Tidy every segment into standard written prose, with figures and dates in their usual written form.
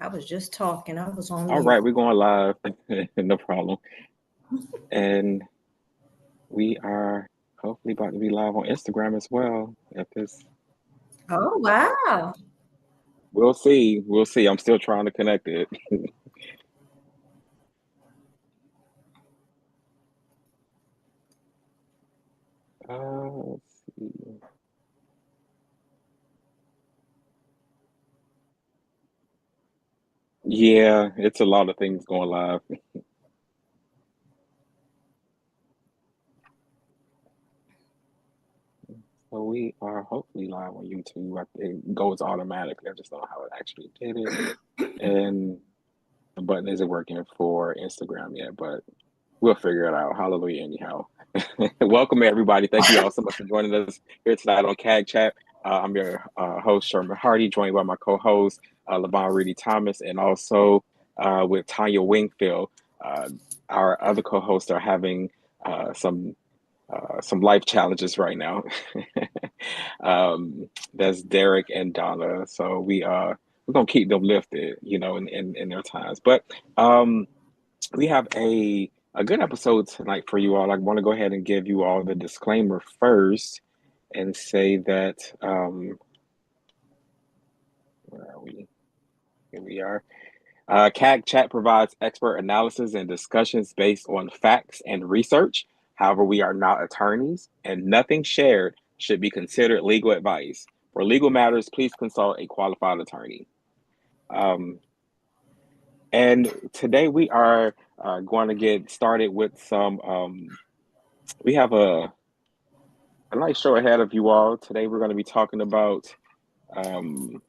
I was just talking. I was on All mute. right, we're going live. No problem. And we are hopefully about to be live on Instagram as well. If this, Oh, wow. we'll see. We'll see. I'm still trying to connect it. Let's see. Yeah, it's a lot of things going live. So we are hopefully live on YouTube. It goes automatically. I just don't know how it actually did it. And the button isn't working for Instagram yet, but we'll figure it out. Hallelujah, anyhow. Welcome, everybody. Thank you all so much for joining us here tonight on CAG Chat. I'm your host, Sherman Hardy, joined by my co-host, Levon Reedy Thomas, and also with Tanya Wingfield. Uh, our other co-hosts are having some life challenges right now. That's Derek and Donna. So we're gonna keep them lifted, in their times. But we have a good episode tonight for you all. I want to go ahead and give you all the disclaimer first and say that where are we? Here we are. CAG Chat provides expert analysis and discussions based on facts and research. However, we are not attorneys, and nothing shared should be considered legal advice. For legal matters, please consult a qualified attorney. Um, and today we are going to get started with some. We have a nice show ahead of you all. Today we're going to be talking about. Um,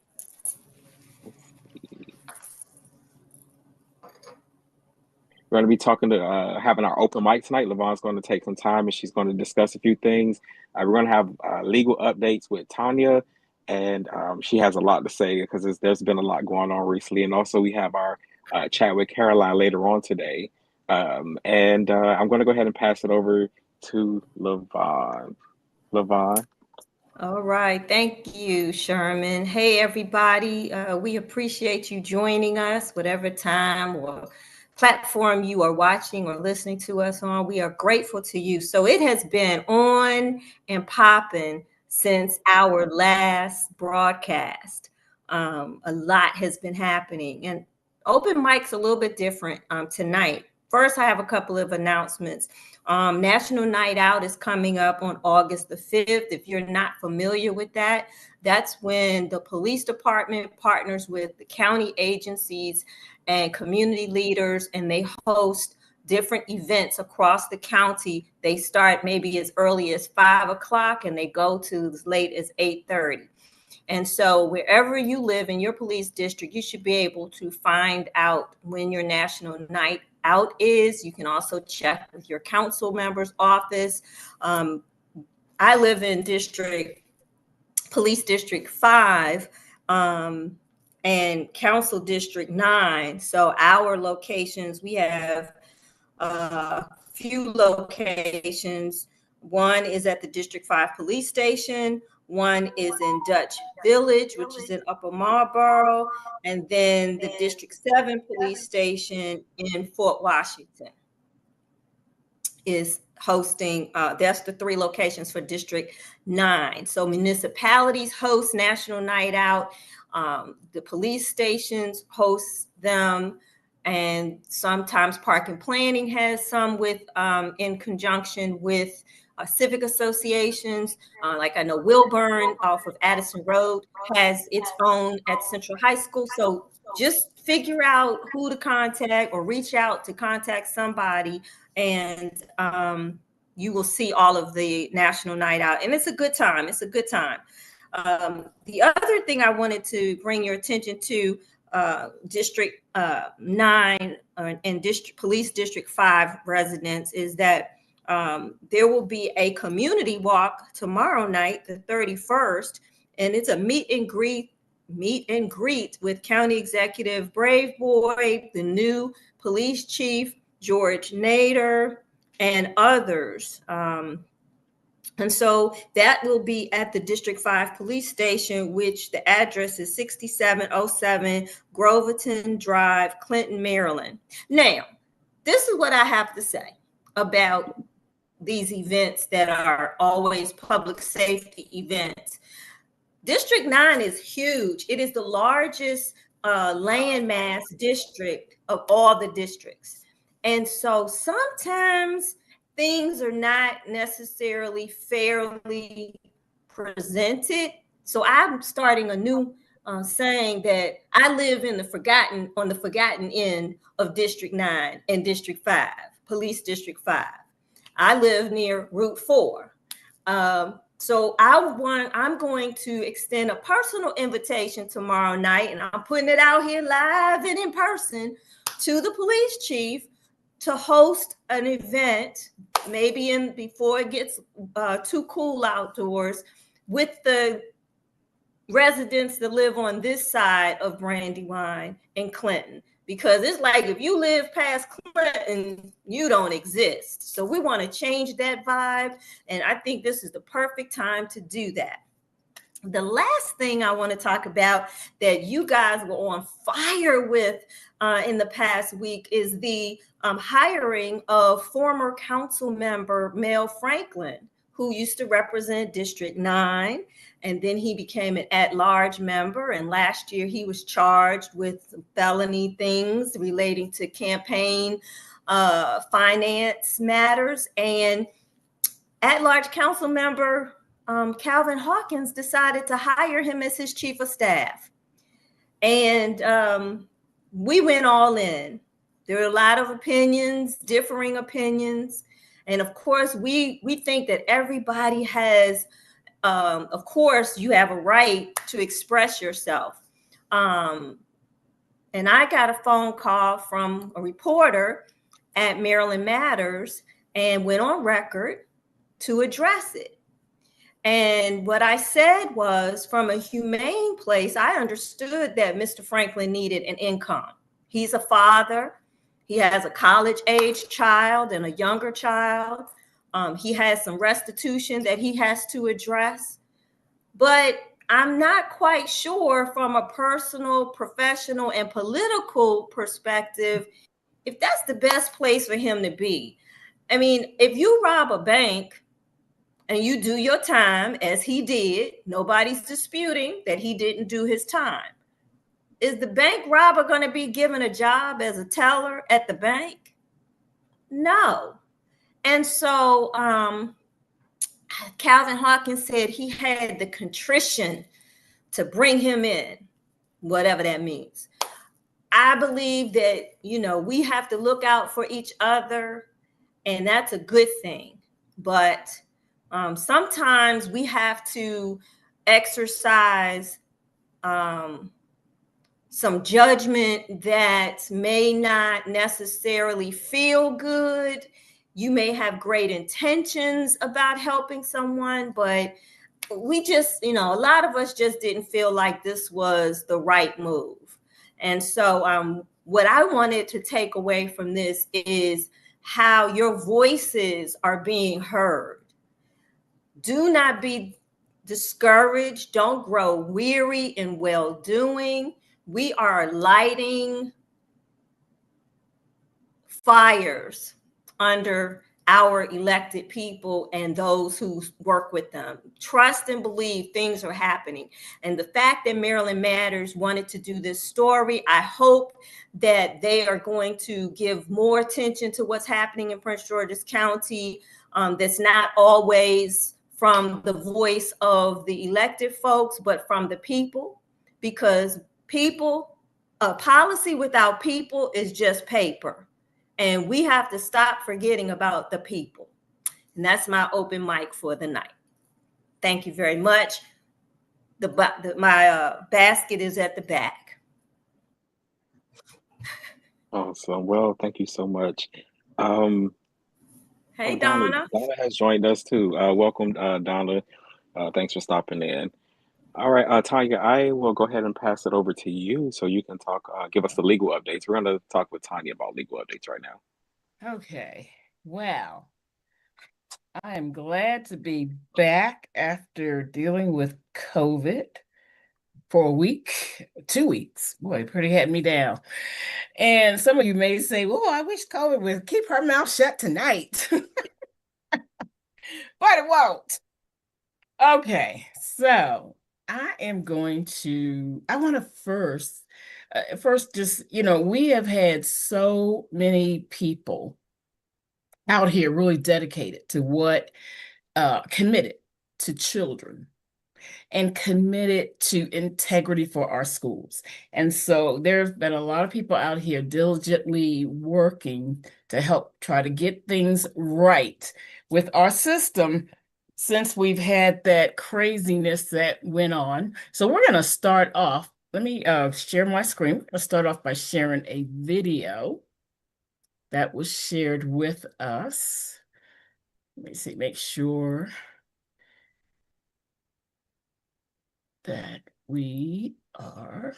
We're going to be talking to having our open mic tonight. Levon's going to take some time and she's going to discuss a few things. We're going to have legal updates with Tanya, and she has a lot to say because there's been a lot going on recently. And also, we have our chat with Caroline later on today. And I'm going to go ahead and pass it over to Levon. Levon. All right. Thank you, Sherman. Hey, everybody. We appreciate you joining us, whatever time or platform you are watching or listening to us on. We are grateful to you. So it has been on and popping since our last broadcast. A lot has been happening, and open mic's a little bit different tonight. First, I have a couple of announcements. National Night Out is coming up on August the 5th. If you're not familiar with that, that's when the police department partners with the county agencies and community leaders, and they host different events across the county. They start maybe as early as 5 o'clock and they go to as late as 8:30. And so wherever you live in your police district, you should be able to find out when your National Night Out is. You can also check with your council member's office. I live in Police District 5 and Council District 9. So our locations, we have a few locations. One is at the District 5 police station. One is in Dutch Village, which is in Upper Marlboro, and then the District 7 police station in Fort Washington is hosting. That's the 3 locations for District 9. So municipalities host National Night Out. The police stations host them. And sometimes Park and Planning has some with in conjunction with civic associations. Like I know Wilburn off of Addison Road has its own at Central High School. So just figure out who to contact or reach out to contact somebody, and you will see all of the National Night Out. And it's a good time. It's a good time. The other thing I wanted to bring your attention to, District 9 and Police District 5 residents, is that there will be a community walk tomorrow night, the 31st, and it's a meet and greet with County Executive Brave Boy, the new police chief, George Nader, and others. And so that will be at the District 5 Police Station, which the address is 6707 Groverton Drive, Clinton, Maryland. Now, this is what I have to say about these events that are always public safety events. District 9 is huge. It is the largest landmass district of all the districts. And so sometimes things are not necessarily fairly presented. So I'm starting a new saying that I live in the forgotten end of District 9 and District 5, Police District 5. I live near Route 4. So I'm going to extend a personal invitation tomorrow night, and I'm putting it out here live and in person to the police chief to host an event, maybe before it gets too cool outdoors, with the residents that live on this side of Brandywine and Clinton. Because it's like if you live past Clinton, you don't exist. So we want to change that vibe. And I think this is the perfect time to do that. The last thing I want to talk about that you guys were on fire with in the past week is the hiring of former council member Mel Franklin, who used to represent District 9. And then he became an at-large member. And last year he was charged with felony things relating to campaign finance matters. And at-large council member Calvin Hawkins decided to hire him as his chief of staff. And we went all in. There are a lot of opinions, differing opinions. And of course, we think that everybody has, of course, you have a right to express yourself. And I got a phone call from a reporter at Maryland Matters and went on record to address it. And what I said was, from a humane place, I understood that Mr. Franklin needed an income. He's a father. He has a college-age child and a younger child. He has some restitution that he has to address. But I'm not quite sure from a personal, professional, and political perspective if that's the best place for him to be. I mean, if you rob a bank and you do your time, as he did, nobody's disputing that he didn't do his time. Is the bank robber going to be given a job as a teller at the bank? No. And so Calvin Hawkins said he had the contrition to bring him in, whatever that means. I believe that, we have to look out for each other, and that's a good thing. But sometimes we have to exercise some judgment that may not necessarily feel good. You may have great intentions about helping someone, but we just, a lot of us just didn't feel like this was the right move. And so what I wanted to take away from this is how your voices are being heard. Do not be discouraged. Don't grow weary in well-doing. We are lighting fires under our elected people and those who work with them. Trust and believe things are happening. And the fact that Maryland Matters wanted to do this story, I hope that they are going to give more attention to what's happening in Prince George's County. That's not always from the voice of the elected folks, but from the people, because a policy without people is just paper. And we have to stop forgetting about the people. And that's my open mic for the night. Thank you very much. My basket is at the back. Awesome. Well, thank you so much. Hey, Donna. Donna has joined us too. Welcome, Donna. Thanks for stopping in. All right, Tanya, I will go ahead and pass it over to you so you can talk, give us the legal updates. We're going to talk with Tanya about legal updates right now. Okay. Well, I am glad to be back after dealing with COVID for a week, 2 weeks. Boy, it pretty had me down. And some of you may say, "Oh, I wish COVID would keep her mouth shut tonight," but it won't. Okay, so I want to first just, we have had so many people out here really dedicated to what committed to children and committed to integrity for our schools. And so there's been a lot of people out here diligently working to help try to get things right with our system since we've had that craziness that went on. So we're going to start off. Let me share my screen. We're going to start off by sharing a video that was shared with us. Let me see, make sure that we are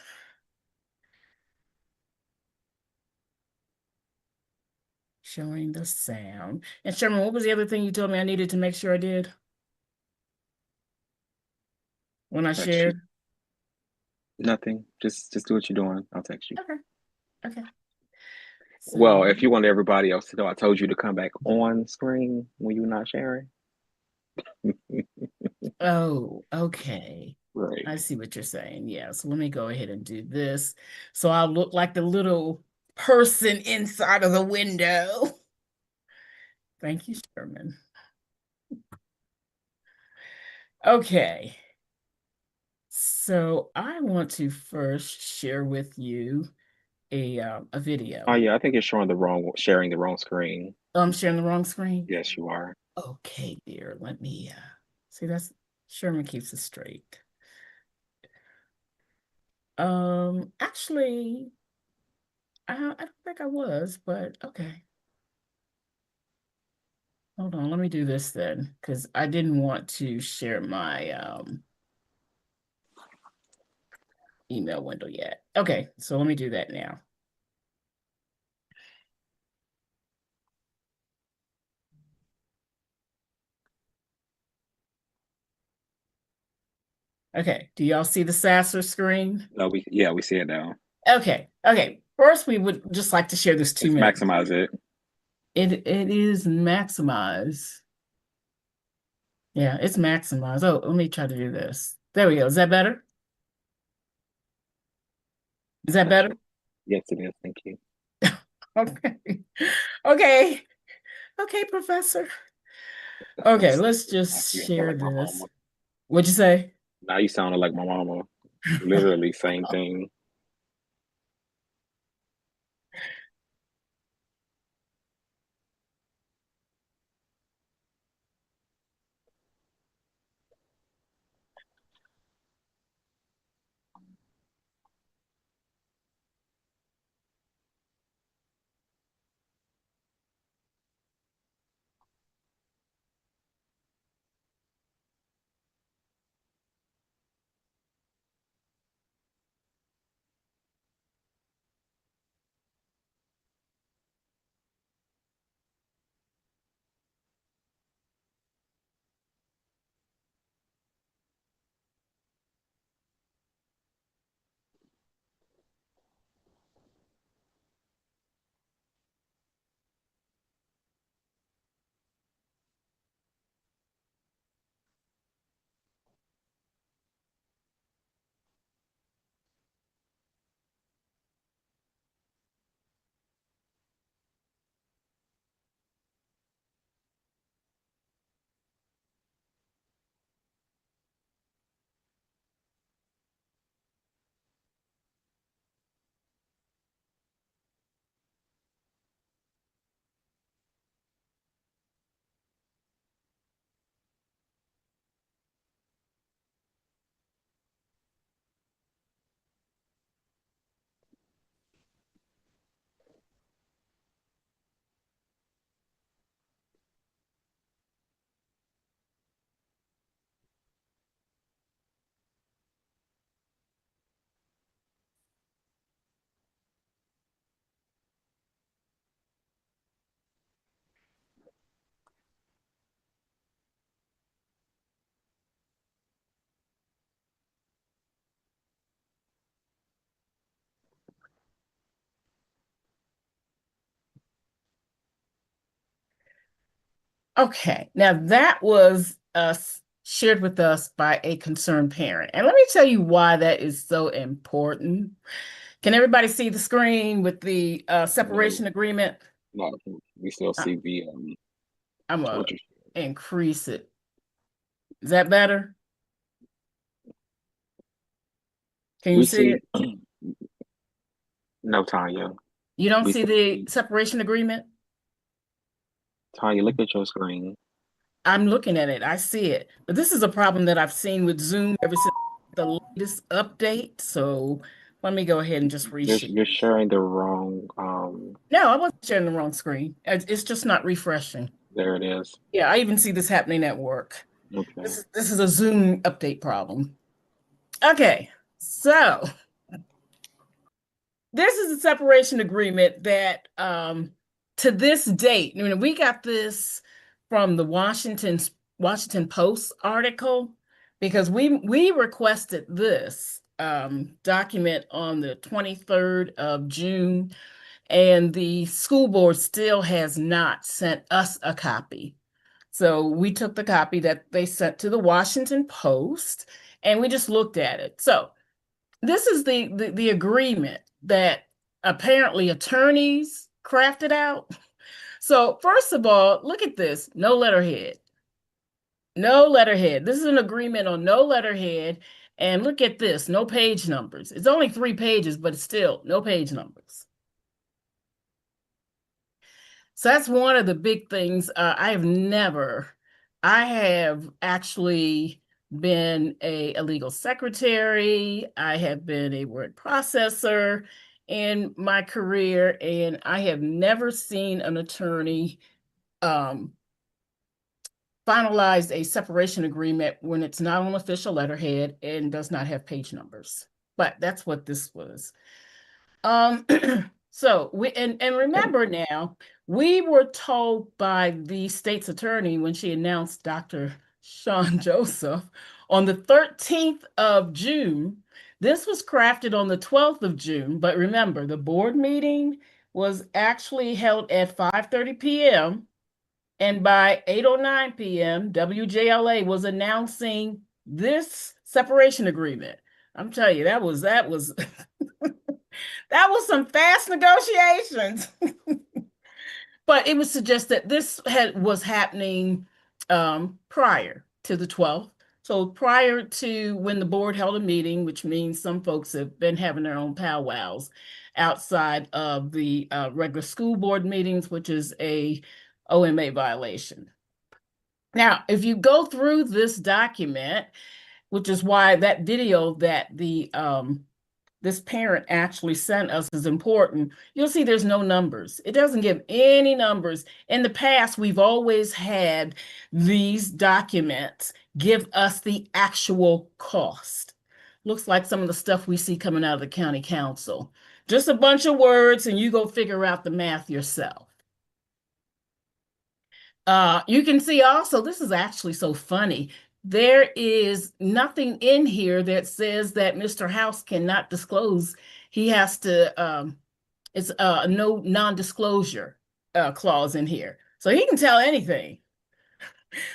showing the sound. And Sherman, what was the other thing you told me I needed to make sure I did when I Text you. shared? Nothing. Just do what you're doing. I'll text you. Okay. Okay. Well, So, if you want everybody else to know, I told you to come back on screen when you're not sharing. oh, okay. Right. I see what you're saying. Yeah. So let me go ahead and do this. So I'll look like the little person inside of the window. Thank you, Sherman. Okay. So I want to first share with you a Oh video. yeah, I think you're sharing the wrong screen. Oh, I'm sharing the wrong screen. Yes, you are. Okay, dear. Let me see. That's Sherman keeps it straight. Actually, I don't think I was, but okay. Hold on. Let me do this then, because I didn't want to share my email window yet. Okay, so let me do that now. Okay, do y'all see the Sasser screen? No, we see it now. Okay, okay. First, we would just like to share this Let's 2 minute. maximize it. It is maximized. Yeah, it's maximized. Oh, let me try to do this. There we go. Is that better? Is that better? Yes, it is. Thank you. Okay. Okay. Okay, Professor. Okay, let's Now just you sound share like my this. mama. What'd you say? Now you sounded like my mama. Literally same thing. Okay, now that was shared with us by a concerned parent. And let me tell you why that is so important. Can everybody see the screen with the separation agreement? No, we still see the I'm what gonna you increase it. Is that better? Can you we see see. it? No, Tanya. You don't We see the separation agreement? Tanya, look at your screen. I'm looking at it. I see it. But this is a problem that I've seen with Zoom ever since the latest update. So let me go ahead and just reshare. You're sharing the wrong. No, I wasn't sharing the wrong screen. It's just not refreshing. There it is. Yeah, I even see this happening at work. Okay. This is a Zoom update problem. Okay, so this is a separation agreement that to this date, I mean, we got this from the Washington Post article because we requested this document on the 23rd of June, and the school board still has not sent us a copy. So we took the copy that they sent to the Washington Post and we just looked at it. So this is the agreement that apparently attorneys crafted out. So first of all, look at this, no letterhead. No letterhead. This is an agreement on no letterhead. And look at this, no page numbers. It's only 3 pages, but it's still no page numbers. So that's one of the big things. I have actually been a legal secretary. I have been a word processor in my career, and I have never seen an attorney finalize a separation agreement when it's not on official letterhead and does not have page numbers. But that's what this was. So remember now, we were told by the state's attorney when she announced Dr. Sean Joseph on the 13th of June. This was crafted on the 12th of June, but remember, the board meeting was actually held at 5:30 p.m. And by 8:09 p.m., WJLA was announcing this separation agreement. I'm telling you, that was that was some fast negotiations. But it would suggest that this was happening prior to the 12th. So prior to when the board held a meeting, which means some folks have been having their own powwows outside of the regular school board meetings, which is a OMA violation. Now, if you go through this document, which is why that video that the this parent actually sent us is important, you'll see there's no numbers. It doesn't give any numbers. In the past, we've always had these documents give us the actual cost. Looks like some of the stuff we see coming out of the county council. Just a bunch of words and you go figure out the math yourself. You can see also, this is actually so funny. There is nothing in here that says that Mr. House cannot disclose. He has to, it's no non-disclosure clause in here. So he can tell anything.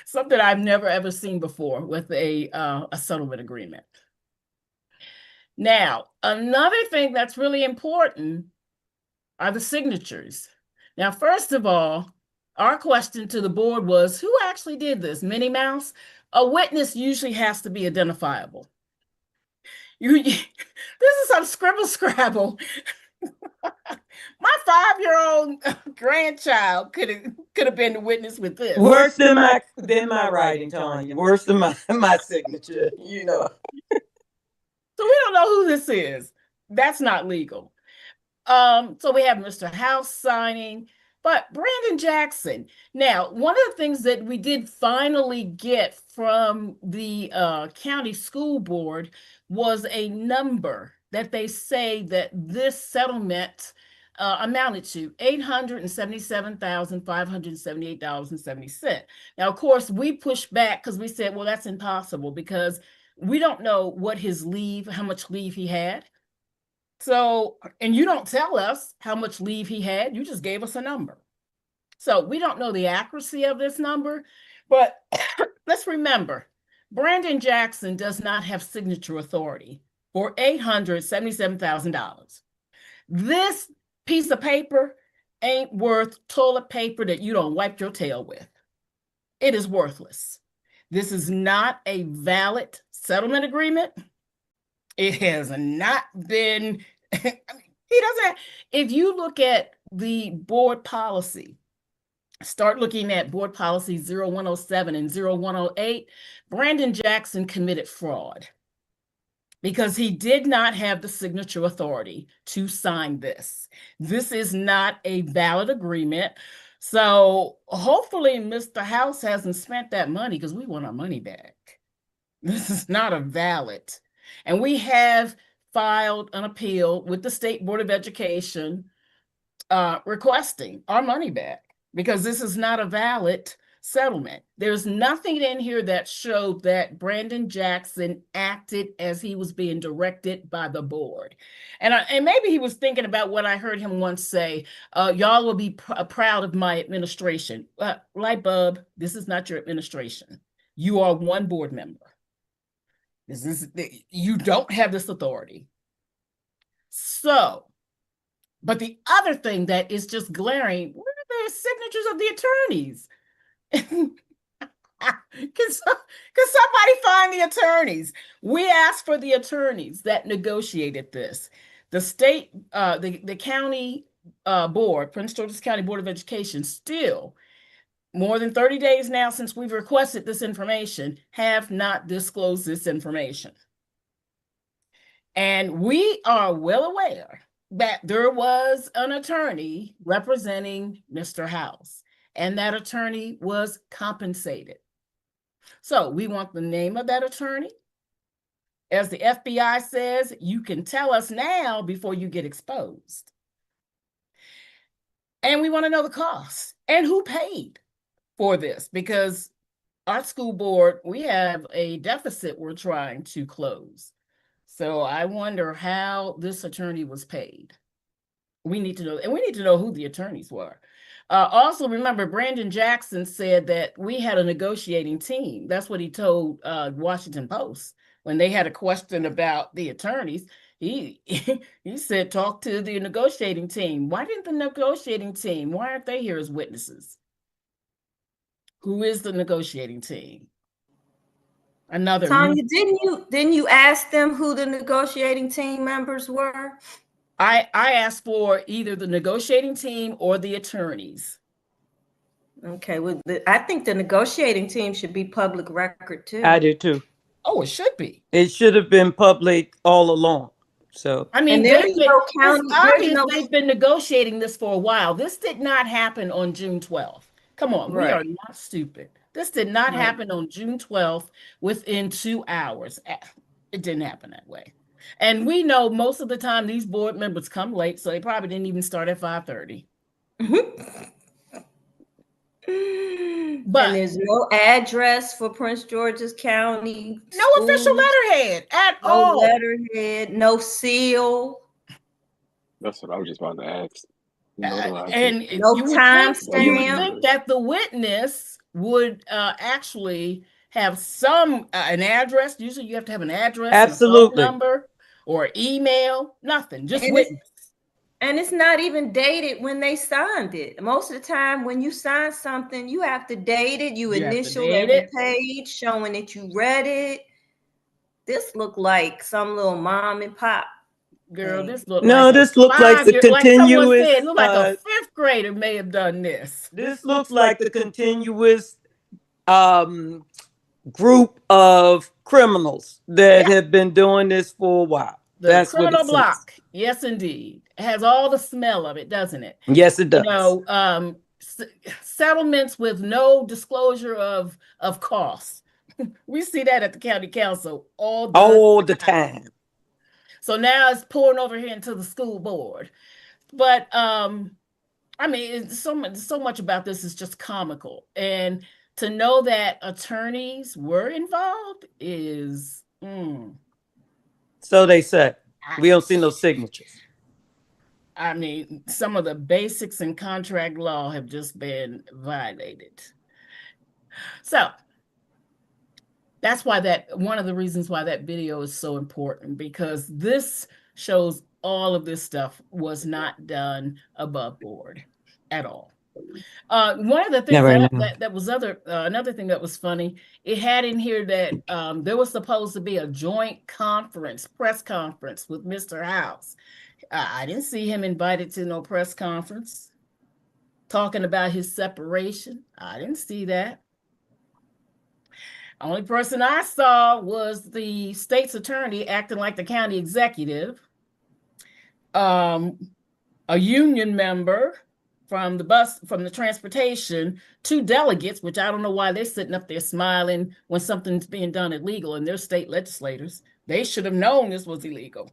Something I've never ever seen before with a settlement agreement. Now, another thing that's really important are the signatures. Now, first of all, our question to the board was, who actually did this? Minnie Mouse? A witness usually has to be identifiable. This is some scribble scrabble. My 5-year-old grandchild could have been the witness with this. Worse than my writing, Tanya. Worse than my signature, you know. So we don't know who this is. That's not legal. So we have Mr. House signing, but Brandon Jackson. Now, one of the things that we did finally get from the county school board was a number that they say that this settlement amounted to $877,578.70. Now, of course, we pushed back because we said, well, that's impossible because we don't know what how much leave he had. So, and you don't tell us how much leave he had, you just gave us a number. So we don't know the accuracy of this number, but let's remember, Brandon Jackson does not have signature authority for $877,000. This piece of paper ain't worth toilet paper that you don't wipe your tail with. It is worthless. This is not a valid settlement agreement. It has not been, I mean, he doesn't, if you look at the board policy, start looking at board policy 0107 and 0108, Brandon Jackson committed fraud because he did not have the signature authority to sign this. This is not a valid agreement. So hopefully Mr. House hasn't spent that money because we want our money back. This is not a valid. And we have filed an appeal with the State Board of Education requesting our money back because this is not a valid settlement. There's nothing in here that showed that Brandon Jackson acted as he was being directed by the board. And maybe he was thinking about what I heard him once say, y'all will be proud of my administration. Light bulb, this is not your administration. You are one board member. You don't have this authority. So, but the other thing that is just glaring, where are the signatures of the attorneys? Can somebody find the attorneys? We asked for the attorneys that negotiated this. The state, the county board, Prince George's County Board of Education, still more than 30 days now since we've requested this information, have not disclosed this information. And we are well aware that there was an attorney representing Mr. House, and that attorney was compensated. So we want the name of that attorney. As the FBI says, you can tell us now before you get exposed. And we want to know the cost and who paid for this, because our school board, we have a deficit we're trying to close. So I wonder how this attorney was paid. We need to know, and we need to know who the attorneys were. Also, remember, Brandon Jackson said that we had a negotiating team. That's what he told Washington Post when they had a question about the attorneys. He said, talk to the negotiating team. Why didn't the negotiating team, why aren't they here as witnesses? Who is the negotiating team? Another Tanya, didn't you ask them who the negotiating team members were? I asked for either the negotiating team or the attorneys. Okay, well, I think the negotiating team should be public record too. I do too. Oh, it should be. It should have been public all along. So I mean, it's obvious they've been negotiating this for a while. This did not happen on June 12th. Come on, we are not stupid. This did not happen on June 12th within 2 hours. It didn't happen that way. And we know most of the time these board members come late, so they probably didn't even start at 5:30. But there's no address for Prince George's County. No official letterhead at all. No letterhead, no seal. That's what I was just about to ask. And no timestamp. You would think that the witness would actually have some an address. Usually, you have to have an address, absolutely, a phone number, or email. Nothing, just witness. And it's not even dated when they signed it. Most of the time, when you sign something, you have to date it. You initial every page showing that you read it. This looked like some little mom and pop. Girl, this looked this looks like the continuous. Like said, it looked like a fifth grader may have done this. This looks like the continuous group of criminals that have been doing this for a while. That's criminal block. Yes, indeed. It has all the smell of it, doesn't it? Yes, it does. You know, settlements with no disclosure of costs. We see that at the county council all the time. So now it's pouring over here into the school board. But I mean, so much about this is just comical. And to know that attorneys were involved is so they say. We don't see no signatures. I mean, some of the basics in contract law have just been violated. So that's why one of the reasons why that video is so important, because this shows all of this stuff was not done above board at all. One of the things that was another thing that was funny, it had in here that there was supposed to be a joint press conference with Mr. House. I didn't see him invited to no press conference talking about his separation. I didn't see that. Only person I saw was the state's attorney acting like the county executive. A union member from the transportation, 2 delegates, which I don't know why they're sitting up there smiling when something's being done illegal, and they're state legislators. They should have known this was illegal.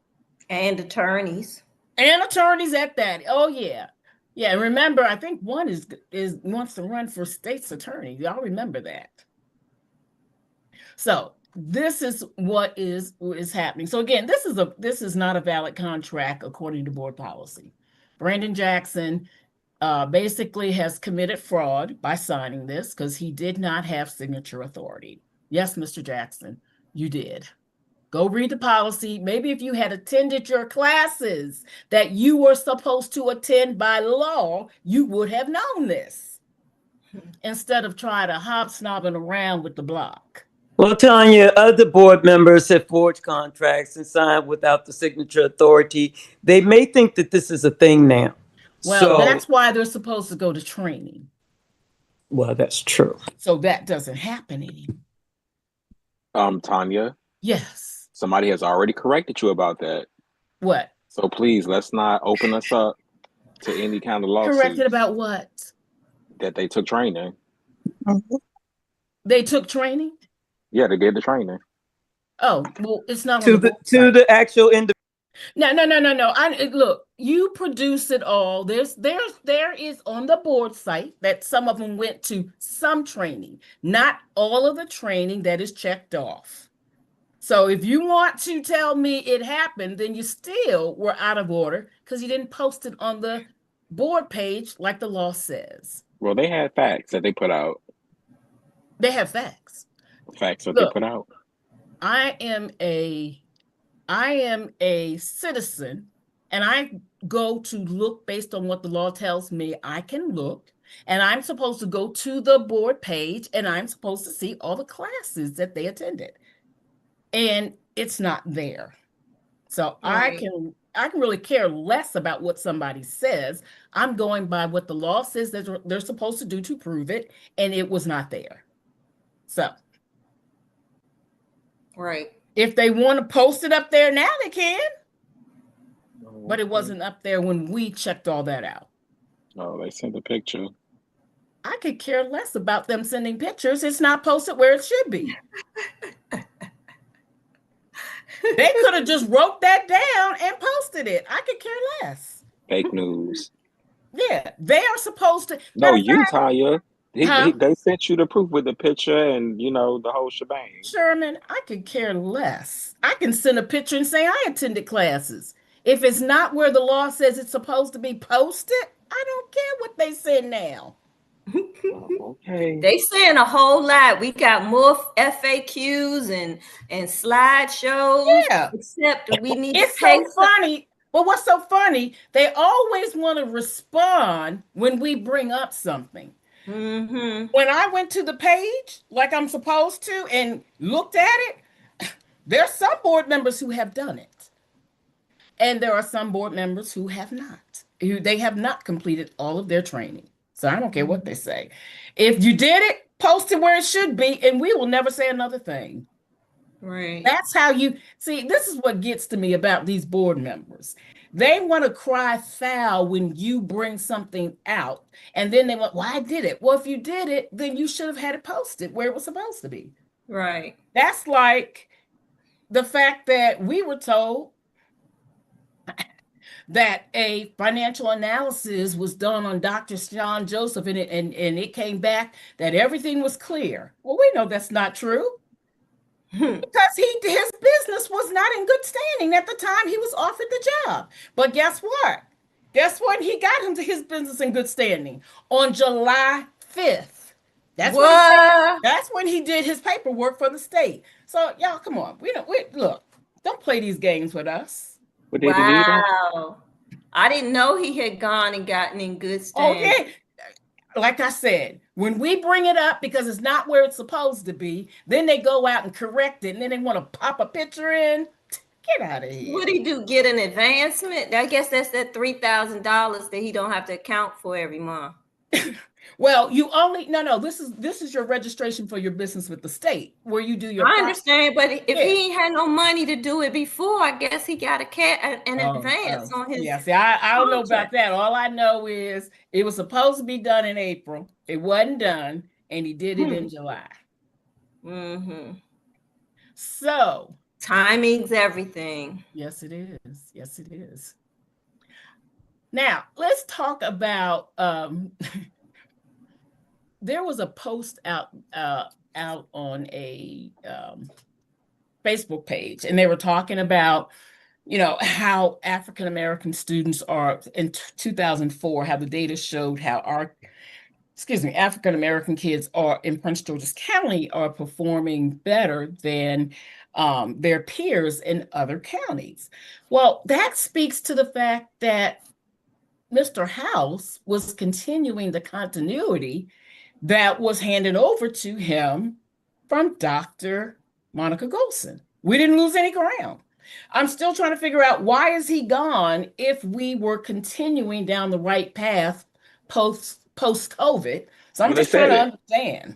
And attorneys. And attorneys at that. Oh, yeah. Yeah, remember, I think one wants to run for state's attorney. Y'all remember that. So this is what is happening. So again, this is not a valid contract according to board policy. Brandon Jackson basically has committed fraud by signing this because he did not have signature authority. Yes, Mr. Jackson, you did. Go read the policy. Maybe if you had attended your classes that you were supposed to attend by law, you would have known this instead of trying to hobsnobbing around with the block. Well, Tanya, other board members have forged contracts and signed without the signature authority. They may think that this is a thing now. Well, that's why they're supposed to go to training. Well, that's true. So that doesn't happen anymore. Tanya? Yes. Somebody has already corrected you about that. What? So please, let's not open us up to any kind of lawsuit. Corrected about what? That they took training. They took training? Yeah, they did the training. Oh, well, it's not to the actual individual. No. Look, you produce it all. There is on the board site that some of them went to some training, not all of the training that is checked off. So if you want to tell me it happened, then you still were out of order because you didn't post it on the board page like the law says. Well, they had facts that they put out. They have facts. Facts that they put out. I am a citizen, and I go to look based on what the law tells me I can look, and I'm supposed to go to the board page, and I'm supposed to see all the classes that they attended, and it's not there. So right. I can really care less about what somebody says. I'm going by what the law says that they're supposed to do to prove it, and it was not there. So. Right. If they want to post it up there now, they can. But it wasn't up there when we checked all that out. Oh, they sent a picture. I could care less about them sending pictures. It's not posted where it should be. They could have just wrote that down and posted it. I could care less. Fake news. Yeah, they are supposed to. No, you, Tanya. They sent you the proof with the picture and, the whole shebang. Sherman, I could care less. I can send a picture and say I attended classes. If it's not where the law says it's supposed to be posted, I don't care what they say now. Okay. They saying a whole lot. We got more FAQs and slideshows. Yeah. Except we need it's to pay. So funny. Well, what's so funny? They always want to respond when we bring up something. Mm-hmm. When I went to the page like I'm supposed to and looked at it, there's some board members who have done it. And there are some board members who have not. They have not completed all of their training. So I don't care what they say. If you did it, post it where it should be, and we will never say another thing. Right. That's how you see. This is what gets to me about these board members. They want to cry foul when you bring something out, and then they want, well, I did it. Well, if you did it, then you should have had it posted where it was supposed to be. Right. That's like the fact that we were told that a financial analysis was done on Dr. Sean Joseph, and it came back that everything was clear. Well, we know that's not true. Because his business was not in good standing at the time he was offered the job. But guess what? Guess what? He got him to his business in good standing on July 5th. What? That's when he did his paperwork for the state. So y'all, come on. We look. Don't play these games with us. But did he need him? Wow. I didn't know he had gone and gotten in good Oh standing. yeah. Like I said, when we bring it up because it's not where it's supposed to be, then they go out and correct it, and then they want to pop a picture in. Get out of here. What did he do? Get an advancement? I guess that's that $3,000 that he don't have to account for every month. Well, you only no. This is your registration for your business with the state, where you do your. I understand, but if he ain't had no money to do it before, I guess he got an advance on his. Yeah, see, I don't know about that. All I know is it was supposed to be done in April. It wasn't done, and he did it in July. Mm-hmm. So timing's everything. Yes, it is. Yes, it is. Now let's talk about. There was a post out on a Facebook page, and they were talking about, how African American students are in 2004, how the data showed how African American kids are in Prince George's County are performing better than their peers in other counties. Well, that speaks to the fact that Mr. House was continuing the continuity that was handed over to him from Dr. Monica Golson. We didn't lose any ground. I'm still trying to figure out, why is he gone if we were continuing down the right path post-COVID? So I'm just trying to understand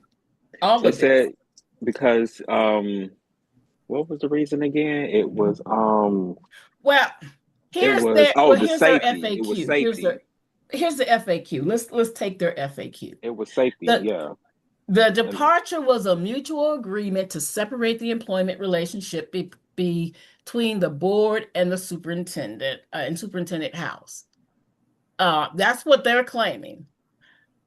all of this. Because what was the reason again? It was well, here's their FAQ. It was safety. Here's the FAQ. Let's take their FAQ. It was safety, yeah. The departure was a mutual agreement to separate the employment relationship between the board and the superintendent and Superintendent House. That's what they're claiming.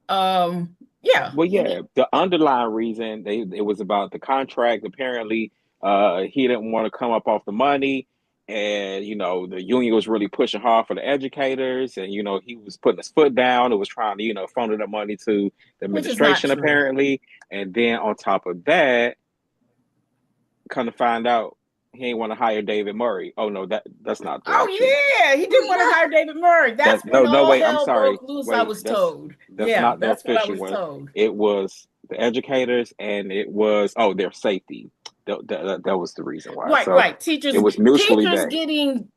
Yeah. Well, yeah. The underlying reason it was about the contract. Apparently, he didn't want to come up off the money. And, the union was really pushing hard for the educators, and, he was putting his foot down. It was trying to, funnel the money to the administration, apparently. And then on top of that, come to find out, he ain't want to hire David Murray. Oh, no, that's not the actual. Yeah, he didn't want to hire David Murray. That's when no, wait, I'm sorry. Loose, I was told. That's not the official one. It was the educators, and it was, their safety. That was the reason why. Right. Teachers, it was mutually getting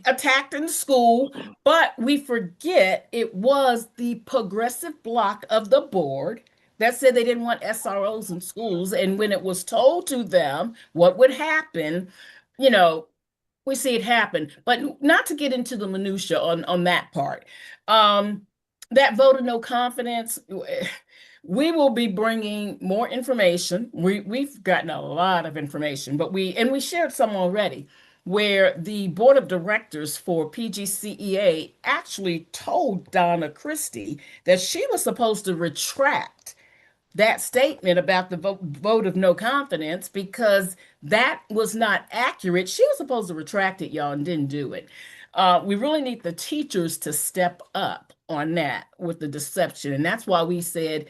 attacked in school, but we forget it was the progressive bloc of the board that said they didn't want SROs in schools. And when it was told to them what would happen, we see it happen. But not to get into the minutia on that part. That vote of no confidence, we will be bringing more information. We've gotten a lot of information, but we shared some already, where the board of directors for PGCEA actually told Donna Christie that she was supposed to retract that statement about the vote of no confidence, because that was not accurate. She was supposed to retract it, y'all, and didn't do it. We really need the teachers to step up on that with the deception. And that's why we said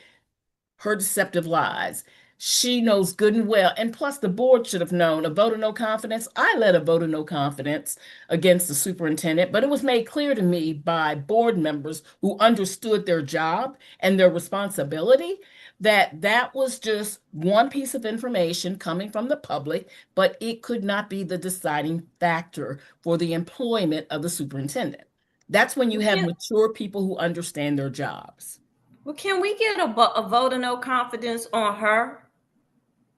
her deceptive lies. She knows good and well. And plus, the board should have known a vote of no confidence. I led a vote of no confidence against the superintendent, but it was made clear to me by board members who understood their job and their responsibility that was just one piece of information coming from the public, but it could not be the deciding factor for the employment of the superintendent. That's when you have mature people who understand their jobs. Well, can we get a vote of no confidence on her?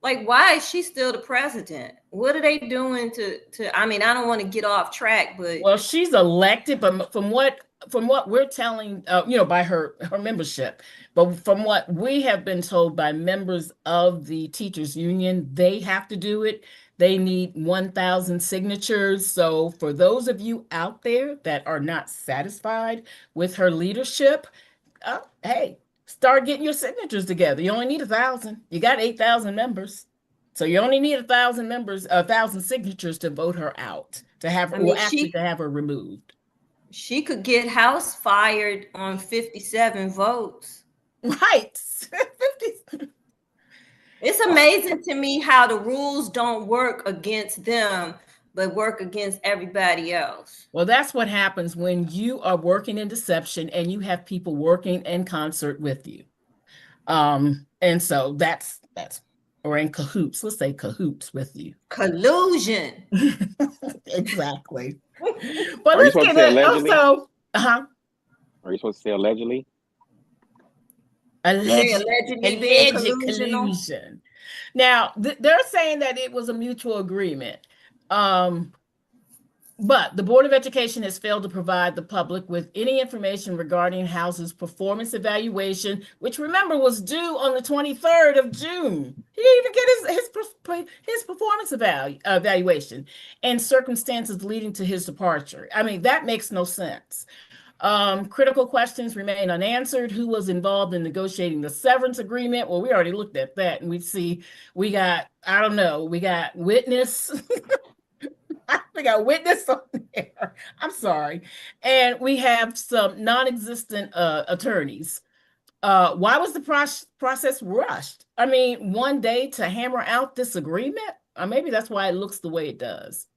Like, why is she still the president? What are they doing to I mean, I don't want to get off track, but well, she's elected, but from what we're telling, by her membership, but from what we have been told by members of the teachers union, they have to do it. They need 1,000 signatures. So for those of you out there that are not satisfied with her leadership, hey, start getting your signatures together. You only need 1,000. You got 8,000 members. So you only need 1,000 signatures to vote her out, to have her removed. She could get House fired on 57 votes. Right. 50. It's amazing to me how the rules don't work against them, but work against everybody else. Well, that's what happens when you are working in deception and you have people working in concert with you. And so that's or in cahoots. Let's say cahoots with you. Collusion. Exactly. But Are you let's supposed get to say it. allegedly? Also, Are you supposed to say allegedly? alleged being collusional. collusion. Now, they're saying that it was a mutual agreement. But the Board of Education has failed to provide the public with any information regarding House's performance evaluation, which, remember, was due on the 23rd of June. He didn't even get his performance evaluation and circumstances leading to his departure. I mean, that makes no sense. Critical questions remain unanswered. Who was involved in negotiating the severance agreement? Well, we already looked at that, and we got, I don't know, we got witness. We got witness on there. I'm sorry. And we have some non-existent attorneys. Why was the process rushed? I mean, one day to hammer out this agreement? Maybe that's why it looks the way it does.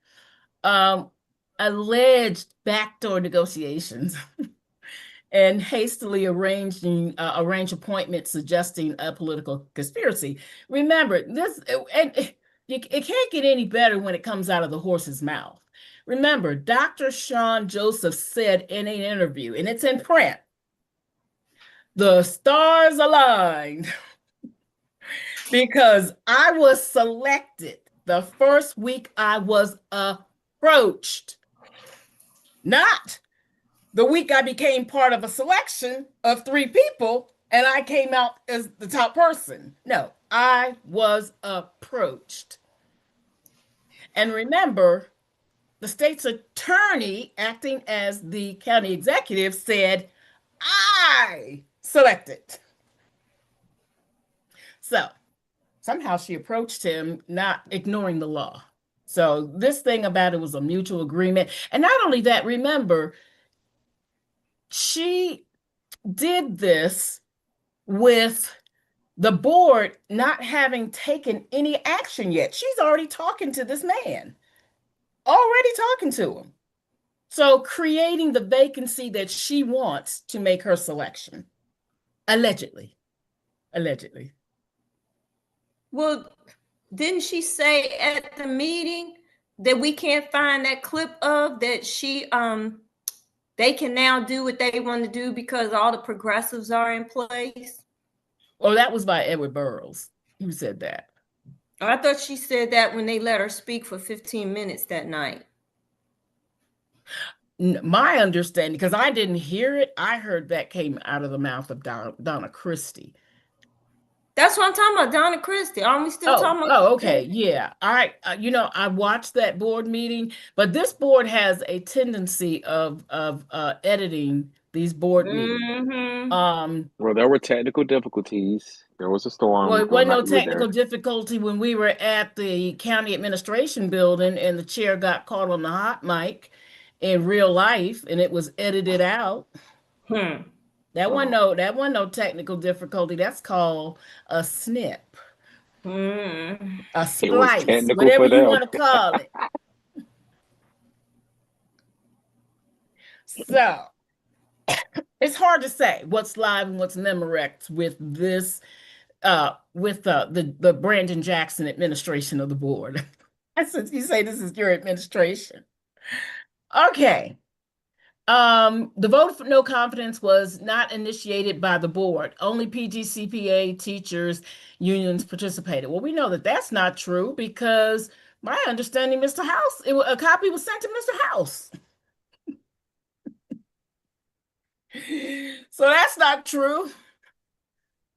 Alleged backdoor negotiations and hastily arrange appointments suggesting a political conspiracy. Remember, it can't get any better when it comes out of the horse's mouth. Remember, Dr. Sean Joseph said in an interview, and it's in print, the stars aligned because I was selected the first week I was approached, not the week I became part of a selection of 3 people and I came out as the top person. No, I was approached. And remember, the state's attorney, acting as the county executive, said, I selected. So somehow she approached him, not ignoring the law. So this thing about it was a mutual agreement. And not only that, remember, she did this with the board not having taken any action yet. She's already talking to this man, already talking to him. So creating the vacancy that she wants to make her selection. Allegedly. Well, didn't she say at the meeting that we can't find that clip of that they can now do what they want to do because all the progressives are in place? Oh, that was by Edward Burroughs. Who said that? I thought she said that when they let her speak for 15 minutes that night. My understanding, because I didn't hear it, I heard that came out of the mouth of Donna Christie. That's what I'm talking about, Donna Christie. Aren't we still talking about? Oh, okay, yeah. I watched that board meeting, but this board has a tendency of editing these board meetings. Well, there were technical difficulties. There was a storm. Well, it wasn't no technical difficulty when we were at the county administration building and the chair got caught on the hot mic in real life and it was edited out. That wasn't no technical difficulty. That's called a snip. A splice, whatever you want to call it. So it's hard to say what's live and what's Memorex with this, with the Brandon Jackson administration of the board. Since you say this is your administration. Okay. The vote for no confidence was not initiated by the board. Only PGCPA teachers unions participated. Well, we know that that's not true because my understanding, Mr. House, a copy was sent to Mr. House. So that's not true.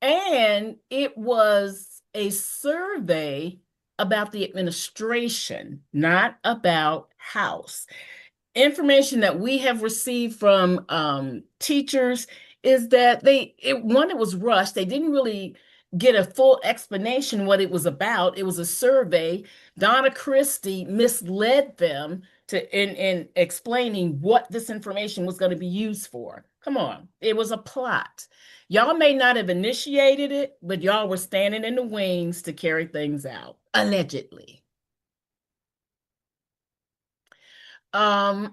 And it was a survey about the administration, not about House. Information that we have received from teachers is that it was rushed. They didn't really get a full explanation what it was about. It was a survey. Donna Christie misled them, in explaining what this information was going to be used for. Come on, it was a plot. Y'all may not have initiated it, but y'all were standing in the wings to carry things out, allegedly. The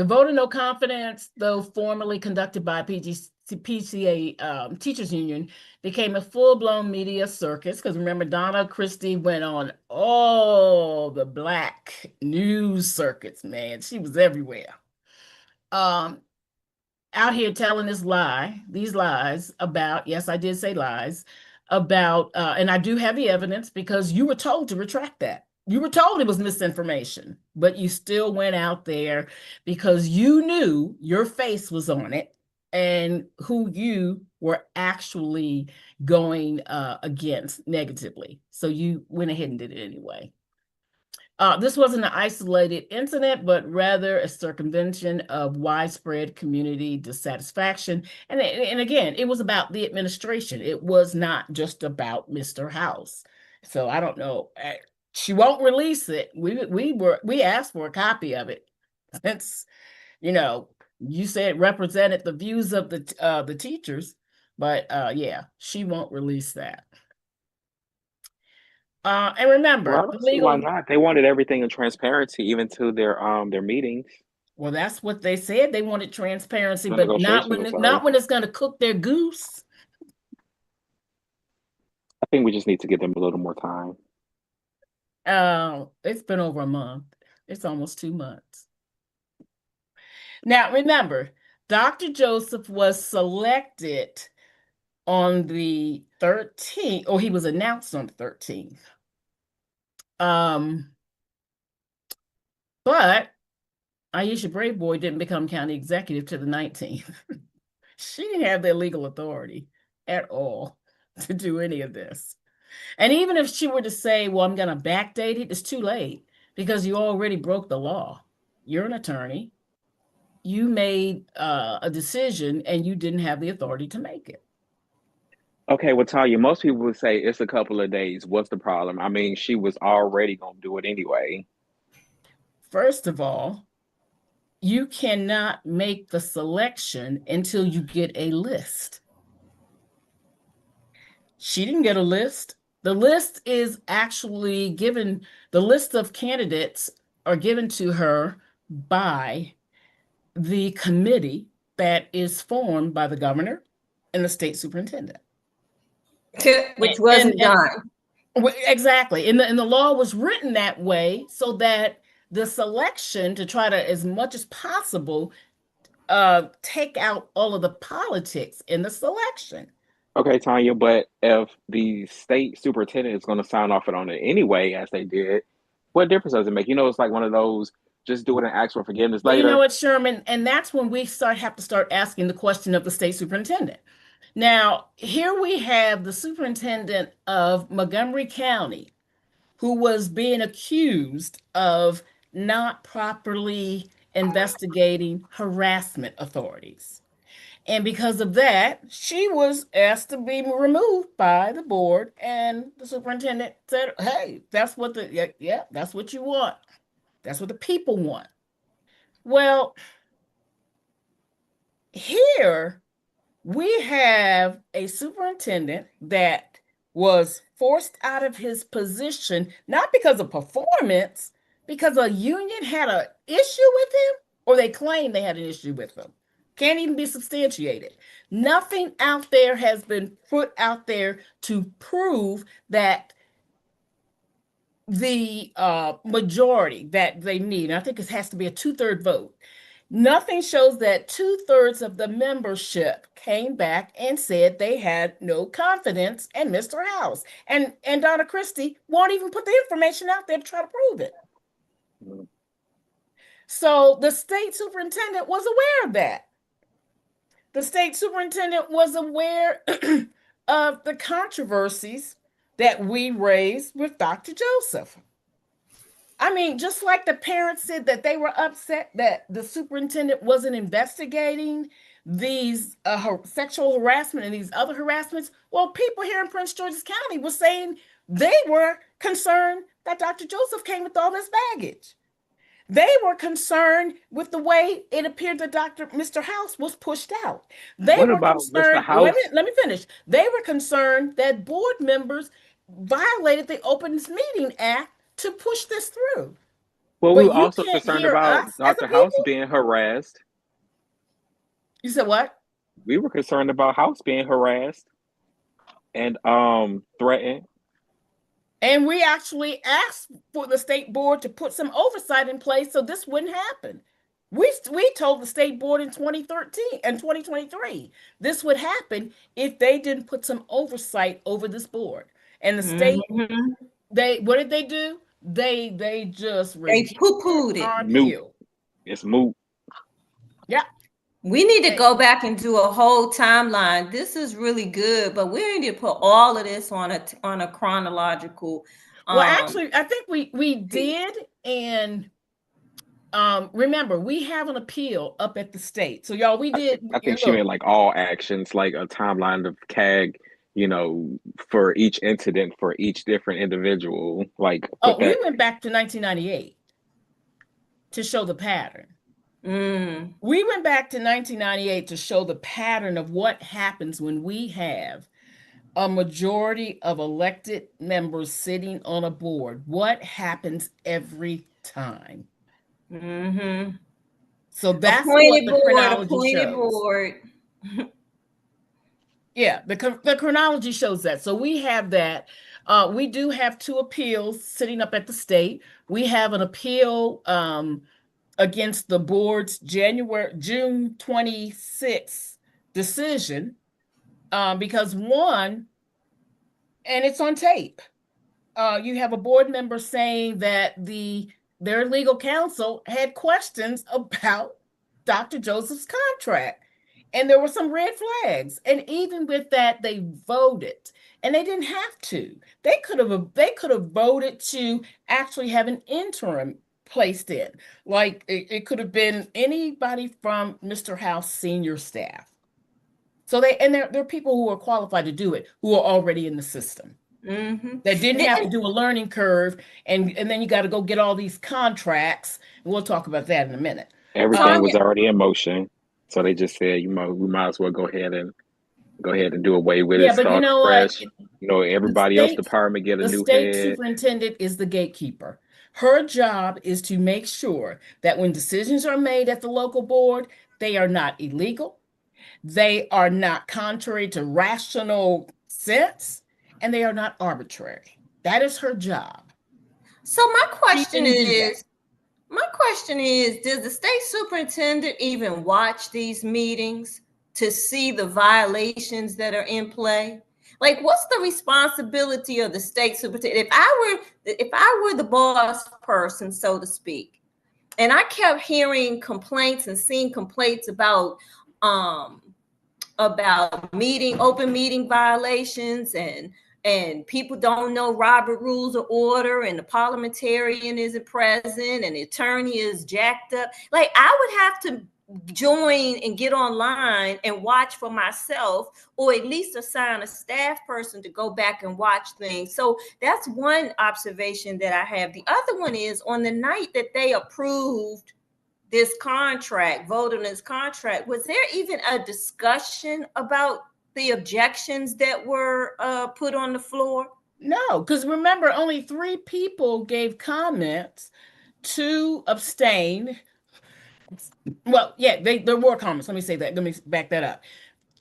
vote of no confidence, though formally conducted by PCA Teachers Union, became a full-blown media circus, because remember, Donna Christie went on all the Black news circuits, man. She was everywhere. Out here telling these lies about, yes, I did say lies, about, and I do have the evidence because you were told to retract that. You were told it was misinformation, but you still went out there because you knew your face was on it and who you were actually going against negatively. So you went ahead and did it anyway. This wasn't an isolated incident, but rather a circumvention of widespread community dissatisfaction. And again, it was about the administration. It was not just about Mr. House. So I don't know. She won't release it. We asked for a copy of it since, you said it represented the views of the teachers, but yeah, she won't release that. And remember, Well, I don't see why not. They wanted everything in transparency, even to their meetings. Well, that's what they said. They wanted transparency, The but not negotiations, when it's going to cook their goose. I think we just need to give them a little more time. It's been over a month. It's almost 2 months. Now, remember, Dr. Joseph was selected on the 13th, or he was announced on the 13th. But Aisha Brave Boy didn't become county executive to the 19th. She didn't have the legal authority at all to do any of this. And even if she were to say, well, I'm going to backdate it, it's too late because you already broke the law. You're an attorney. You made a decision and you didn't have the authority to make it. Okay, well, Tanya, most people would say it's a couple of days. What's the problem? I mean, she was already going to do it anyway. First of all, you cannot make the selection until you get a list. She didn't get a list. The list is actually given, the list of candidates are given to her by the committee that is formed by the governor and the state superintendent. Which wasn't done. Exactly. And the law was written that way so that the selection, to try to, as much as possible, take out all of the politics in the selection. Okay, Tanya, but if the state superintendent is going to sign off on it anyway, as they did, what difference does it make? It's like one of those, just do it and ask for forgiveness later. You know what, Sherman? And that's when we have to start asking the question of the state superintendent. Now, here we have the superintendent of Montgomery County, who was being accused of not properly investigating harassment authorities. And because of that, she was asked to be removed by the board. And the superintendent said, hey, that's what that's what you want. That's what the people want. Well, here we have a superintendent that was forced out of his position, not because of performance, because a union had an issue with him, or they claim they had an issue with him. Can't even be substantiated. Nothing out there has been put out there to prove that the majority that they need, and I think it has to be a 2/3 vote. Nothing shows that 2/3 of the membership came back and said they had no confidence in Mr. House. And Donna Christie won't even put the information out there to try to prove it. So the state superintendent was aware of that. The state superintendent was aware of the controversies that we raised with Dr. Joseph. I mean, just like the parents said that they were upset that the superintendent wasn't investigating these sexual harassment and these other harassments, well, people here in Prince George's County were saying they were concerned that Dr. Joseph came with all this baggage. They were concerned with the way it appeared that Mr. House was pushed out. They What were about Mr. concerned, House? let me finish. They were concerned that board members violated the Openness Meeting Act to push this through. Well, we But were you also can't concerned hear about us as a Dr. House people? being harassed. You said what? We were concerned about House being harassed and threatened. And we actually asked for the state board to put some oversight in place so this wouldn't happen. We told the state board in 2013 and 2023 this would happen if they didn't put some oversight over this board. And the state, what did they do? They just poo-pooed it. our Moot. appeal. It's moot. Yeah. We need to go back and do a whole timeline. This is really good, but we need to put all of this on a chronological. Well, actually, I think we did, and remember, we have an appeal up at the state. So y'all, we did. I think she meant like all actions, like a timeline of CAG, for each incident for each different individual. Like, we went back to 1998 to show the pattern. We went back to 1998 to show the pattern of what happens when we have a majority of elected members sitting on a board. What happens every time? So that's what the chronology shows. Yeah, the chronology shows that. So we have that. We do have 2 appeals sitting up at the state. We have an appeal against the board's June 26th decision because one, and it's on tape, you have a board member saying that their legal counsel had questions about Dr. Joseph's contract. And there were some red flags. And even with that, they voted. And they didn't have to. They could have voted to actually have an interim placed in. Like it could have been anybody from Mr. House senior staff. So there are people who are qualified to do it, who are already in the system. That didn't have to do a learning curve, and then you got to go get all these contracts. And we'll talk about that in a minute. Everything was already in motion, so they just said, we might as well go ahead and do away with it. Yeah, but start fresh. Everybody else department get a new head. The state superintendent is the gatekeeper. Her job is to make sure that when decisions are made at the local board, they are not illegal, they are not contrary to rational sense, and they are not arbitrary. That is her job. So my question is, does the state superintendent even watch these meetings to see the violations that are in play? Like, what's the responsibility of the state superintendent? If I were the boss person, so to speak, and I kept hearing complaints and seeing complaints about open meeting violations and people don't know Robert Rules of Order, and the parliamentarian isn't present, and the attorney is jacked up. Like, I would have to join and get online and watch for myself, or at least assign a staff person to go back and watch things. So that's one observation that I have. The other one is, on the night that they approved this contract, voted on this contract, was there even a discussion about the objections that were put on the floor? No, because remember, only 3 people gave comments, 2 abstained. Well, yeah, there were comments. Let me say that. Let me back that up.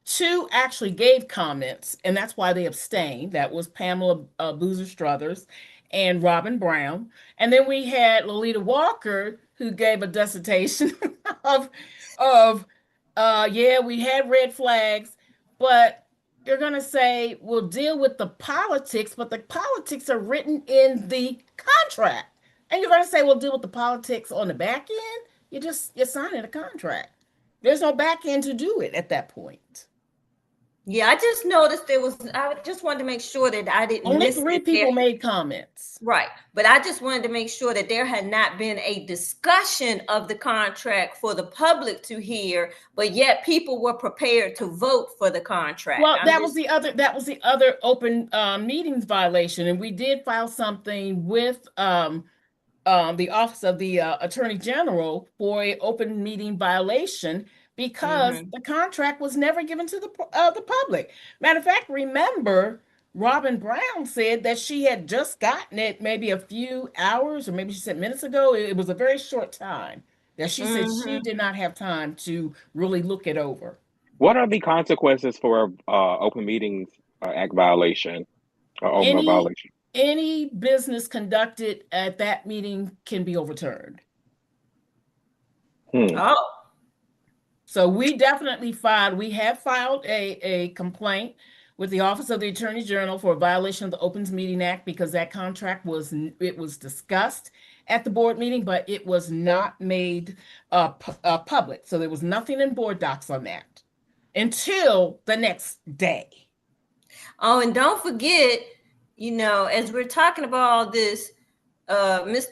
2 actually gave comments, and that's why they abstained. That was Pamela Boozer Struthers and Robin Brown. And then we had Lolita Walker, who gave a dissertation yeah, we had red flags, but you're going to say we'll deal with the politics, but the politics are written in the contract. And you're going to say we'll deal with the politics on the back end? You're signing a contract. There's no back end to do it at that point. Yeah, I just noticed I just wanted to make sure that I didn't Only miss 3 it. people made comments. Right. But I just wanted to make sure that there had not been a discussion of the contract for the public to hear, but yet people were prepared to vote for the contract. Well, that was the other open meetings violation, and we did file something with the Office of the Attorney General for a open meeting violation because the contract was never given to the public. Matter of fact, remember, Robin Brown said that she had just gotten it maybe a few hours or maybe she said minutes ago. It was a very short time that she said she did not have time to really look it over. What are the consequences for open meetings act violation or open violation? Any business conducted at that meeting can be overturned. Oh. So we definitely we have filed a complaint with the Office of the Attorney General for a violation of the Opens Meeting Act because that contract was discussed at the board meeting, but it was not made public. So there was nothing in board docs on that until the next day. Oh, and don't forget, as we're talking about all this,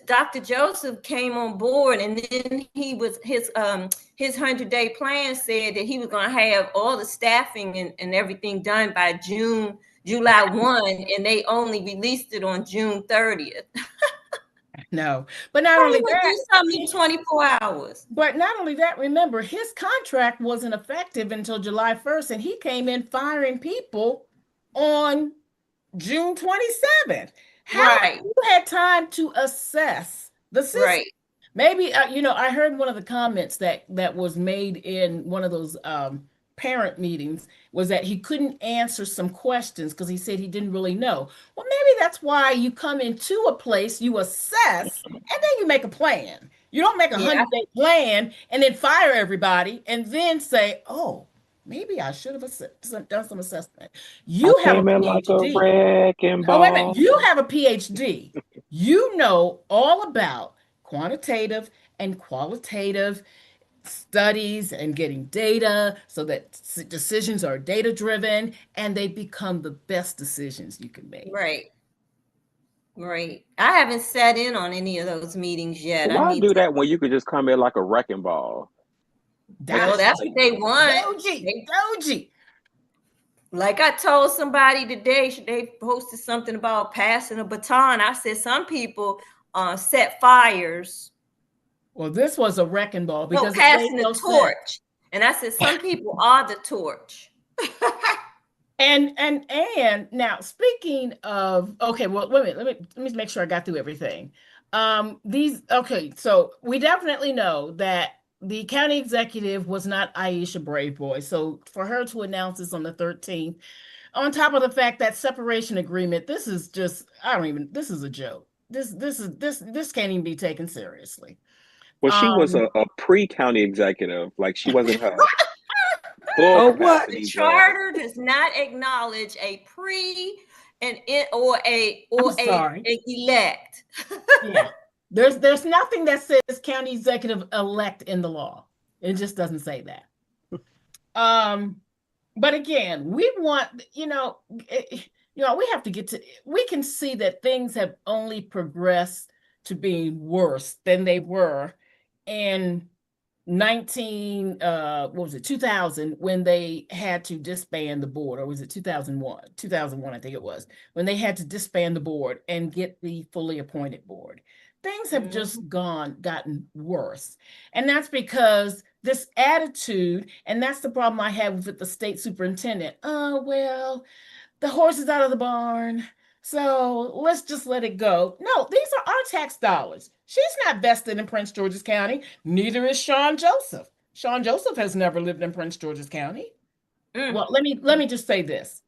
Dr. Joseph came on board, and then his 100-day plan said that he was going to have all the staffing and everything done by July 1, and they only released it on June 30th. No, but not only that, do something in 24 hours. But not only that, remember, his contract wasn't effective until July 1st, and he came in firing people on June 27th. How you had time to assess the system? Right. Maybe, I heard one of the comments that was made in one of those parent meetings was that he couldn't answer some questions because he said he didn't really know. Well, maybe that's why you come into a place, you assess, and then you make a plan. You don't make a 100-day plan and then fire everybody and then say, oh, maybe I should have done some assessment. You have a PhD. Like a wrecking ball. Oh, wait a minute. You have a PhD. You know all about quantitative and qualitative studies and getting data so that decisions are data driven and they become the best decisions you can make. Right. I haven't sat in on any of those meetings yet. Why do that when you could just come in like a wrecking ball? That's what they want. Doji. Like I told somebody today, they posted something about passing a baton. I said some people set fires. Well, this was a wrecking ball because passing the torch. And I said some people are the torch. And now speaking of, okay, well, wait a minute, let me make sure I got through everything. So we definitely know that the county executive was not Aisha Braveboy. So for her to announce this on the 13th, on top of the fact that separation agreement, this is just, this is a joke. This can't even be taken seriously. Well, she was a pre-county executive, like she wasn't her. The charter does not acknowledge a pre or a elect. Yeah. There's nothing that says county executive elect in the law. It just doesn't say that. But again, we want, we have to we can see that things have only progressed to being worse than they were in 2000 when they had to disband the board, or was it 2001 I think it was, when they had to disband the board and get the fully appointed board. Things have just gotten worse, and that's because this attitude, and that's the problem I have with the state superintendent. Oh, well, the horse is out of the barn, so let's just let it go. No, these are our tax dollars. She's not vested in Prince George's County. Neither is Sean Joseph. Sean Joseph has never lived in Prince George's County. Well, let me just say this.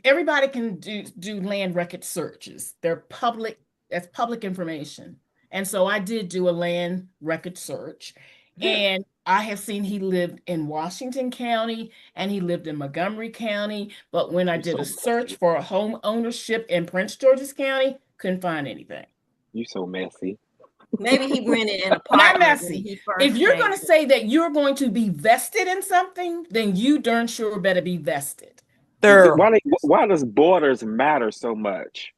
Everybody can do land record searches. They're public. That's public information. And so I did do a land record search. And I have seen he lived in Washington County and he lived in Montgomery County. But when I did a search for a home ownership in Prince George's County, couldn't find anything. You so messy. Maybe he rented an Not apartment when messy. he first If you're came. going to say that you're going to be vested in something, then you darn sure better be vested. Thorough. Why does borders matter so much?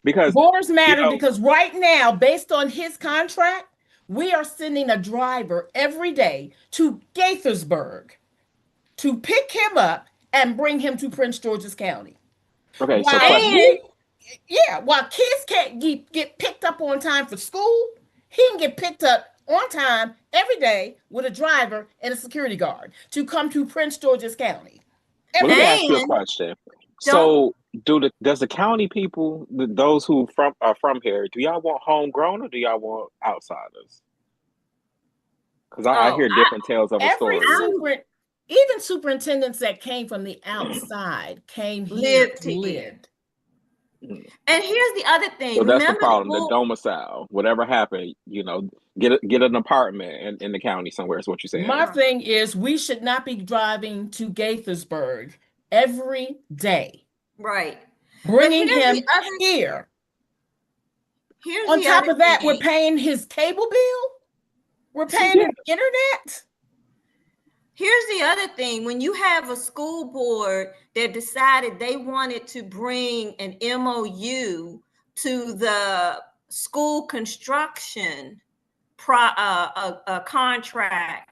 Because Borders you matter know, because right now, based on his contract, we are sending a driver every day to Gaithersburg to pick him up and bring him to Prince George's County. okay, so While question. And while kids can't get picked up on time for school, he can get picked up on time every day with a driver and a security guard to come to Prince George's County. Well, Every let me day. ask you a and question. don't So, does the county people, those who are from here, do y'all want homegrown or do y'all want outsiders? Because I oh hear different tales of a Every story. even superintendents that came from the outside came here lived and here. lived. Mm. And here's the other thing. So that's the Remember problem. The domicile, whatever happened, get an apartment in the county somewhere. Is what you're saying. My thing is we should not be driving to Gaithersburg every day, right. But bringing here's the him other here. here's On the top other of that, we're thing. paying his cable bill. We're paying Yeah. his internet. Here's the other thing. When you have a school board that decided they wanted to bring an MOU to the school construction contract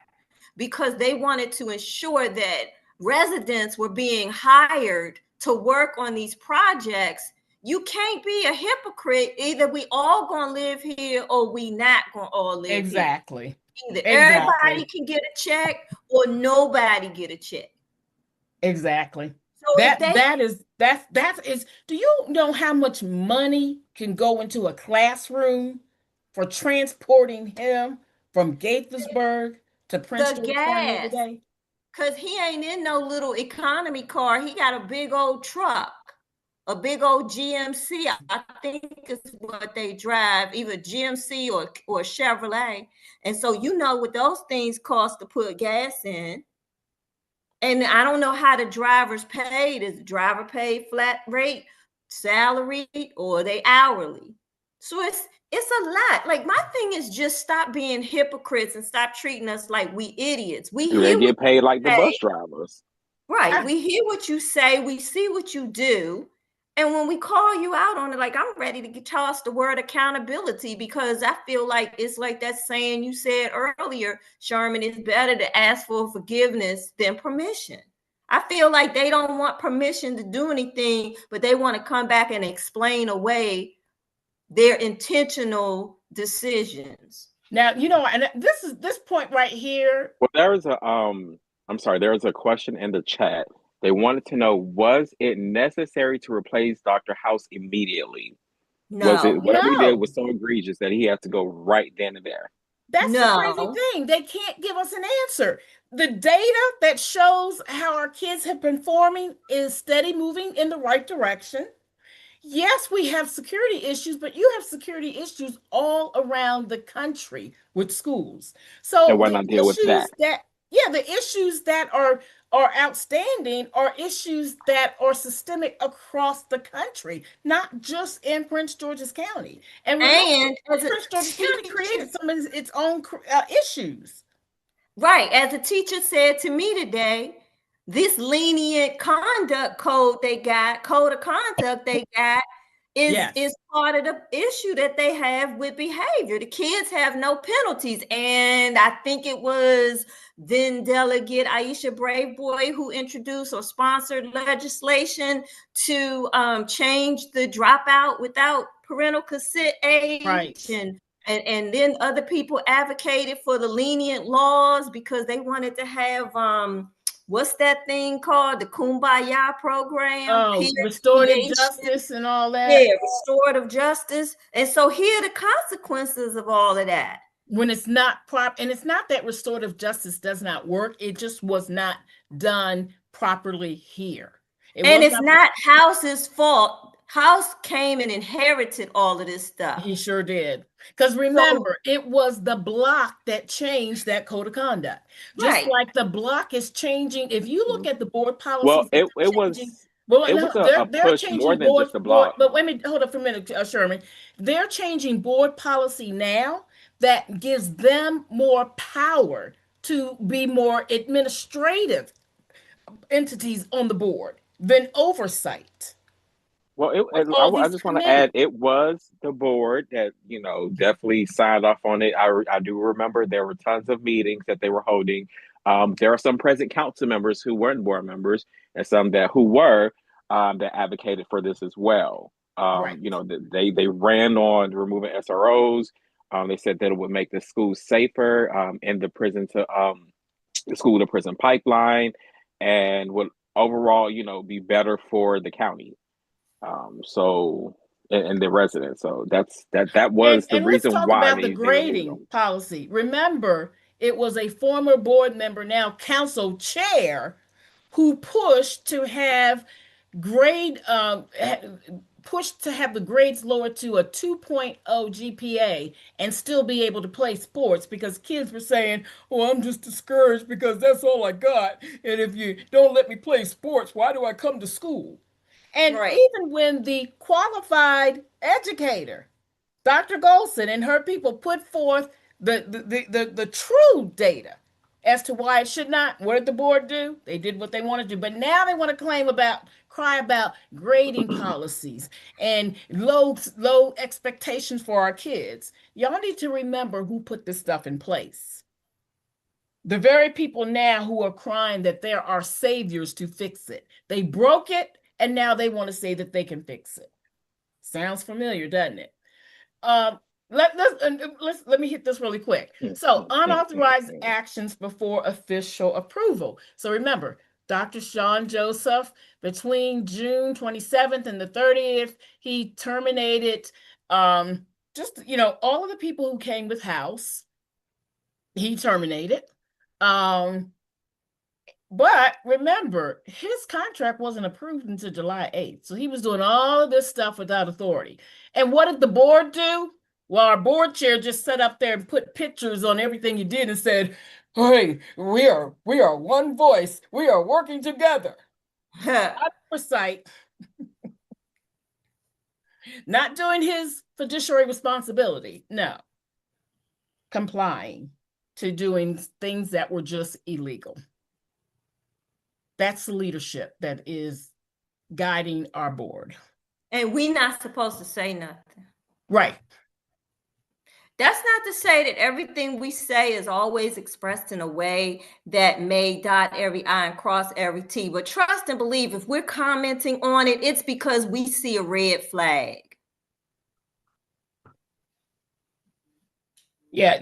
because they wanted to ensure that residents were being hired to work on these projects, you can't be a hypocrite. Either we all gonna live here or we not gonna all live here. Exactly. Either Exactly. everybody can get a check or nobody get a check. Exactly. So That is. Do you know how much money can go into a classroom for transporting him from Gaithersburg to Prince the George County every gas, day? because he ain't in no little economy car. He got a big old truck, a big old GMC. I think is what they drive, either GMC or Chevrolet. And so you know what those things cost to put gas in. And I don't know how the drivers paid. Is the driver paid flat rate, salary, or are they hourly? So it's a lot. Like my thing is just stop being hypocrites and stop treating us like we idiots. We Do they hear what get paid like you the bus say. drivers? Right. We hear what you say, we see what you do. And when we call you out on it, like I'm ready to toss the word accountability because I feel like it's like that saying you said earlier, Sherman, it's better to ask for forgiveness than permission. I feel like they don't want permission to do anything, but they want to come back and explain away their intentional decisions. Now, and this point right here. Well, I'm sorry, there was a question in the chat. They wanted to know, was it necessary to replace Dr. House immediately? Was it No, whatever he did No. was so egregious that he had to go right then and there? That's the crazy no. thing. They can't give us an answer. The data that shows how our kids have been performing is steady moving in the right direction. Yes, we have security issues, but you have security issues all around the country with schools. So And why the not deal with that? the issues that are outstanding are issues that are systemic across the country, not just in Prince George's County. And remember, And as a Prince George's County teacher, created some of its own issues. right, as a teacher said to me today, this lenient conduct code of conduct they got Yes. is part of the issue that they have with behavior. The kids have no penalties. And I think it was then Delegate Aisha Braveboy who introduced or sponsored legislation to change the dropout without parental consent age. Right. And then other people advocated for the lenient laws because they wanted to have what's that thing called? The Kumbaya program. Oh, restorative justice and all that. Yeah, restorative justice. And so here are the consequences of all of that. When it's not proper, and it's not that restorative justice does not work, it just was not done properly here. And it's not House's fault. House came and inherited all of this stuff. He sure did. Because remember, it was the block that changed that code of conduct. Just like the block is changing. If you look at the board policies, well, it was Well, it no, was a they're push more changing than board just a board. blog. But wait a minute, hold up for a minute, Sherman. They're changing board policy now that gives them more power to be more administrative entities on the board than oversight Well, with all I these just want to committees. add, it was the board that, definitely signed off on it. I do remember there were tons of meetings that they were holding. There are some present council members who weren't board members, and some that who were, that advocated for this as well. Right. They ran on removing SROs. They said that it would make the schools safer, and the school to prison pipeline, and would overall, be better for the county. So and the residents. So that was the And let's reason talk why about the they were moving grading them. policy. Remember, it was a former board member, now council chair, who pushed to have grade pushed to have the grades lowered to a 2.0 GPA and still be able to play sports because kids were saying, "Oh, I'm just discouraged because that's all I got. And if you don't let me play sports, why do I come to school?" And Right. even when the qualified educator, Dr. Golson and her people put forth the true data as to why it should not. What did the board do? They did what they wanted to do. But now they want to cry about grading policies and low expectations for our kids. Y'all need to remember who put this stuff in place. The very people now who are crying that there are saviors to fix it. They broke it, and now they want to say that they can fix it. Sounds familiar, doesn't it? Um, let me hit this really quick. So, unauthorized actions before official approval. So remember, Dr. Sean Joseph, between June 27th and the 30th, he terminated just all of the people who came with House. He terminated. But remember, his contract wasn't approved until July 8th. So he was doing all of this stuff without authority. And what did the board do? Well, our board chair just sat up there and put pictures on everything you did and said, "Hey, we are one voice. We are working together." Oversight, not doing his fiduciary responsibility. No. Complying to doing things that were just illegal. That's the leadership that is guiding our board. And we're not supposed to say nothing. Right. That's not to say that everything we say is always expressed in a way that may dot every I and cross every T. But trust and believe, if we're commenting on it, it's because we see a red flag. Yeah,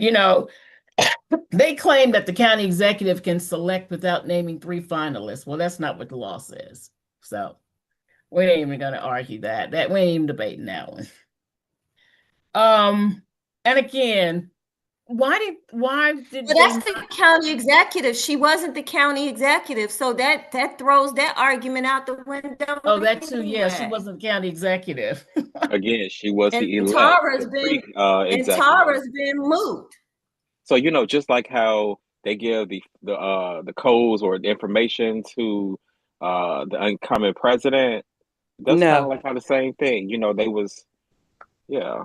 they claim that the county executive can select without naming 3 finalists. Well, that's not what the law says. So we ain't even gonna argue that. We ain't even debating that one. And again, why did But that's the county executive. She wasn't the county executive, so that throws that argument out the window. Oh, that too. Anyway. Yeah, she wasn't the county executive. Again, she was And the elect. Tara's been moved. So just like how they give the codes or the information to the incoming president, that's kind of like how the same thing. They was, yeah.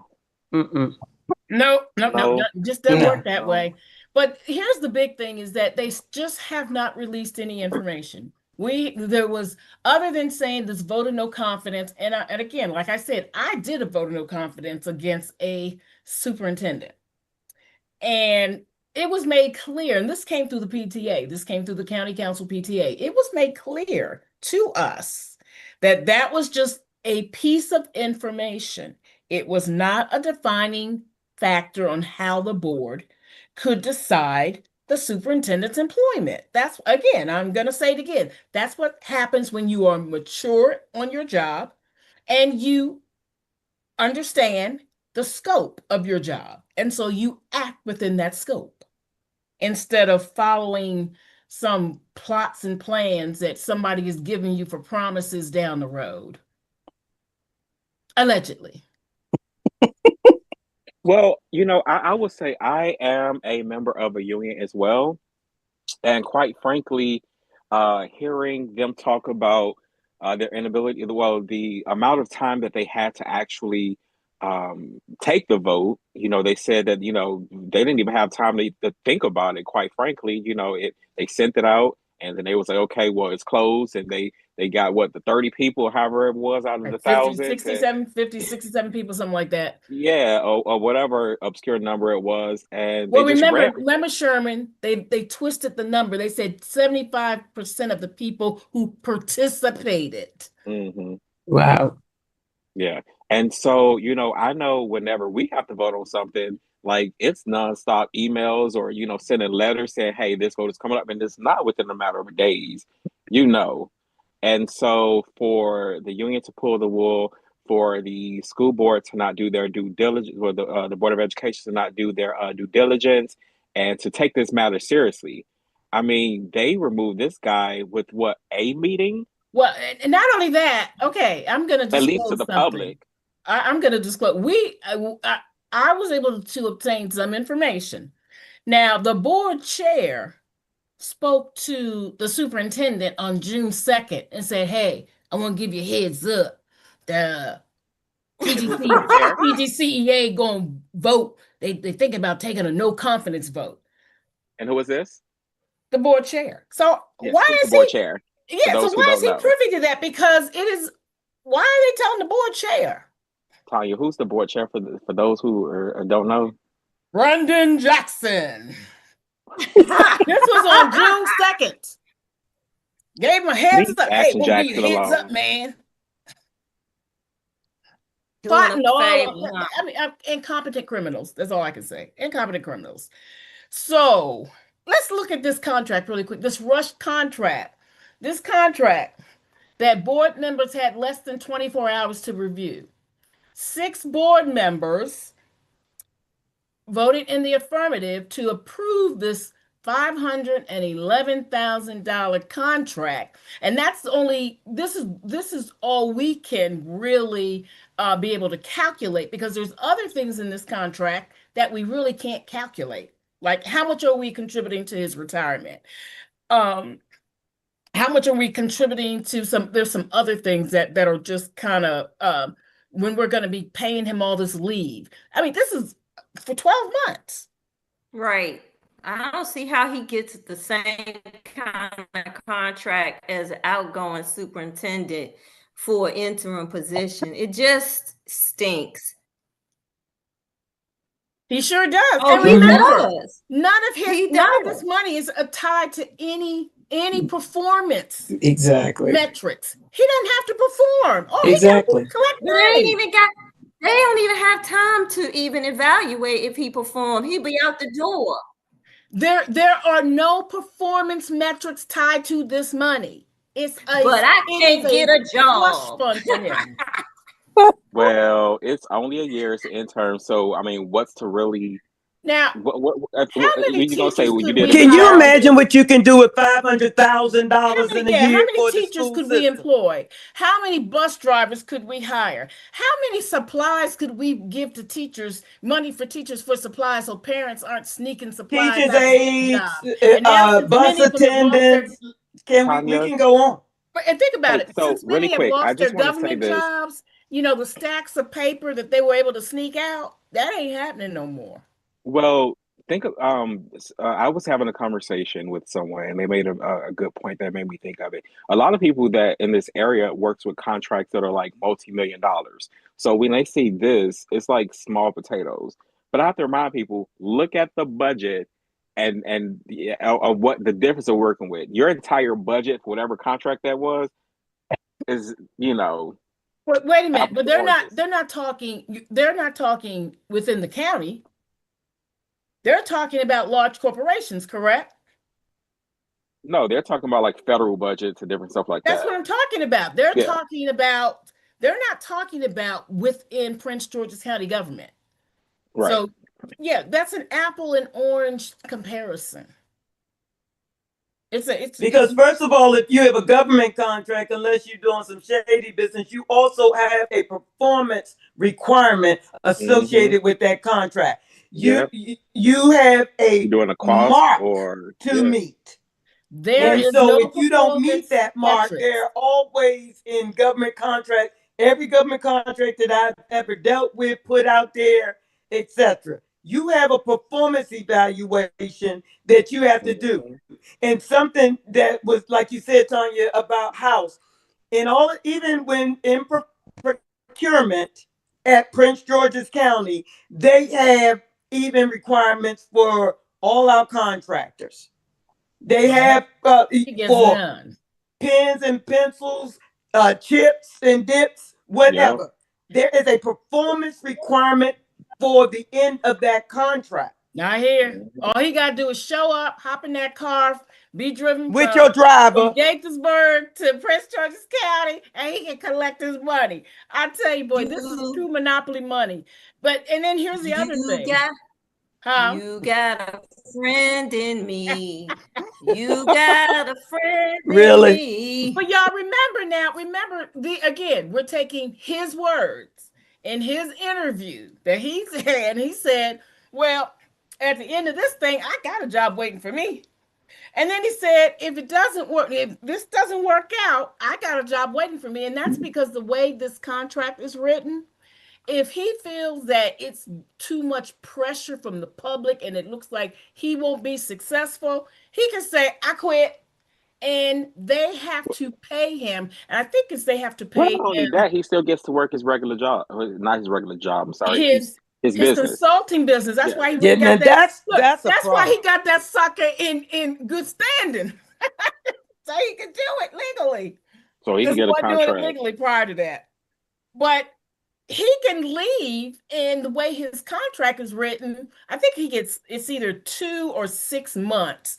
No, just doesn't work that way. But here's the big thing is that they just have not released any information. There was, other than saying this vote of no confidence, and again, like I said, I did a vote of no confidence against a superintendent. And it was made clear, and this came through the PTA, this came through the county council PTA. It was made clear to us that that was just a piece of information. It was not a defining factor on how the board could decide the superintendent's employment. That's, again, I'm going to say it again. That's what happens when you are mature on your job and you understand the scope of your job. And so you act within that scope instead of following some plots and plans that somebody is giving you for promises down the road. Allegedly. Well, I would say I am a member of a union as well. And quite frankly, hearing them talk about their inability, well, the amount of time that they had to actually take the vote. They said that they didn't even have time to think about it. Quite frankly, they sent it out, and then they was like, okay, well, it's closed, and they got what, the 30 people, however it was, out of the Like 50, thousands, 67 people, something like that. yeah, or whatever obscure number it was, and Well, they just ran. remember, Sherman, they twisted the number. They said 75% of the people who participated. Hmm. Wow. Yeah. And so, I know whenever we have to vote on something, like it's nonstop emails or, sending letters saying, hey, this vote is coming up, and it's not within a matter of days, you know. And so for the union to pull the wool, for the school board to not do their due diligence, or the Board of Education to not do their due diligence, and to take this matter seriously. I mean, they removed this guy with what, a meeting? Well, and not only that, okay, I'm going to At least to disclose the something. public. I'm going to disclose. I was able to obtain some information. Now, the board chair spoke to the superintendent on June 2nd and said, hey, I want to give you a heads up. The PGCEA going to vote. They think about taking a no confidence vote. And who is this? The board chair. So Yes, why who's is the board he? chair? Yeah, so why is he privy to that? Because it is. Why are they telling the board chair? Tanya, who's the board chair for those who don't know? Brandon Jackson. This was on June 2nd. Gave him a heads up. Hey, we'll give you a heads up, man. Fighting I mean, incompetent criminals. That's all I can say. Incompetent criminals. So let's look at this contract really quick. This rushed contract. This contract that board members had less than 24 hours to review. 6 board members voted in the affirmative to approve this $511,000 contract, and that's this is all we can really be able to calculate, because there's other things in this contract that we really can't calculate, like how much are we contributing to his retirement, how much are we contributing to there's some other things that are just kind of when we're going to be paying him all this leave. I mean, this is for 12 months. Right. I don't see how he gets the same kind of contract as an outgoing superintendent for an interim position. It just stinks. He sure does. Oh, and remember, none of this money is tied to any performance metrics. He doesn't have to perform. Oh, exactly. He collect money. They don't even have time to even evaluate if he performed. He'll be out the door. There are no performance metrics tied to this money. But I can't get a job. Fund for him. Well, it's only a year. It's an intern. So, I mean, what's to really... Now, how many teachers can you imagine what you can do with $500,000 in a year? How many teachers could we employ? How many bus drivers could we hire? How many supplies could we give to teachers? Money for teachers for supplies, so parents aren't sneaking supplies. Teachers' aides, bus attendants. We can go on. And think about it. So since many really quick, have lost their government jobs, the stacks of paper that they were able to sneak out, that ain't happening no more. Well, think of I was having a conversation with someone, and they made a good point that made me think of it. A lot of people that in this area works with contracts that are like multi-million dollars. So when they see this, it's like small potatoes. But I have to remind people, look at the budget and of what the difference of working with. Your entire budget for whatever contract that was is, But wait a minute, but they're not talking within the county. They're talking about large corporations, correct? No, they're talking about like federal budgets and different stuff like that. That's what I'm talking about. They're not talking about within Prince George's County government. Right. So, yeah, that's an apple and orange comparison. Because first of all, if you have a government contract, unless you're doing some shady business, you also have a performance requirement associated with that contract. You have a doing a mark or to meet. There And is so no if you don't meet performance that mark, metrics. there are always in government contract, every government contract that I've ever dealt with, put out there, etc. You have a performance evaluation that you have to do. Mm-hmm. And something that was, like you said, Tanya, about house. In all, even when in procurement at Prince George's County, they have even requirements for all our contractors. They have He gets for none. pens and pencils, chips and dips, Yep. whatever. There is a performance requirement for the end of that contract. Not here. Mm-hmm. All he got to do is show up, hop in that car, be driven With your driver. from Gaithersburg to Prince George's County, and he can collect his money. I tell you, boy, this is true monopoly money. But and then here's the other thing. You got a friend in me. You got a friend Really? in me. But y'all remember again, we're taking his words in his interview that he said. He said, well, at the end of this thing, I got a job waiting for me. And then he said, if this doesn't work out, I got a job waiting for me. And that's because the way this contract is written, if he feels that it's too much pressure from the public and it looks like he won't be successful, he can say, I quit. And they have to pay him. And I think they have to Well, pay not only him that, he still gets to work his regular job. Not his regular job. I'm sorry. his His his business. consulting business. That's Yeah. why he Yeah, got now that. that's a That's why problem. he got that sucker in good standing. So he can do it legally. So he can Because he get a wasn't doing it contract. legally prior to that. But he can leave, and the way his contract is written, I think it's either 2 or 6 months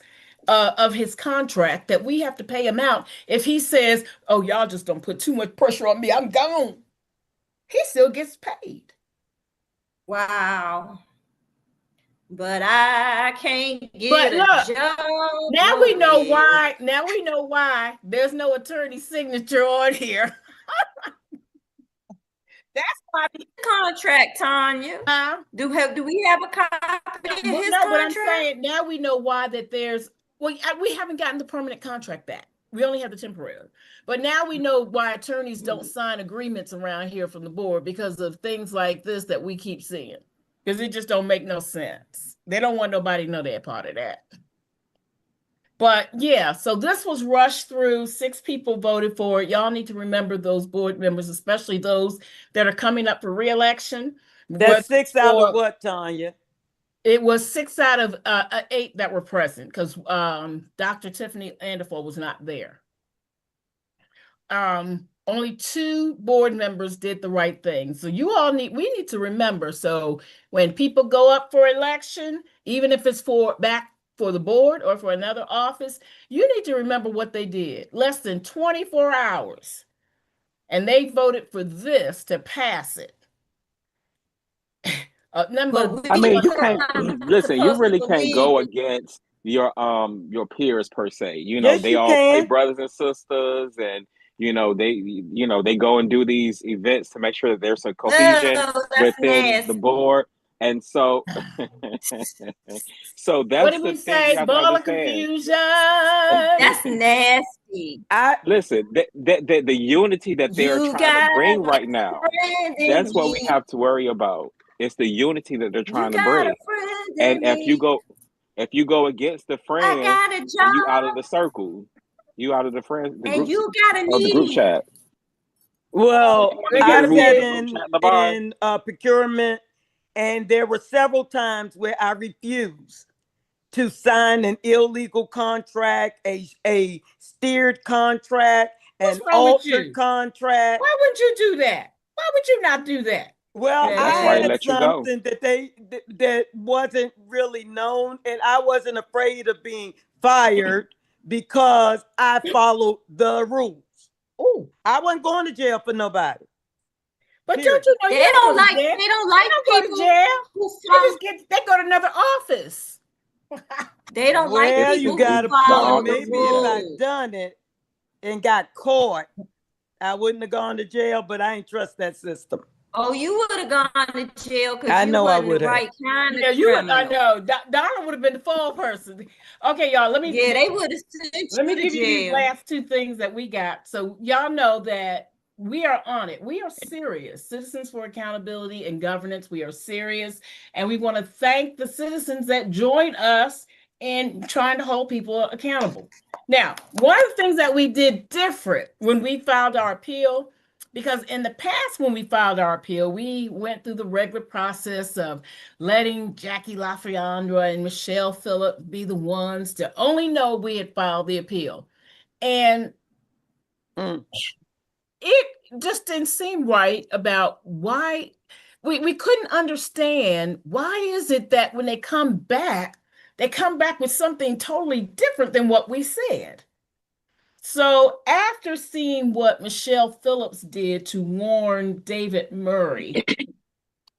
of his contract that we have to pay him out. If he says, oh, y'all just don't put too much pressure on me, I'm gone, he still gets paid. Wow. But I can't get look, a job. Now we know why. Now we know why there's no attorney signature on here. That's why the contract, Tanya. Do we have a copy of his contract? But I'm saying now we know why that there's. Well, we haven't gotten the permanent contract back. We only have the temporary. But now we know why attorneys don't sign agreements around here from the board because of things like this that we keep seeing. Because it just don't make no sense. They don't want nobody to know they're part of that. But yeah, so this was rushed through. 6 people voted for it. Y'all need to remember those board members, especially those that are coming up for re-election. That's 6 out of what, Tanya? It was 6 out of 8 that were present because Dr. Tiffany Anderford was not there. Only 2 board members did the right thing. So we need to remember. So when people go up for election, even if it's back for the board or for another office, you need to remember what they did. Less than 24 hours. And they voted for this to pass it. I mean, you can't listen. You really can't go against your peers per se. Yes, they you all can. play brothers and sisters, and they go and do these events to make sure that there's a cohesion within the board. And so, so that's what did we the thing say? you have to Ball of understand. confusion. That's nasty. Listen, the unity that they're trying to bring right now, that's what we have to worry about. It's the unity that they're trying to bring. And if you go against the friend, you out of the circle. You out of the friends, the group, the group chat. Well, I sat in in procurement, and there were several times where I refused to sign an illegal contract, a steered contract, an altered contract. Why would you do that? Why would you not do that? Well, I had something that wasn't really known, and I wasn't afraid of being fired because I followed the rules. Oh, I wasn't going to jail for nobody. But don't you know they don't like people go to jail. They go to another office. They don't like people you got a point. Maybe if I'd done it and got caught, I wouldn't have gone to jail, but I ain't trust that system. Oh, you would have gone to jail I because you know I wasn't the would have. right kind Yeah, of you would. I criminal. know. Donna would have been the fall person. Okay, y'all. Yeah, they would have sent Let me you to give you these jail. last two things that we got. So y'all know that we are on it. We are serious. Citizens for Accountability and Governance. We are serious. And we want to thank the citizens that join us in trying to hold people accountable. Now, one of the things that we did different when we filed our appeal, because in the past, when we filed our appeal, we went through the regular process of letting Jackie LaFriandra and Michelle Phillip be the ones to only know we had filed the appeal. And it just didn't seem right about why we couldn't understand why is it that when they come back with something totally different than what we said. So after seeing what Michelle Phillips did to warn David Murray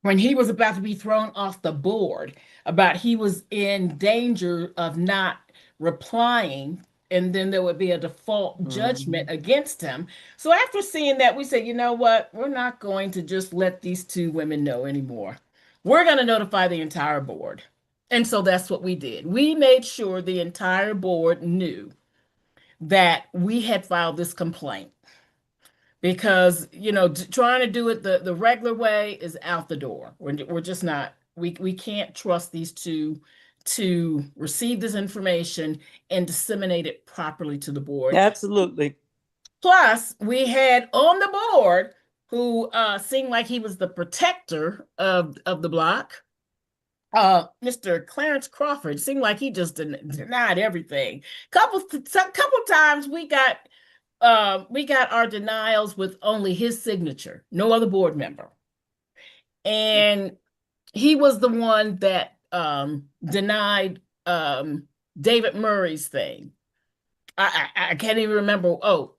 when he was about to be thrown off the board about he was in danger of not replying, and then there would be a default judgment against him. So after seeing that, we said, you know what? We're not going to just let these two women know anymore. We're going to notify the entire board. And so that's what we did. We made sure the entire board knew that we had filed this complaint because trying to do it the regular way is out the door. We're just not, we can't trust these two to receive this information and disseminate it properly to the board. Absolutely. Plus, we had on the board who seemed like he was the protector of the block. Mr. Clarence Crawford seemed like he just denied everything. Couple times we got our denials with only his signature, no other board member. And he was the one that denied David Murray's thing. I can't even remember. Oh,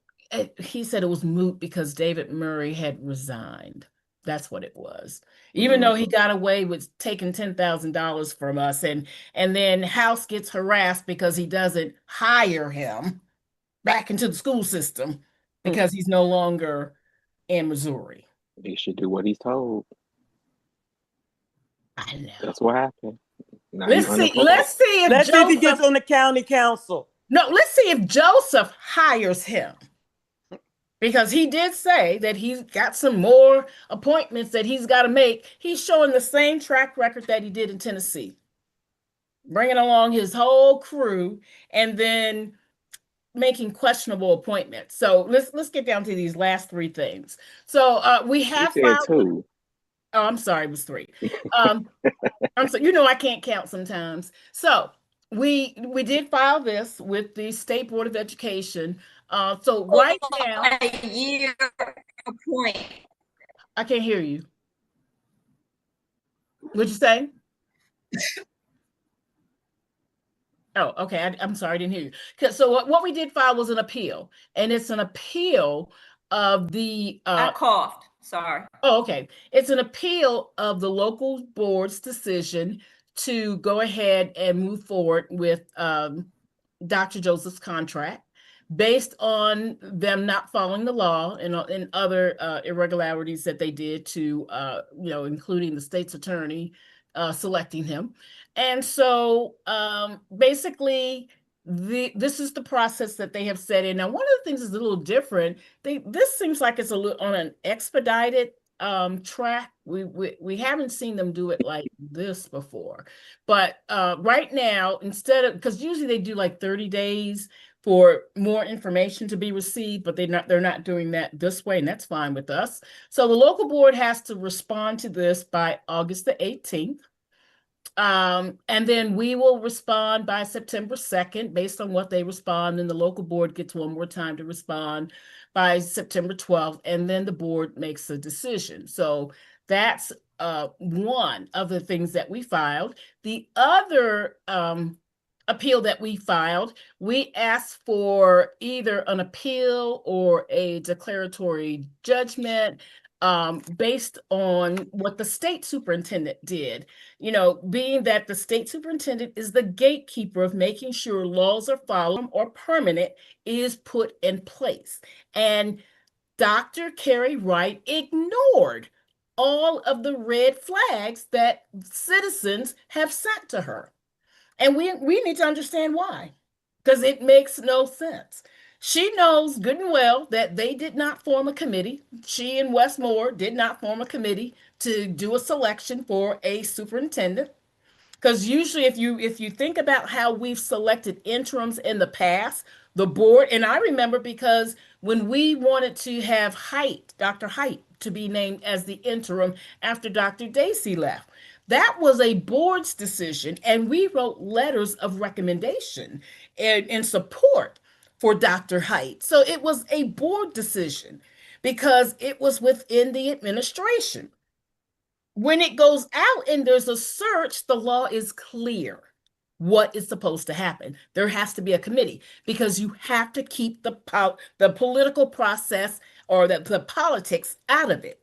he said it was moot because David Murray had resigned. That's what it was. Even though he got away with taking $10,000 from us, and then House gets harassed because he doesn't hire him back into the school system because he's no longer in Missouri. He should do what he's told. I know. That's what happened. Now Let's see if he gets on the county council. No, let's see if Joseph hires him. Because he did say that he's got some more appointments that he's got to make. He's showing the same track record that he did in Tennessee, bringing along his whole crew and then making questionable appointments. So let's get down to these last three things. So we have filed. Two. Oh, I'm sorry, it was three. I'm so I can't count sometimes. So we did file this with the State Board of Education. So right now, a year point. I can't hear you. What'd you say? Oh, okay. I'm sorry, I didn't hear you. So what we did file was an appeal, and it's an appeal of the. I coughed. Sorry. Oh, okay. It's an appeal of the local board's decision to go ahead and move forward with Dr. Joseph's contract based on them not following the law and other irregularities that they did to, including the state's attorney selecting him. And so basically, this is the process that they have set in. Now, one of the things is a little different. This seems like it's a little on an expedited track. We haven't seen them do it like this before. But right now, instead of, because usually they do like 30 days for more information to be received, but they're not doing that this way, and that's fine with us. So the local board has to respond to this by August the 18th. And then we will respond by September 2nd based on what they respond. And the local board gets one more time to respond by September 12th. And then the board makes a decision. So that's one of the things that we filed. The other appeal that we filed, we asked for either an appeal or a declaratory judgment based on what the state superintendent did. Being that the state superintendent is the gatekeeper of making sure laws are followed or permanent is put in place. And Dr. Carrie Wright ignored all of the red flags that citizens have sent to her. And we need to understand why, because it makes no sense. She knows good and well that they did not form a committee. She and Westmore did not form a committee to do a selection for a superintendent. Because usually if you think about how we've selected interims in the past, the board, and I remember because when we wanted to have Dr. Height, to be named as the interim after Dr. Dacey left, that was a board's decision, and we wrote letters of recommendation and in support for Dr. Height. So it was a board decision because it was within the administration. When it goes out and there's a search, the law is clear what is supposed to happen. There has to be a committee because you have to keep the political process or the politics out of it.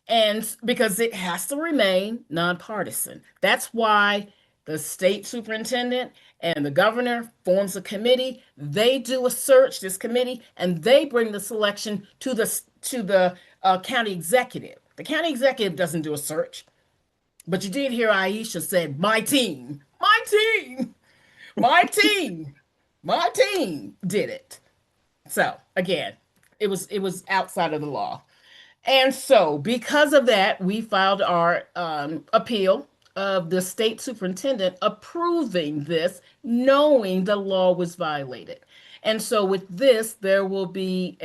And because it has to remain nonpartisan. That's why the state superintendent and the governor forms a committee. They do a search, this committee, and they bring the selection to the county executive. The county executive doesn't do a search, but you did hear Aisha said, my team, my team, my team, my team did it. So again, it was outside of the law. And so because of that, we filed our appeal of the state superintendent approving this, knowing the law was violated. And so with this, there will be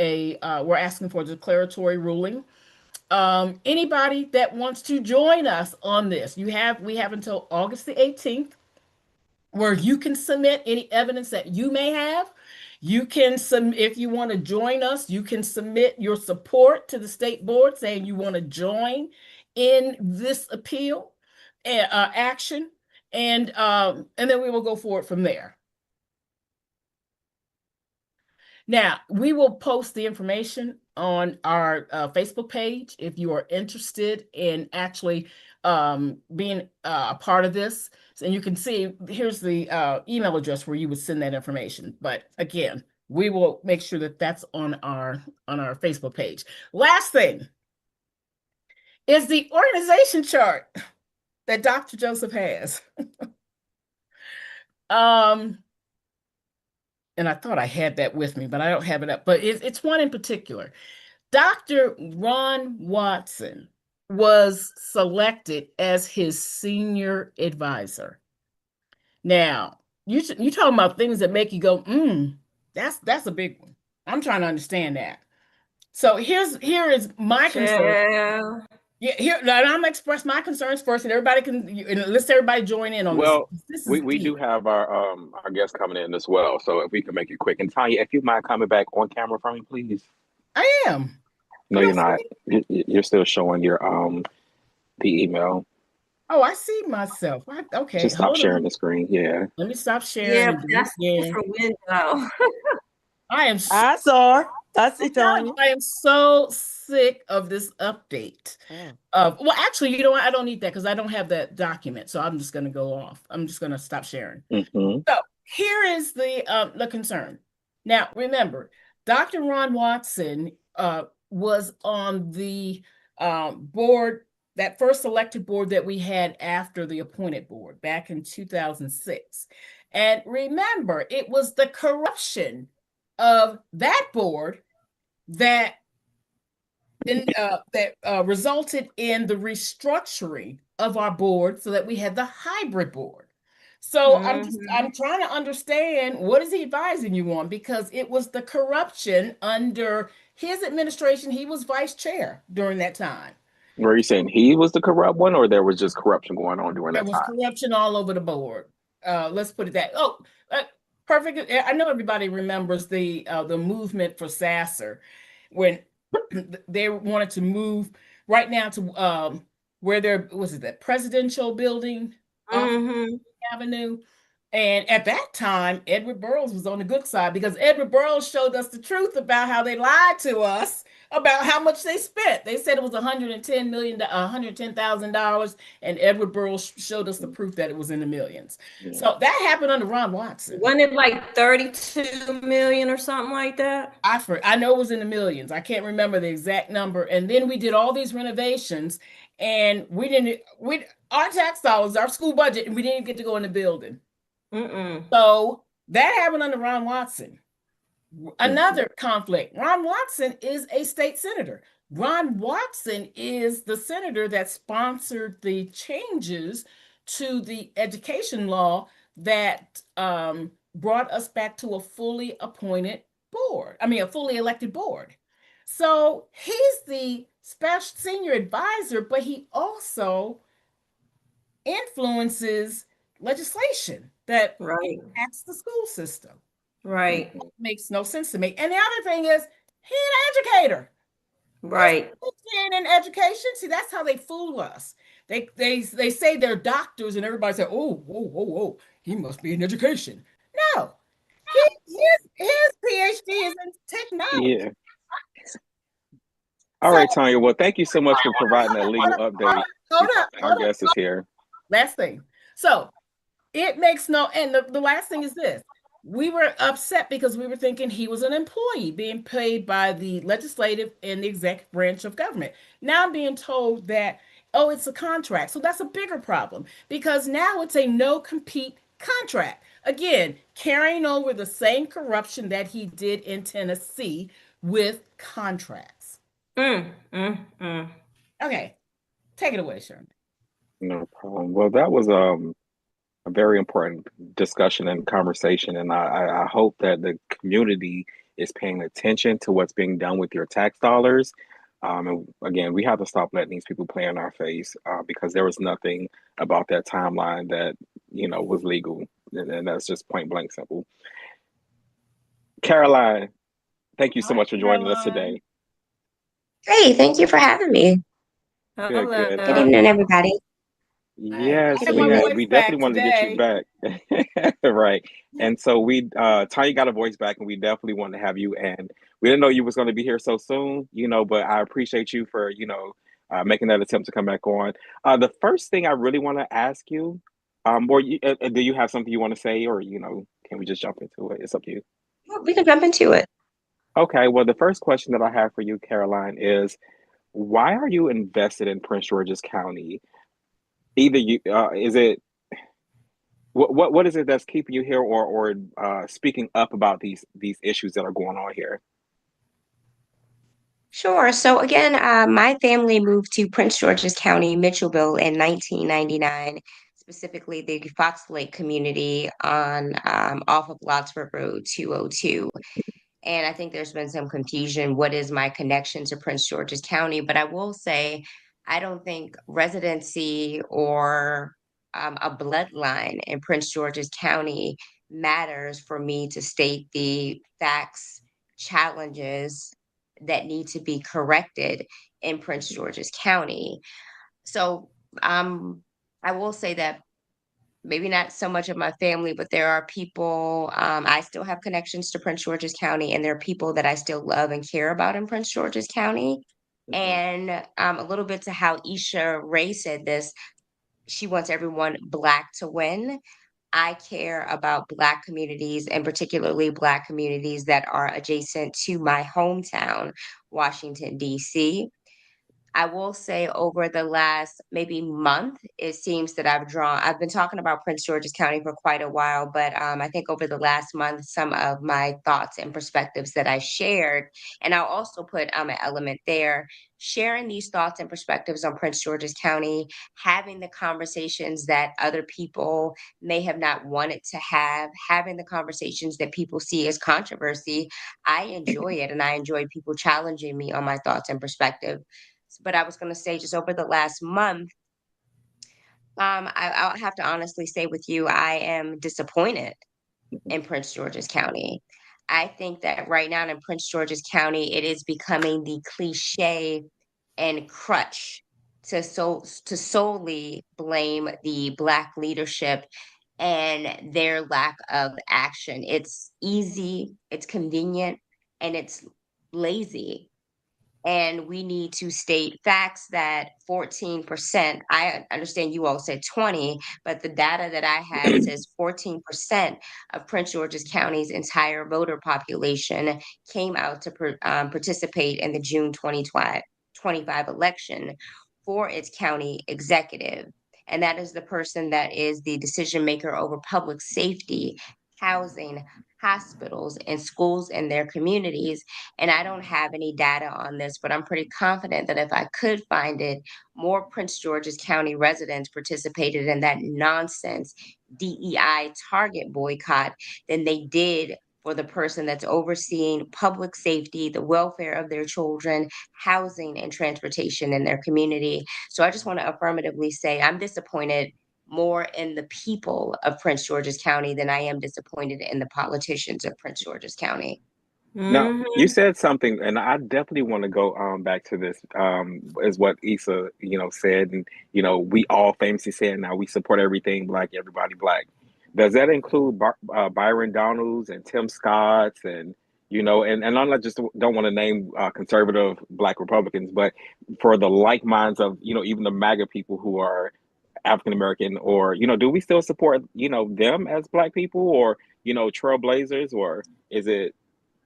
we're asking for a declaratory ruling. Anybody that wants to join us on this, we have until August the 18th, where you can submit any evidence that you may have. You can if you want to join us, you can submit your support to the state board saying you want to join in this appeal action, and then we will go forward from there. Now, we will post the information on our Facebook page if you are interested in actually being a part of this. And you can see, here's the email address where you would send that information. But again, we will make sure that that's on our Facebook page. Last thing is the organization chart that Dr. Joseph has. And I thought I had that with me, but I don't have it up. But it's one in particular. Dr. Ron Watson was selected as his senior advisor. Now, you talking about things that make you go, that's a big one. I'm trying to understand that. So here is my concern. Yeah, here now I'm gonna express my concerns first, and everybody can let's everybody join in on Well, this. we do have our guest coming in as well, so if we can make it quick. And Tanya, if you mind coming back on camera for me, please. I am. No, you're not. You're still showing your the email. Oh, I see myself. Okay. Just stop sharing the screen. Yeah. Let me stop sharing. Yeah, that's a different window. I saw her. I see Tanya. I am so sick of this update. Well, actually, you know what? I don't need that because I don't have that document. So I'm just going to go off. I'm just going to stop sharing. Mm-hmm. So here is the concern. Now, remember, Dr. Ron Watson was on the board, that first elected board that we had after the appointed board back in 2006. And remember, it was the corruption of that board that resulted in the restructuring of our board so that we had the hybrid board. So I'm trying to understand, what is he advising you on? Because it was the corruption under his administration. He was vice chair during that time. Were you saying he was the corrupt one, or there was just corruption going on during that time? There was corruption all over the board. Let's put it that. Perfect. I know everybody remembers the movement for Sasser when they wanted to move right now to where there was that presidential building off Avenue, And at that time, Edward Burroughs was on the good side because Edward Burroughs showed us the truth about how they lied to us about how much they spent. They said it was $110,000, and Edward Burroughs showed us the proof that it was in the millions. Yeah. So that happened under Ron Watson. Wasn't it like 32 million or something like that? I know it was in the millions. I can't remember the exact number. And then we did all these renovations, and our tax dollars, our school budget, and we didn't get to go in the building. So that happened under Ron Watson. Another conflict. Ron Watson is a state senator. Ron Watson is the senator that sponsored the changes to the education law that brought us back to a fully appointed board. I mean, a fully elected board. So he's the special senior advisor, but he also influences legislation that impacts the school system. Right. That makes no sense to me. And the other thing is, he's an educator. Right. He's in education. See, that's how they fool us. They say they're doctors, and everybody say, oh, he must be in education. No, his PhD is in technology. Yeah. All right, Tanya. Well, thank you so much for providing that legal update. Our guest is here. Last thing. So it makes no, and the last thing is this. We were upset because we were thinking he was an employee being paid by the legislative and the executive branch of government. Now I'm being told that, oh, it's a contract. So that's a bigger problem because now it's a no compete contract. Again, carrying over the same corruption that he did in Tennessee with contracts. Okay, take it away, Sherman. No problem. Well, that was a very important discussion and conversation, and I hope that the community is paying attention to what's being done with your tax dollars. And again, we have to stop letting these people play in our face because there was nothing about that timeline that was legal, and that's just point blank simple. Caroline, thank you so much for joining us today. Hey, thank you for having me. Good. Good evening, everybody. Yes, we definitely wanted to get you back. Right. And so Tanya got a voice back, and we definitely wanted to have you. And we didn't know you was going to be here so soon, but I appreciate you for, making that attempt to come back on. The first thing I really want to ask you, do you have something you want to say, or, can we just jump into it? It's up to you. We can jump into it. Okay. Well, the first question that I have for you, Caroline, is why are you invested in Prince George's County? Either is it what is it that's keeping you here, or speaking up about these issues that are going on here? Sure. So again, my family moved to Prince George's County, Mitchellville in 1999, specifically the Fox Lake community on off of Lotsford Road 202. And I think there's been some confusion. What is my connection to Prince George's County? But I will say, I don't think residency or a bloodline in Prince George's County matters for me to state the facts, challenges that need to be corrected in Prince George's County. So I will say that maybe not so much of my family, but there are people, I still have connections to Prince George's County, and there are people that I still love and care about in Prince George's County. And a little bit to how Isha Ray said this, she wants everyone Black to win. I care about Black communities, and particularly Black communities that are adjacent to my hometown, Washington, D.C. I will say over the last maybe month, it seems that I've been talking about Prince George's County for quite a while, but I think over the last month, some of my thoughts and perspectives that I shared, and I'll also put an element there, sharing these thoughts and perspectives on Prince George's County, having the conversations that other people may have not wanted to have, having the conversations that people see as controversy. I enjoy it, and I enjoy people challenging me on my thoughts and perspective. But I was going to say, just over the last month, I'll have to honestly say with you, I am disappointed in Prince George's County. I think that right now in Prince George's County, it is becoming the cliche and crutch to solely blame the Black leadership and their lack of action. It's easy, it's convenient, and it's lazy. And we need to state facts that 14%, I understand you all said 20, but the data that I have says 14% of Prince George's County's entire voter population came out to participate in the June 2025 election for its county executive. And that is the person that is the decision maker over public safety, housing, hospitals, and schools in their communities. And I don't have any data on this, but I'm pretty confident that if I could find it, more Prince George's County residents participated in that nonsense DEI Target boycott than they did for the person that's overseeing public safety, the welfare of their children, housing, and transportation in their community. So I just want to affirmatively say I'm disappointed more in the people of Prince George's County than I am disappointed in the politicians of Prince George's County. Now, Mm-hmm. you said something, and I definitely want to go back to this. Is what Issa, said, and we all famously said now we support everything black, everybody black. Does that include Byron Donalds and Tim Scotts and and I'm not just don't want to name conservative black Republicans, but for the like minds of even the MAGA people who are African American, or do we still support them as black people, or trailblazers, or is it?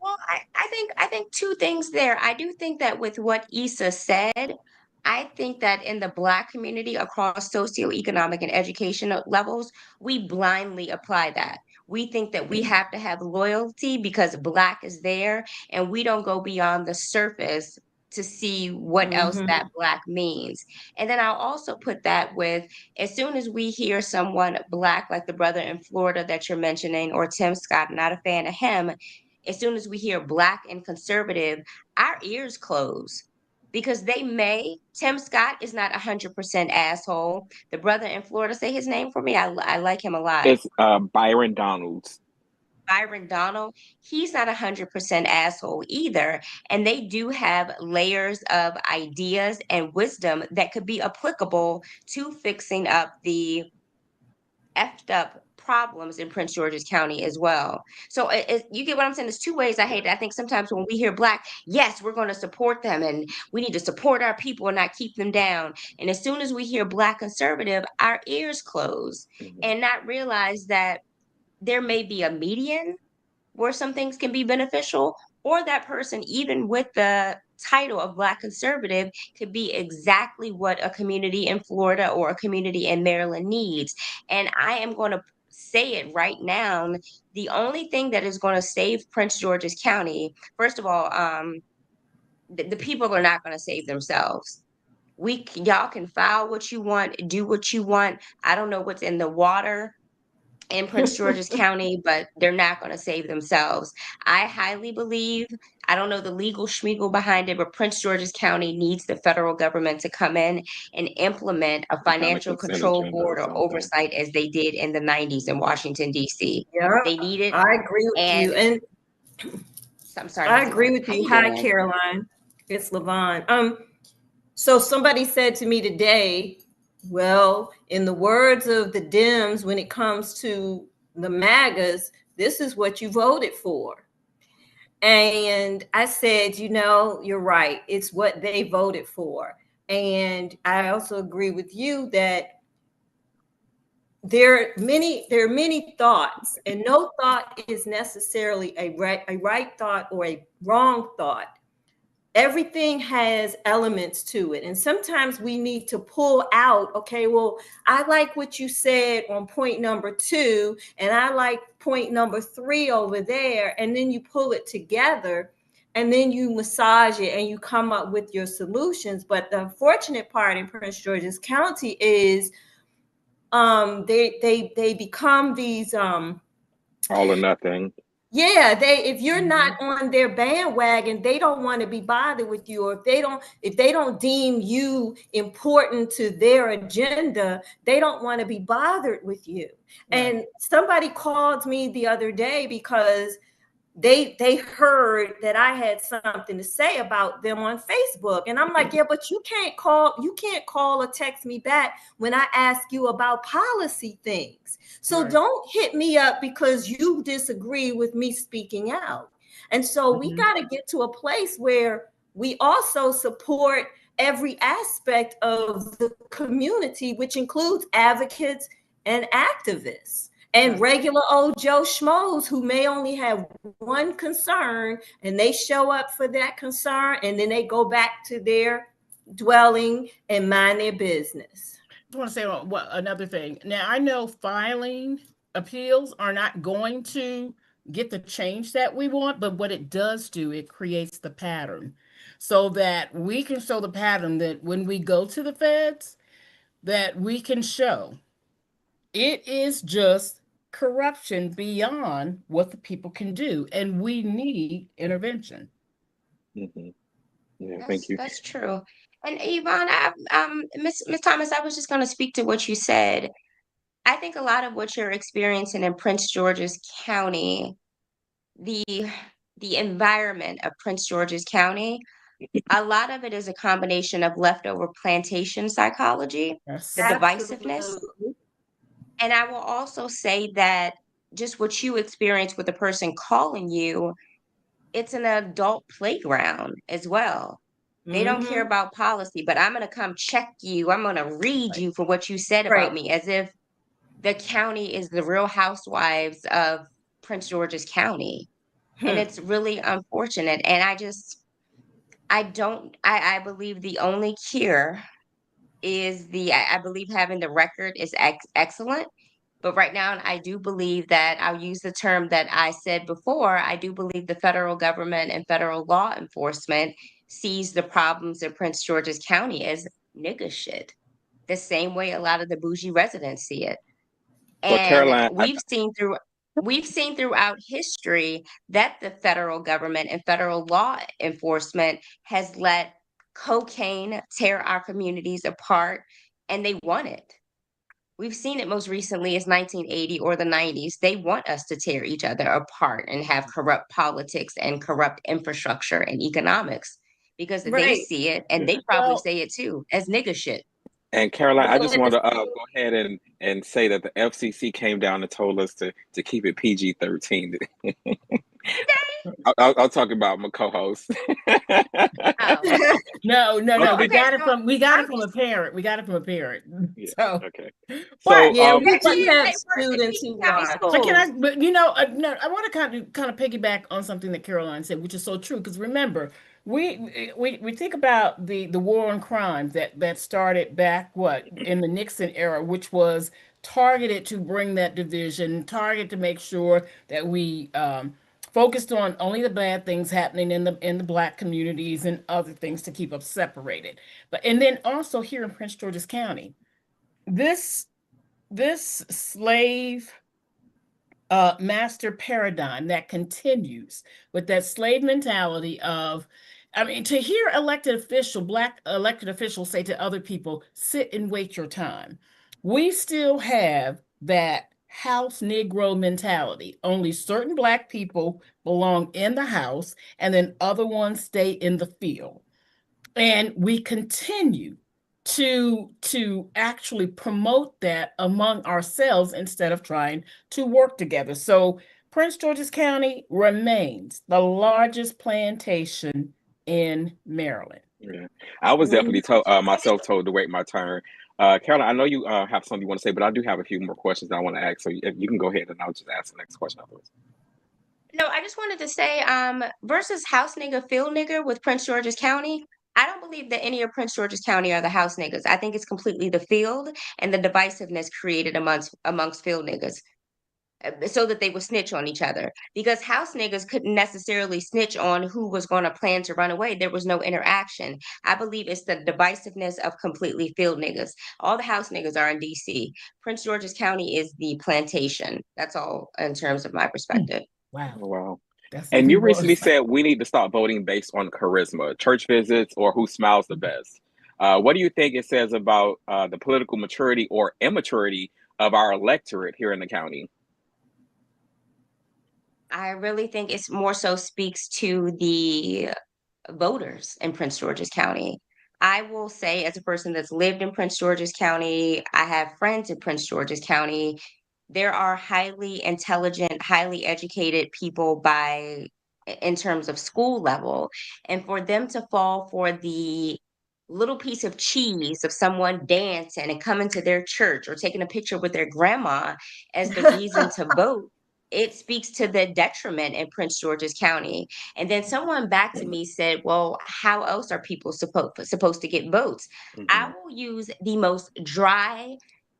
Well, I think two things there. I do think that with what Issa said, I think that in the Black community across socioeconomic and educational levels, we blindly apply that. We think that we have to have loyalty because Black is there, and we don't go beyond the surface to see what else Mm-hmm. that Black means. And then I'll also put that with, as soon as we hear someone Black, like the brother in Florida that you're mentioning, or Tim Scott, not a fan of him, as soon as we hear Black and conservative, our ears close because Tim Scott is not 100% asshole. The brother in Florida, say his name for me. I like him a lot. It's Byron Donalds. Byron Donald, he's not 100% asshole either. And they do have layers of ideas and wisdom that could be applicable to fixing up the effed up problems in Prince George's County as well. So you get what I'm saying? There's two ways I hate it. I think sometimes when we hear Black, yes, we're going to support them and we need to support our people and not keep them down. And as soon as we hear Black conservative, our ears close Mhm. and not realize that there may be a median where some things can be beneficial, or that person, even with the title of Black conservative, could be exactly what a community in Florida or a community in Maryland needs. And I am going to say it right now. The only thing that is going to save Prince George's County, first of all, the people are not going to save themselves. Y'all can file what you want, do what you want. I don't know what's in the water in Prince George's County, but they're not going to save themselves. I highly believe, I don't know the legal schmeagle behind it, but Prince George's County needs the federal government to come in and implement a Some kind of financial consent control agenda or board or something. oversight as they did in the 90s in Washington, D.C. Yeah, They need it. I agree with you. And And I'm sorry, I Ms. agree Yvonne. with How you. you Hi, doing? Caroline. It's Levon. So somebody said to me today, well, in the words of the Dems, when it comes to the MAGAs, this is what you voted for. And I said, you're right. It's what they voted for. And I also agree with you that there are many thoughts, and no thought is necessarily a right thought or a wrong thought. Everything has elements to it, and sometimes we need to pull out, okay, well, I like what you said on point number 2, and I like point number 3 over there, and then you pull it together, and then you massage it and you come up with your solutions. But the unfortunate part in Prince George's County is they become these All or nothing. yeah, if you're not on their bandwagon, they don't want to be bothered with you. Or if they don't deem you important to their agenda, they don't want to be bothered with you. Right. And somebody called me the other day because they heard that I had something to say about them on Facebook. And I'm like, yeah, but you can't call or text me back when I ask you about policy things. So don't hit me up because you disagree with me speaking out. And so we got to get to a place where we also support every aspect of the community, which includes advocates and activists. And regular old Joe Schmoes who may only have one concern, and they show up for that concern, and then they go back to their dwelling and mind their business. I want to say another thing. Now, I know filing appeals are not going to get the change that we want, but what it does do, it creates the pattern so that we can show the pattern that when we go to the feds, that we can show it is just corruption beyond what the people can do, and we need intervention. Yeah, thank you. That's true. And Yvonne, Miss Thomas, I was just going to speak to what you said. I think a lot of what you're experiencing in Prince George's County, the the environment of Prince George's County, a lot of it is a combination of leftover plantation psychology, Yes. the divisiveness. Absolutely. And I will also say that just what you experience with the person calling you, it's an adult playground as well. They don't care about policy, but I'm going to come check you. I'm going to read you for what you said about me, as if the county is the Real Housewives of Prince George's County. And it's really unfortunate. And I believe the only cure is I believe having the record is excellent. But right now, I do believe that I'll use the term that I said before. I do believe the federal government and federal law enforcement sees the problems in Prince George's County as nigga shit, the same way a lot of the bougie residents see it. Well, And Caroline, we've seen throughout history that the federal government and federal law enforcement has let cocaine tear our communities apart, and they want it. We've seen it most recently as 1980 or the 90s. They want us to tear each other apart and have corrupt politics and corrupt infrastructure and economics because they see it, and they probably say it too, as nigga shit. And Caroline, I just want to go ahead and say that the FCC came down and told us to keep it PG-13. I'll talk about my co-host. No. Okay, We got it from a parent. We got it from a parent. Yeah, So okay. But Yeah, So, we do have students who watch. but no, I want to kind of piggyback on something that Caroline said, which is so true. Because remember, we think about the war on crime that started back in the Nixon era, which was targeted to bring that division, targeted to make sure that we focused on only the bad things happening in the Black communities and other things to keep us separated. And then also here in Prince George's County, this slave master paradigm that continues with that slave mentality of, I mean, to hear Black elected officials say to other people, sit and wait your time. We still have that house Negro mentality. Only certain Black people belong in the house, and then other ones stay in the field. And we continue to actually promote that among ourselves instead of trying to work together. So Prince George's County remains the largest plantation in Maryland. yeah, I was definitely myself told to wait my turn. Caroline, I know you have something you want to say, but I do have a few more questions that I want to ask. So if you can go ahead, and I'll just ask the next question afterwards. No, I just wanted to say, versus house nigga, field nigga with Prince George's County, I don't believe that any of Prince George's County are the house niggas. I think it's completely the field and the divisiveness created amongst field niggas, so that they would snitch on each other. Because house niggas couldn't necessarily snitch on who was going to plan to run away. There was no interaction. I believe it's the divisiveness of completely field niggas. All the house niggas are in DC. Prince George's County is the plantation. That's all in terms of my perspective. Wow. Oh, wow. That's And you worse. recently said we need to stop voting based on charisma, church visits, or who smiles the best. What do you think it says about the political maturity or immaturity of our electorate here in the county? I really think it's more so speaks to the voters in Prince George's County. I will say, as a person that's lived in Prince George's County, I have friends in Prince George's County. There are highly intelligent, highly educated people in terms of school level. And for them to fall for the little piece of cheese of someone dancing and coming to their church or taking a picture with their grandma as the reason to vote, it speaks to the detriment in Prince George's County. And then someone back to me said, well, how else are people supposed to get votes? I Mhm. will use the most dry,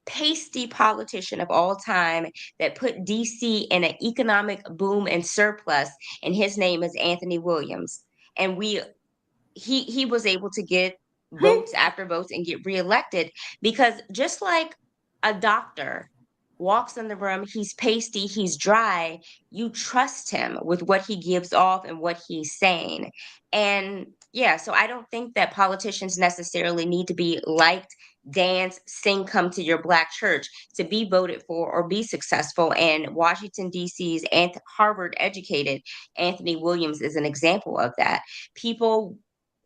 pasty politician of all time that put DC in an economic boom and surplus, and his name is Anthony Williams. And he was able to get votes after votes and get reelected because just like a doctor walks in the room, he's pasty, he's dry, you trust him with what he gives off and what he's saying. And yeah, so I don't think that politicians necessarily need to be liked, dance, sing, come to your black church to be voted for or be successful. And Washington, D.C.'s and Harvard educated Anthony Williams is an example of that. People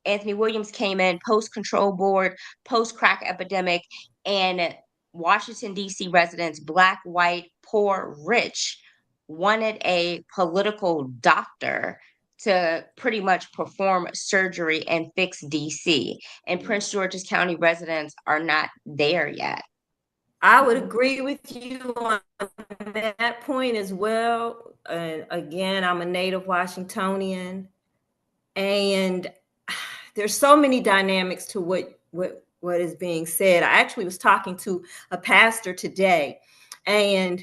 Anthony Williams came in post control board, post crack epidemic, and Washington, D.C. residents, black, white, poor, rich, wanted a political doctor to pretty much perform surgery and fix DC. And Prince George's County residents are not there yet. I would agree with you on that point as well. And again, I'm a native Washingtonian, and there's so many dynamics to what is being said. I actually was talking to a pastor today, and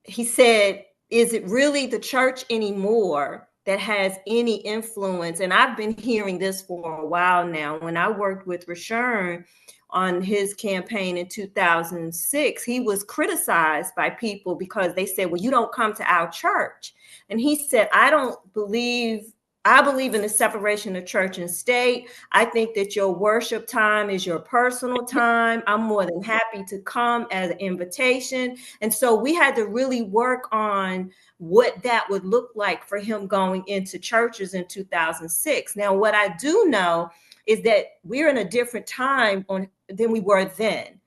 he said, is it really the church anymore that has any influence? And I've been hearing this for a while now. When I worked with Rashern on his campaign in 2006, he was criticized by people because they said, well, you don't come to our church. And he said, I believe in the separation of church and state. I think that your worship time is your personal time. I'm more than happy to come as an invitation. And so we had to really work on what that would look like for him going into churches in 2006. Now, what I do know is that we're in a different time than we were then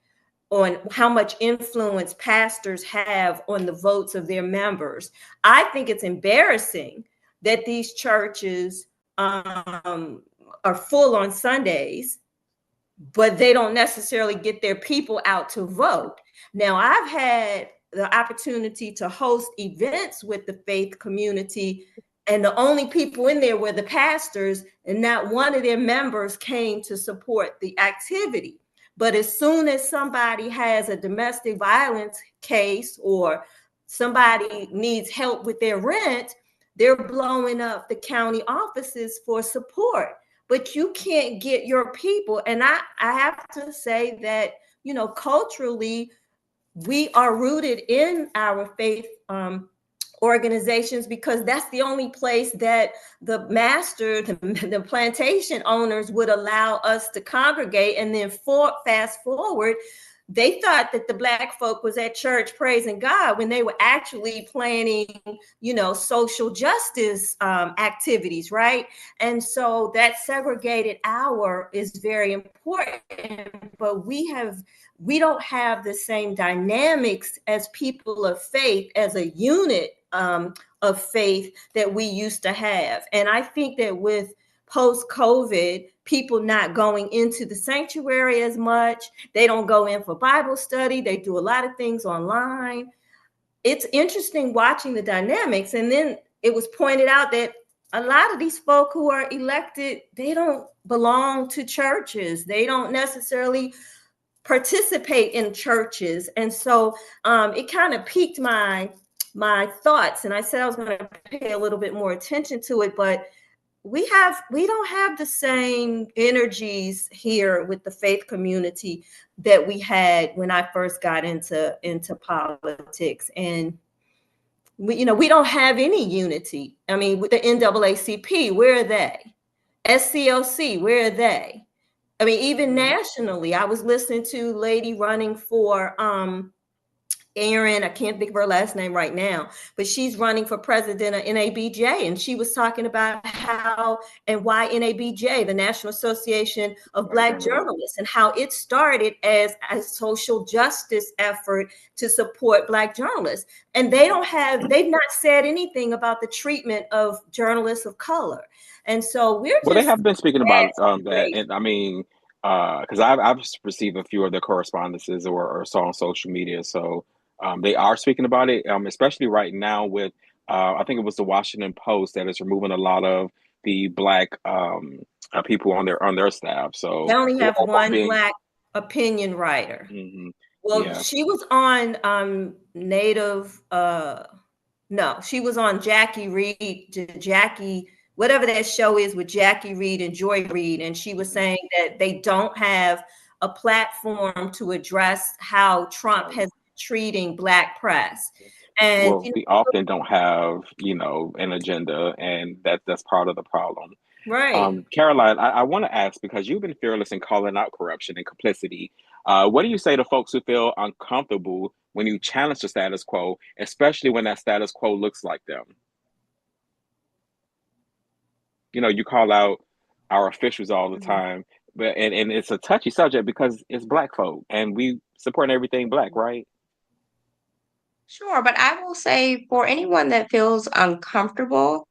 on how much influence pastors have on the votes of their members. I think it's embarrassing that these churches are full on Sundays, but they don't necessarily get their people out to vote. Now, I've had the opportunity to host events with the faith community, and the only people in there were the pastors, and not one of their members came to support the activity. But as soon as somebody has a domestic violence case or somebody needs help with their rent, they're blowing up the county offices for support. But you can't get your people. And I have to say that, culturally, we are rooted in our faith organizations because that's the only place that the plantation owners would allow us to congregate. And then fast forward, they thought that the Black folk was at church praising God when they were actually planning, social justice activities, right? And so that segregated hour is very important, but we don't have the same dynamics as people of faith, as a unit of faith that we used to have. And I think that with post-COVID, people not going into the sanctuary as much, they don't go in for Bible study, they do a lot of things online. It's interesting watching the dynamics. And then it was pointed out that a lot of these folk who are elected, they don't belong to churches. They don't necessarily participate in churches. And so it kind of piqued my thoughts. And I said I was going to pay a little bit more attention to it, but we don't have the same energies here with the faith community that we had when I first got into politics. And we don't have any unity. I mean, with the NAACP, where are they? SCLC, where are they? I mean, even nationally, I was listening to a lady running for Erin, I can't think of her last name right now, but she's running for president of NABJ. And she was talking about how and why NABJ, the National Association of Black Journalists, and how it started as a social justice effort to support Black journalists. And they've not said anything about the treatment of journalists of color. And so well, they have been speaking about that, and I mean, because I've received a few of their correspondences or saw on social media, so they are speaking about it, especially right now with I think it was the Washington Post that is removing a lot of the black people on their staff. So they only have one being, Black opinion writer. mm-hmm, Well, yeah. she was on no, she was on Jackie, whatever that show is with Jackie Reed and Joy Reid, and she was saying that they don't have a platform to address how Trump has been treating Black press. And well, we often don't have, an agenda, and that's part of the problem. right. Caroline, I want to ask, because you've been fearless in calling out corruption and complicity. What do you say to folks who feel uncomfortable when you challenge the status quo, especially when that status quo looks like them? You call out our officials all the time, but and it's a touchy subject because it's Black folk and we support everything Black, right? Sure, but I will say for anyone that feels uncomfortable,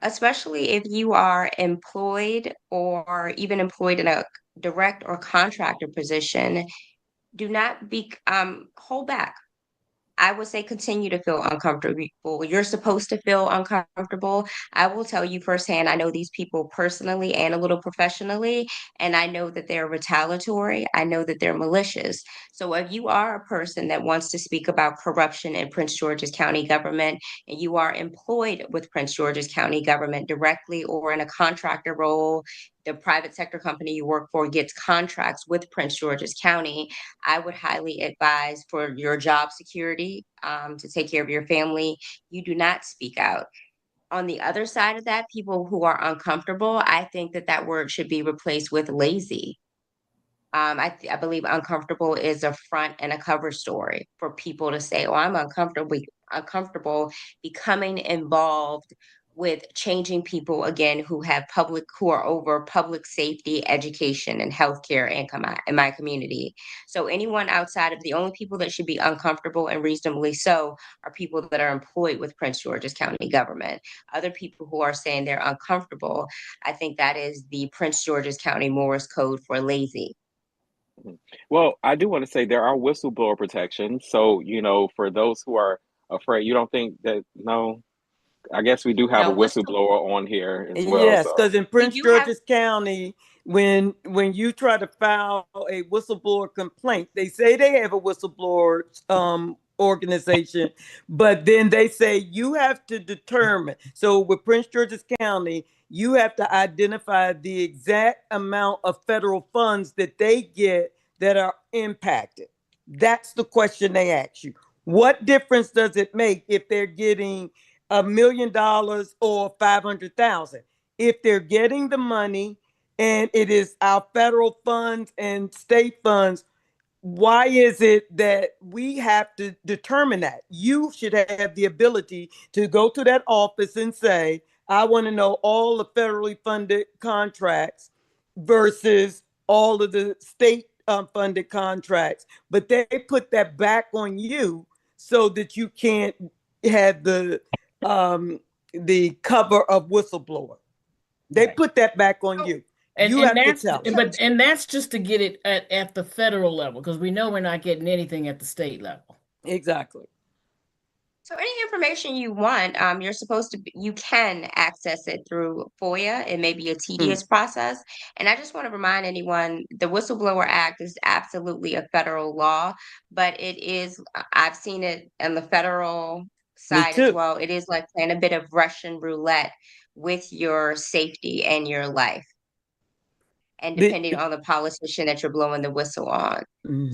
especially if you are employed or even employed in a direct or contractor position, do not be hold back. I would say continue to feel uncomfortable. You're supposed to feel uncomfortable. I will tell you firsthand, I know these people personally and a little professionally, and I know that they're retaliatory. I know that they're malicious. So if you are a person that wants to speak about corruption in Prince George's County government, and you are employed with Prince George's County government directly or in a contractor role, the private sector company you work for gets contracts with Prince George's County, I would highly advise for your job security, to take care of your family, you do not speak out. On the other side of that, people who are uncomfortable, I think that that word should be replaced with lazy. I believe uncomfortable is a front and a cover story for people to say, "Oh, I'm uncomfortable becoming involved with changing people again who are over public safety, education, and healthcare in my community." So anyone outside of the only people that should be uncomfortable and reasonably so are people that are employed with Prince George's County government. Other people who are saying they're uncomfortable, I think that is the Prince George's County Morse code for lazy. Mhm. Well, I do want to say there are whistleblower protections. So, for those who are afraid, you don't think that, no, I guess we do have a No, whistleblower on here as well. Yes, So, because in we Prince do have George's County, when you try to file a whistleblower complaint, they say they have a whistleblower organization, but then they say you have to determine. So with Prince George's County, you have to identify the exact amount of federal funds that they get that are impacted. That's the question they ask you. What difference does it make if they're getting $1 million or 500,000? If they're getting the money and it is our federal funds and state funds, why is it that we have to determine that? You should have the ability to go to that office and say, I want to know all the federally funded contracts versus all of the state funded contracts. But they put that back on you so that you can't have um, the cover of whistleblower. They Right. put that back on you. You And have to that's tell them. and that's just to get it at the federal level, because we know we're not getting anything at the state level. Exactly. So any information you want, you can access it through FOIA. It may be a Mm. tedious process. And I just want to remind anyone, the Whistleblower Act is absolutely a federal law, but I've seen it on the federal Me side as too. well. It is like playing a bit of Russian roulette with your safety and your life. and depending on the politician that you're blowing the whistle on.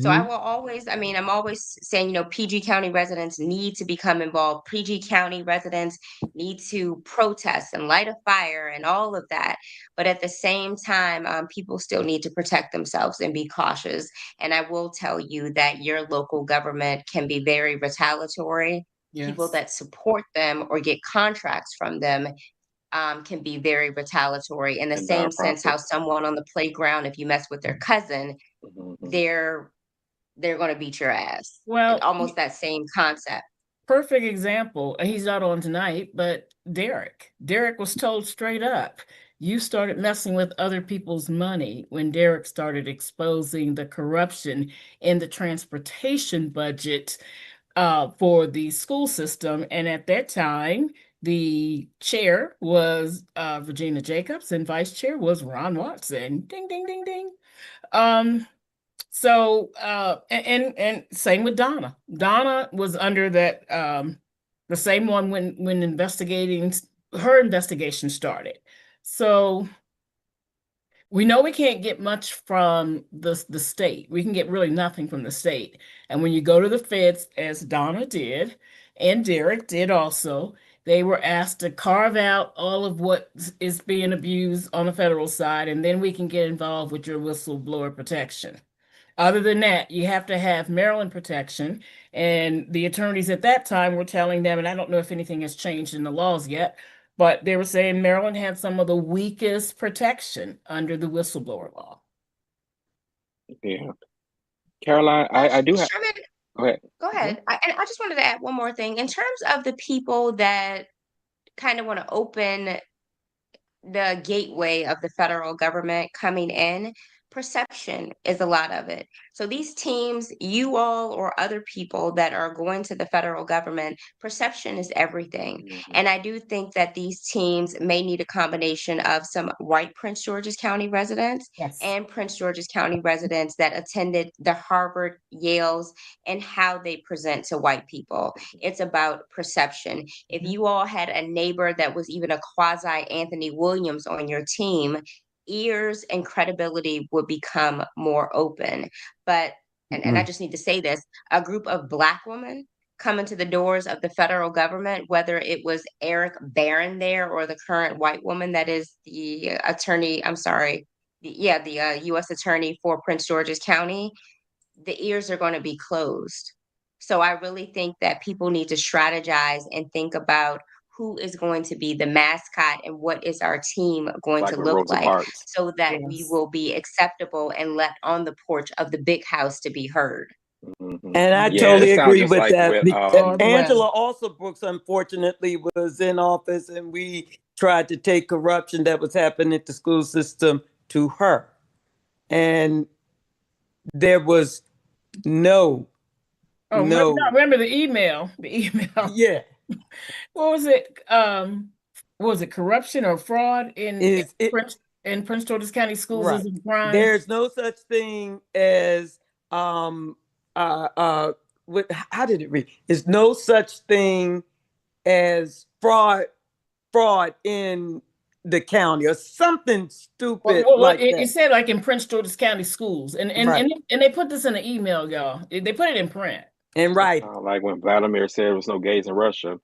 So I will always, I mean, I'm always saying, PG County residents need to become involved. PG County residents need to protest and light a fire and all of that. But at the same time, people still need to protect themselves and be cautious. And I will tell you that your local government can be very retaliatory. People Yes. that support them or get contracts from them can be very retaliatory in the And same sense how profit. someone on the playground, if you mess with their cousin, Mm-hmm. they're going to beat your ass. Well, Almost that same concept. perfect example. He's not on tonight, but Derek was told straight up, you started messing with other people's money when Derek started exposing the corruption in the transportation budget for the school system. And at that time, the chair was Regina Jacobs and vice chair was Ron Watson. Ding, ding, ding, ding. So and same with Donna. Donna was under that the same one when investigating her investigation started. So we know we can't get much from the state. We can get really nothing from the state. And when you go to the feds, as Donna did, and Derek did also, they were asked to carve out all of what is being abused on the federal side, and then we can get involved with your whistleblower protection. Other than that, you have to have Maryland protection. And the attorneys at that time were telling them, and I don't know if anything has changed in the laws yet, but they were saying Maryland had some of the weakest protection under the whistleblower law. Yeah. Caroline, I do have. Sherman, Go ahead. go ahead. And I just wanted to add one more thing. In terms of the people that kind of want to open the gateway of the federal government coming in, perception is a lot of it. So these teams, you all or other people that are going to the federal government, perception is everything. Mm-hmm. And I do think that these teams may need a combination of some white Prince George's County residents Yes. and Prince George's County residents that attended the Harvard, Yales, and how they present to white people. It's about perception. If you all had a neighbor that was even a quasi Anthony Williams on your team, ears and credibility would become more open. But, and I just need to say this, a group of Black women coming to the doors of the federal government, whether it was Eric Barron there or the current white woman that is the attorney, I'm sorry, the U.S. attorney for Prince George's County, the ears are going to be closed. So I really think that people need to strategize and think about who is going to be the mascot and what is our team going Like to with look Rosa like Parks. so that we Yes. will be acceptable and let on the porch of the big house to be heard. Mm-hmm. And I Yeah, totally it sounds agree just with like that. with Angela also Brooks, unfortunately, was in office, and we tried to take corruption that was happening at the school system to her. And there was no. Remember the email. Yeah. What was it? Was it corruption or fraud in Prince George's County schools Right. as a crime? There's no such thing as how did it read? There's no such thing as fraud in the county or something stupid like that. It said like in Prince George's County schools, and Right. and they put this in an email, y'all. They put it in print. And right. Like when Vladimir said there was no gays in Russia.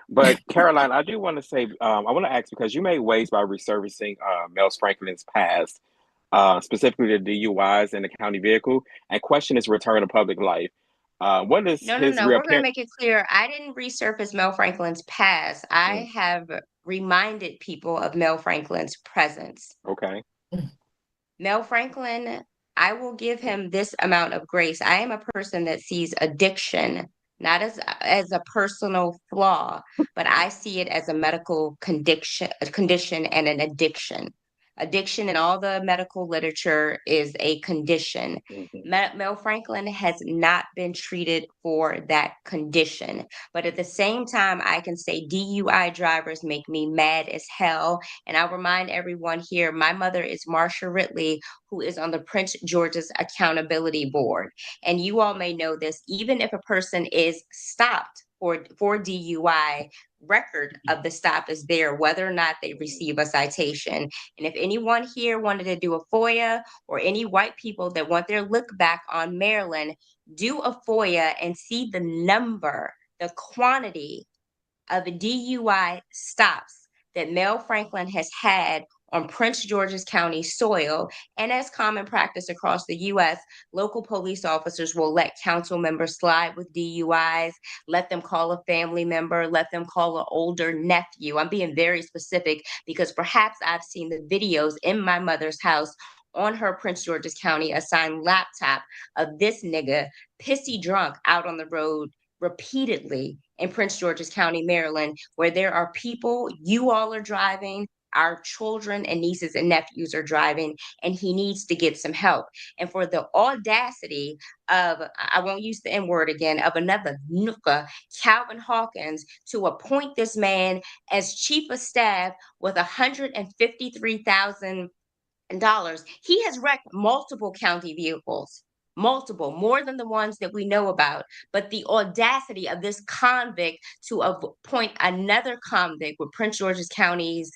But Caroline, I do want to say, I want to ask because you made waves by resurfacing Mel Franklin's past, specifically the DUIs in the county vehicle, and question his return to public life. What is No. his We're going to reappearance? make it clear. I didn't resurface Mel Franklin's past. I have reminded people of Mel Franklin's presence. Okay. Mel Franklin, I will give him this amount of grace. I am a person that sees addiction not as a personal flaw, but I see it as a medical condition and an addiction. Addiction in all the medical literature is a condition. Mel Franklin has not been treated for that condition. But at the same time, I can say DUI drivers make me mad as hell. And I'll remind everyone here, my mother is Marsha Ridley, who is on the Prince George's Accountability Board. And you all may know this, even if a person is stopped for DUI record of the stop is there, whether or not they receive a citation. And if anyone here wanted to do a FOIA, or any white people that want their look back on Maryland, do a FOIA and see the number, the quantity of DUI stops that Mel Franklin has had on Prince George's County soil. And as common practice across the U.S., local police officers will let council members slide with DUIs, let them call a family member, let them call an older nephew. I'm being very specific because perhaps I've seen the videos in my mother's house on her Prince George's County assigned laptop of this nigga pissy drunk out on the road repeatedly in Prince George's County, Maryland, where there are people, you all are driving, our children and nieces and nephews are driving, and he needs to get some help. And for the audacity of, I won't use the N word again, of another nooka, Calvin Hawkins, to appoint this man as chief of staff with $153,000, he has wrecked multiple county vehicles. Multiple, more than the ones that we know about. But the audacity of this convict to appoint another convict with Prince George's County's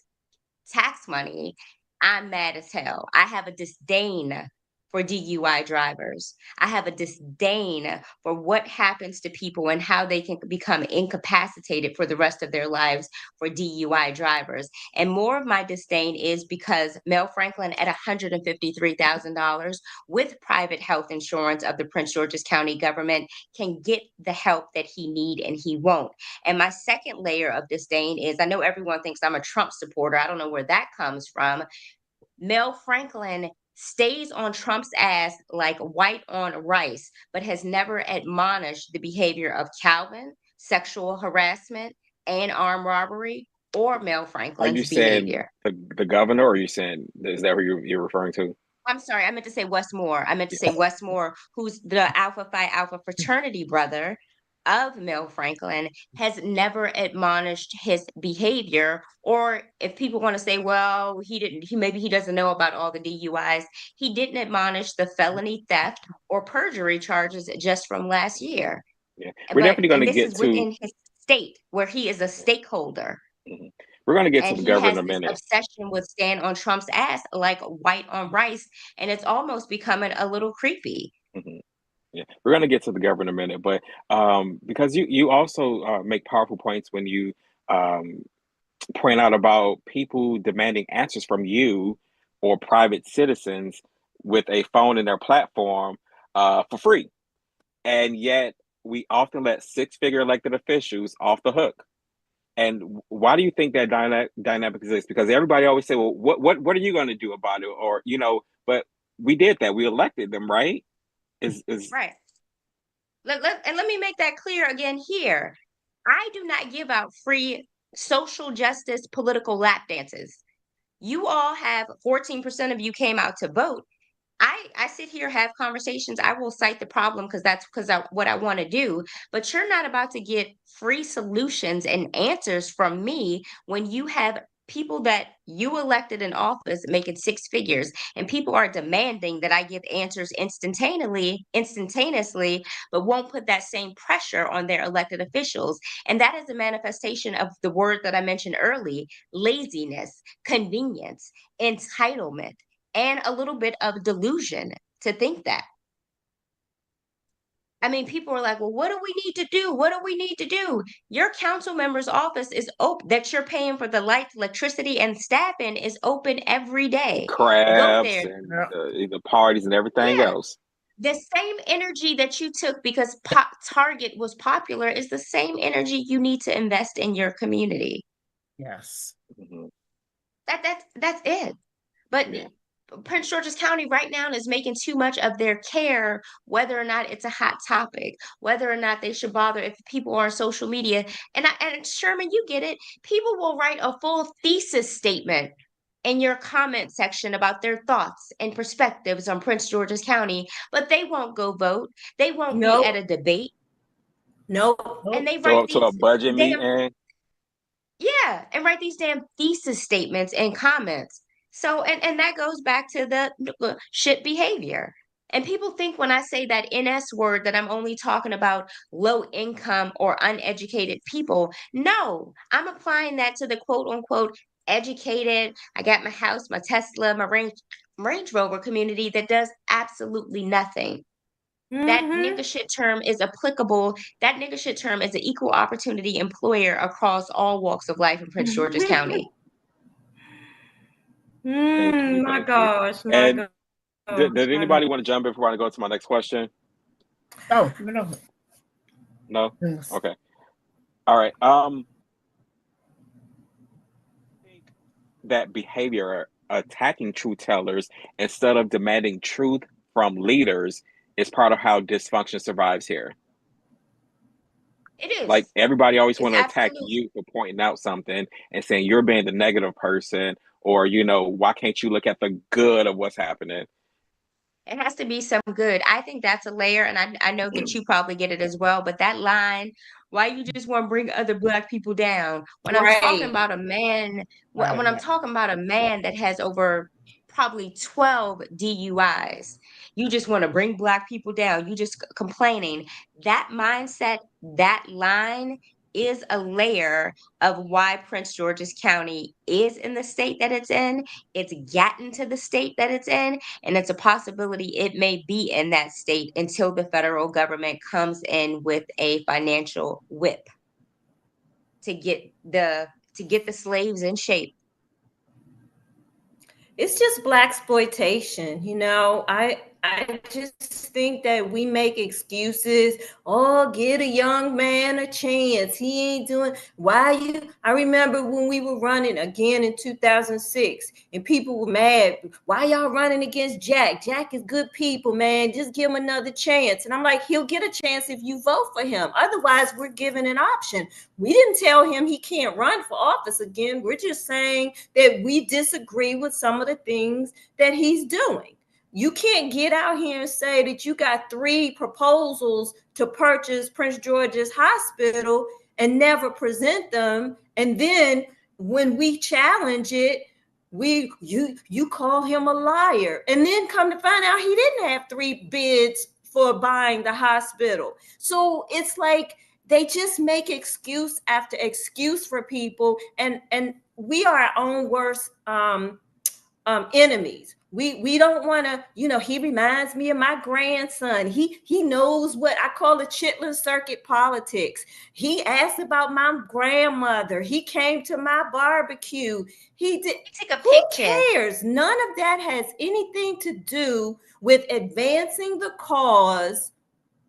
tax money, I'm mad as hell. I have a disdain for DUI drivers. I have a disdain for what happens to people and how they can become incapacitated for the rest of their lives for DUI drivers. And more of my disdain is because Mel Franklin, at $153,000 with private health insurance of the Prince George's County government, can get the help that he need, and he won't. And my second layer of disdain is, I know everyone thinks I'm a Trump supporter. I don't know where that comes from. Mel Franklin stays on Trump's ass like white on rice, but has never admonished the behavior of Calvin, sexual harassment, and armed robbery, or Mel Are you Franklin's saying behavior. the governor, or are you saying, is that who you're referring to? I'm sorry, I meant to say Westmore. I meant to say Yeah. Westmore, who's the Alpha Phi Alpha fraternity brother of Mel Franklin, has never admonished his behavior. Or if people want to say, well, maybe he doesn't know about all the DUIs, he didn't admonish the felony theft or perjury charges just from last year. Yeah. We're definitely going And to this get is to. within his state where he is a stakeholder. Mhm. We're going to get to And the he governor has in a this minute. obsession with staying on Trump's ass like white on rice. And it's almost becoming a little creepy. Mhm. Yeah, we're going to get to the governor in a minute, but because you also make powerful points when you um, point out about people demanding answers from you or private citizens with a phone in their platform for free. And yet we often let six-figure elected officials off the hook. And why do you think that dynamic exists? Because everybody always say, well, what are you going to do about it? Or, but we did that. We elected them, right? Is Right. Let me make that clear again here. I do not give out free social justice political lap dances. You all have 14% of you came out to vote. I sit here, have conversations. I will cite the problem because that's what I want to do. But you're not about to get free solutions and answers from me when you have people that you elected in office making six figures, and people are demanding that I give answers instantaneously, but won't put that same pressure on their elected officials. And that is a manifestation of the word that I mentioned early: laziness, convenience, entitlement, and a little bit of delusion to think that. I mean, people are like, well, what do we need to do? What do we need to do? Your council member's office is open, that you're paying for the lights, electricity, and staffing is open every day. Go crafts there. and the parties and everything Yeah. else. The same energy that you took because Target was popular is the same energy you need to invest in your community. Yes. Mhm. That's it. But Yeah. Prince George's County right now is making too much of their care, whether or not it's a hot topic, whether or not they should bother if people are on social media. And Sherman, you get it. People will write a full thesis statement in your comment section about their thoughts and perspectives on Prince George's County, but they won't go vote. They won't be at Nope. a debate. Nope. And they So write to a these budget damn meeting. Yeah, and write these damn thesis statements and comments. So, and that goes back to the shit behavior. And people think when I say that NS word that I'm only talking about low income or uneducated people. No, I'm applying that to the quote unquote educated, I got my house, my Tesla, my Range Rover community that does absolutely nothing. That nigga shit term is applicable. That nigga shit term is an equal opportunity employer across all walks of life in Prince George's County. Thank you. My Thank you. gosh, my And gosh. did anybody want to jump in before I go to my next question? Oh, no. No? Yes. Okay. All right. Think that behavior attacking truth tellers instead of demanding truth from leaders is part of how dysfunction survives here. It is. Like everybody always It's want to attack absolutely. you for pointing out something and saying you're being the negative person, or why can't you look at the good of what's happening? It has to be some good. I think that's a layer, and I know that you probably get it as well. But that line, why you just want to bring other Black people down? When I'm talking Right. about a man, Right, when I'm right. talking about a man that has over probably 12 DUIs, you just want to bring Black people down. You just complaining. That mindset, that line is a layer of why Prince George's County is in the state that it's in. It's gotten to the state that it's in, and it's a possibility it may be in that state until the federal government comes in with a financial whip to get the slaves in shape. It's just black exploitation. I just think that we make excuses. Oh, get a young man a chance. He ain't doing why you. I remember when we were running again in 2006 and people were mad. Why y'all running against Jack? Jack is good people, man. Just give him another chance. And I'm like, he'll get a chance if you vote for him. Otherwise, we're given an option. We didn't tell him he can't run for office again. We're just saying that we disagree with some of the things that he's doing. You can't get out here and say that you got 3 proposals to purchase Prince George's Hospital and never present them. And then when we challenge it, you call him a liar. And then come to find out he didn't have 3 bids for buying the hospital. So it's like they just make excuse after excuse for people, and we are our own worst enemies. We don't want to, he reminds me of my grandson. He knows what I call the Chitlin circuit politics. He asked about my grandmother. He came to my barbecue. He did. Take a Who picture. cares? None of that has anything to do with advancing the cause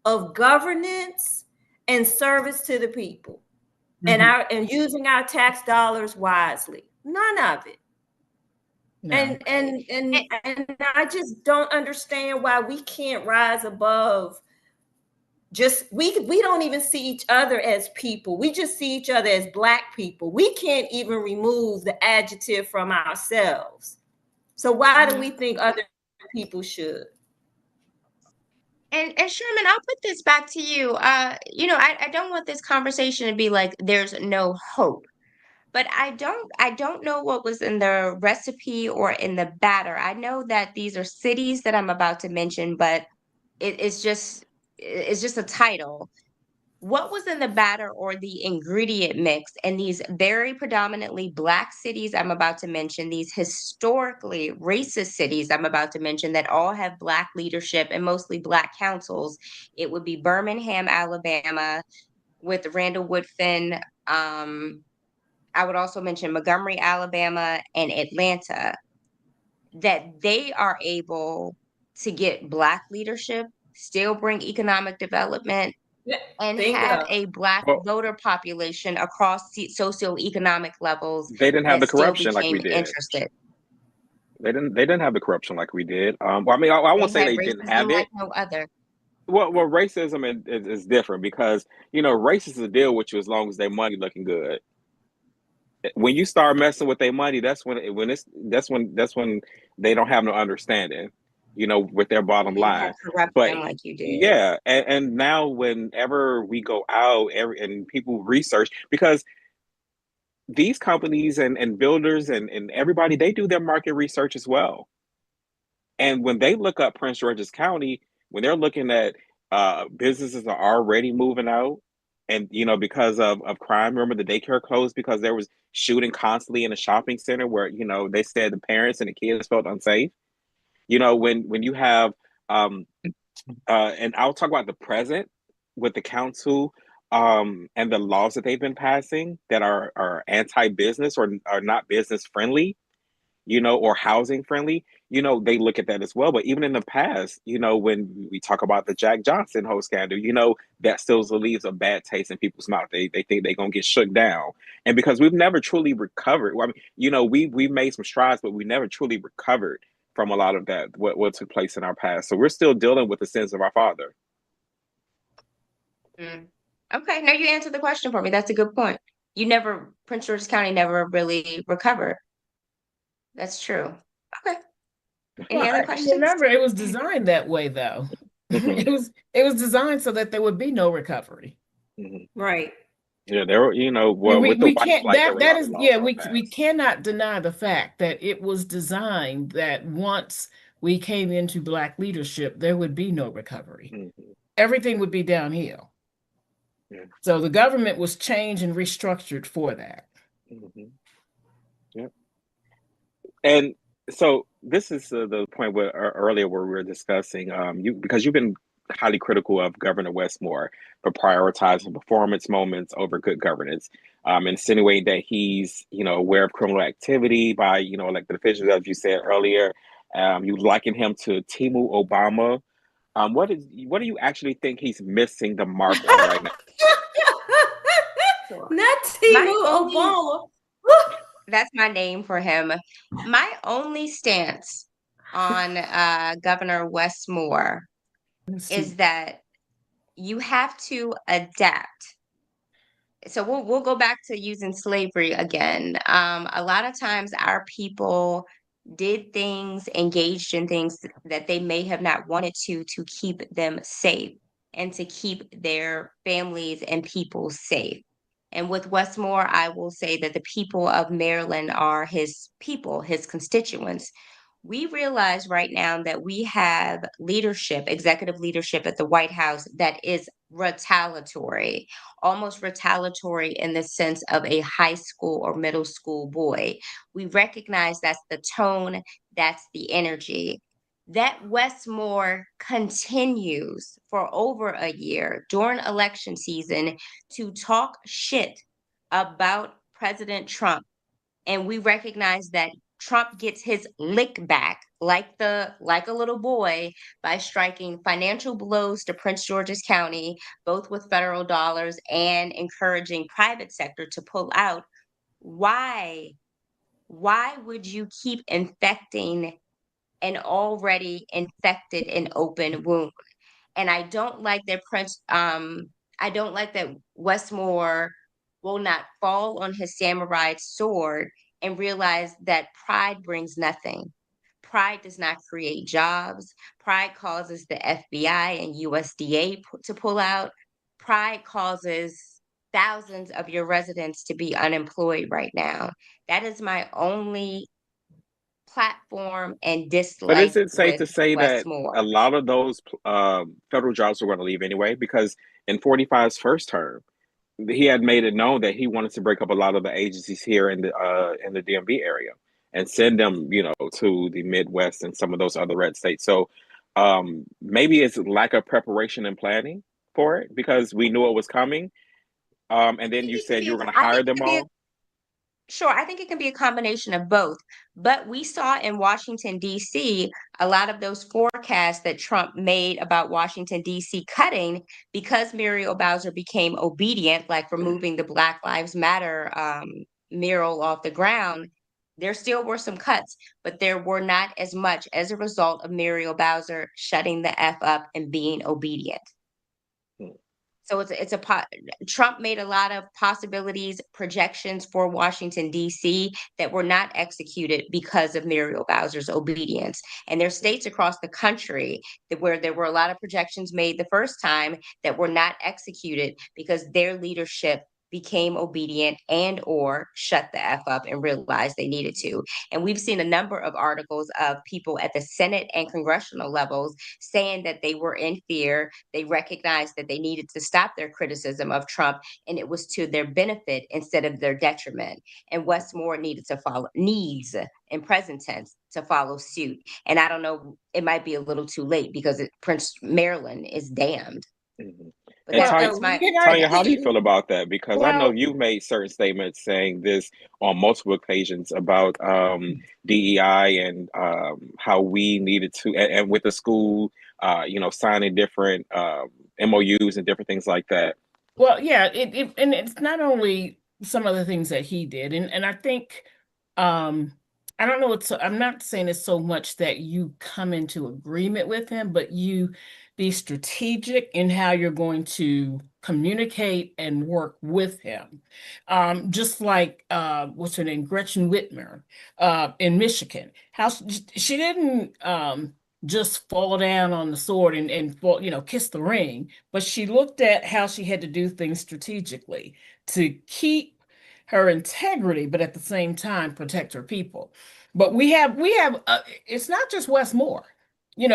of governance and service to the people, and using our tax dollars wisely. None of it. No. And I just don't understand why we can't rise above. Just we don't even see each other as people. We just see each other as Black people. We can't even remove the adjective from ourselves. So why do we think other people should? And Sherman, I'll put this back to you. I don't want this conversation to be like there's no hope. But I don't know what was in the recipe or in the batter. I know that these are cities that I'm about to mention, but it's just a title. What was in the batter or the ingredient mix in these very predominantly Black cities I'm about to mention, these historically racist cities I'm about to mention that all have Black leadership and mostly Black councils? It would be Birmingham, Alabama, with Randall Woodfin. I would also mention Montgomery, Alabama, and Atlanta, that they are able to get Black leadership, still bring economic development, and have a Black Well, voter population across socioeconomic levels they didn't have that the still corruption like we became did. interested. They didn't have the corruption like we did. Well, I mean, I They won't say had they didn't have racism it. like no other. Well, racism is different because racists will deal with you as long as their money looking good. When you start messing with their money, that's when they don't have no understanding, with their bottom They had line. But corruption like you did. yeah, and now whenever we go out and people research, because these companies and builders and everybody, they do their market research as well. And when they look up Prince George's County, when they're looking at businesses are already moving out, and because of crime. Remember, the daycare closed because there was shooting constantly in a shopping center where they said the parents and the kids felt unsafe. When you have and I'll talk about the present with the council and the laws that they've been passing that are anti-business or are not business friendly, or housing friendly, they look at that as well. But even in the past, when we talk about the Jack Johnson whole scandal, that still leaves a bad taste in people's mouth. They think they're gonna get shook down. And because we've never truly recovered, well, I mean, we made some strides, but we never truly recovered from a lot of that, what took place in our past. So we're still dealing with the sins of our father. Okay, now you answered the question for me. That's a good point. Prince George's County never really recovered. That's true. Okay. Any other questions? Remember, it was designed that way, though. Mhm. It was designed so that there would be no recovery. Mhm. Right. Yeah, there were, well, with the We white can't flight, there were a that lot of is laws yeah, that were we passed. cannot deny the fact that it was designed that once we came into Black leadership, there would be no recovery. Mhm. Everything would be downhill. Yeah. So the government was changed and restructured for that. Mhm. Yep. And so this is the point where earlier where we were discussing because you've been highly critical of Governor Westmore for prioritizing performance moments over good governance, insinuating that he's aware of criminal activity by elected officials, as you said earlier. You liken him to Timu Obama. What do you actually think he's missing the mark on right now? Not My Timu only Obama. That's my name for him. My only stance on Governor Westmore is that you have to adapt. So we'll go back to using slavery again. A lot of times our people did things, engaged in things that they may have not wanted to keep them safe and to keep their families and people safe. And with Westmore, I will say that the people of Maryland are his people, his constituents. We realize right now that we have leadership, executive leadership at the White House that is retaliatory, almost retaliatory in the sense of a high school or middle school boy. We recognize that's the tone, that's the energy. That Westmore continues for over a year during election season to talk shit about President Trump, and we recognize that Trump gets his lick back like a little boy by striking financial blows to Prince George's County, both with federal dollars and encouraging private sector to pull out. Why? Why would you keep infecting an already infected and open wound? And I don't like that Westmore will not fall on his samurai sword and realize that pride brings nothing. Pride does not create jobs. Pride causes the FBI and USDA to pull out. Pride causes thousands of your residents to be unemployed right now. That is my only platform and But is dislike it safe with to say that a Westmore. lot of those federal jobs were going to leave anyway? Because in 45's first term, he had made it known that he wanted to break up a lot of the agencies here in the DMV area and send them, to the Midwest and some of those other red states. So maybe it's lack of preparation and planning for it because we knew it was coming. And then you said you were going to I hire think it them could be all. Sure, I think it can be a combination of both. But we saw in Washington, D.C., a lot of those forecasts that Trump made about Washington, D.C. cutting because Muriel Bowser became obedient, like removing the Black Lives Matter mural off the ground. There still were some cuts, but there were not as much as a result of Muriel Bowser shutting the F up and being obedient. Hmm. So Trump made a lot of possibilities, projections for Washington, D.C. that were not executed because of Muriel Bowser's obedience. And there's states across the country where there were a lot of projections made the first time that were not executed because their leadership became obedient and or shut the F up and realized they needed to. And we've seen a number of articles of people at the Senate and congressional levels saying that they were in fear. They recognized that they needed to stop their criticism of Trump, and it was to their benefit instead of their detriment. And Westmore needs in present tense to follow suit. And I don't know, it might be a little too late because Prince Maryland is damned. Mm-hmm. But And that's my Tanya, how do you feel about that? Because I know Well, you've made certain statements saying this on multiple occasions about DEI and how we needed to, and with the school, signing different MOUs and different things like that. well, yeah, and it's not only some of the things that he did, and I think I don't know, I'm not saying it's so much that you come into agreement with him, but you be strategic in how you're going to communicate and work with him. Just like what's her name, Gretchen Whitmer in Michigan. How she didn't just fall down on the sword and fall, kiss the ring, but she looked at how she had to do things strategically to keep her integrity, but at the same time protect her people. But we have it's not just Wes Moore. You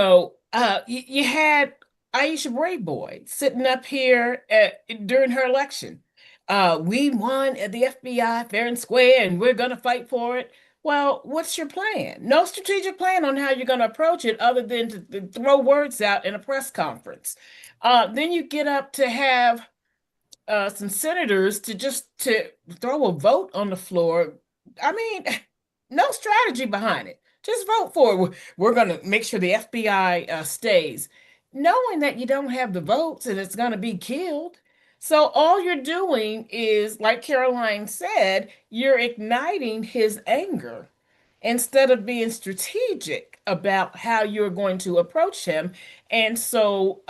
had Aisha Brayboy sitting up here during her election. We won at the FBI fair and square, and we're going to fight for it. Well, what's your plan? No strategic plan on how you're going to approach it other than to throw words out in a press conference. Then you get up to have some senators to throw a vote on the floor. I mean, no strategy behind it. Just vote for it. We're going to make sure the FBI stays, knowing that you don't have the votes and it's going to be killed. So all you're doing is, like Caroline said, you're igniting his anger instead of being strategic about how you're going to approach him. And so,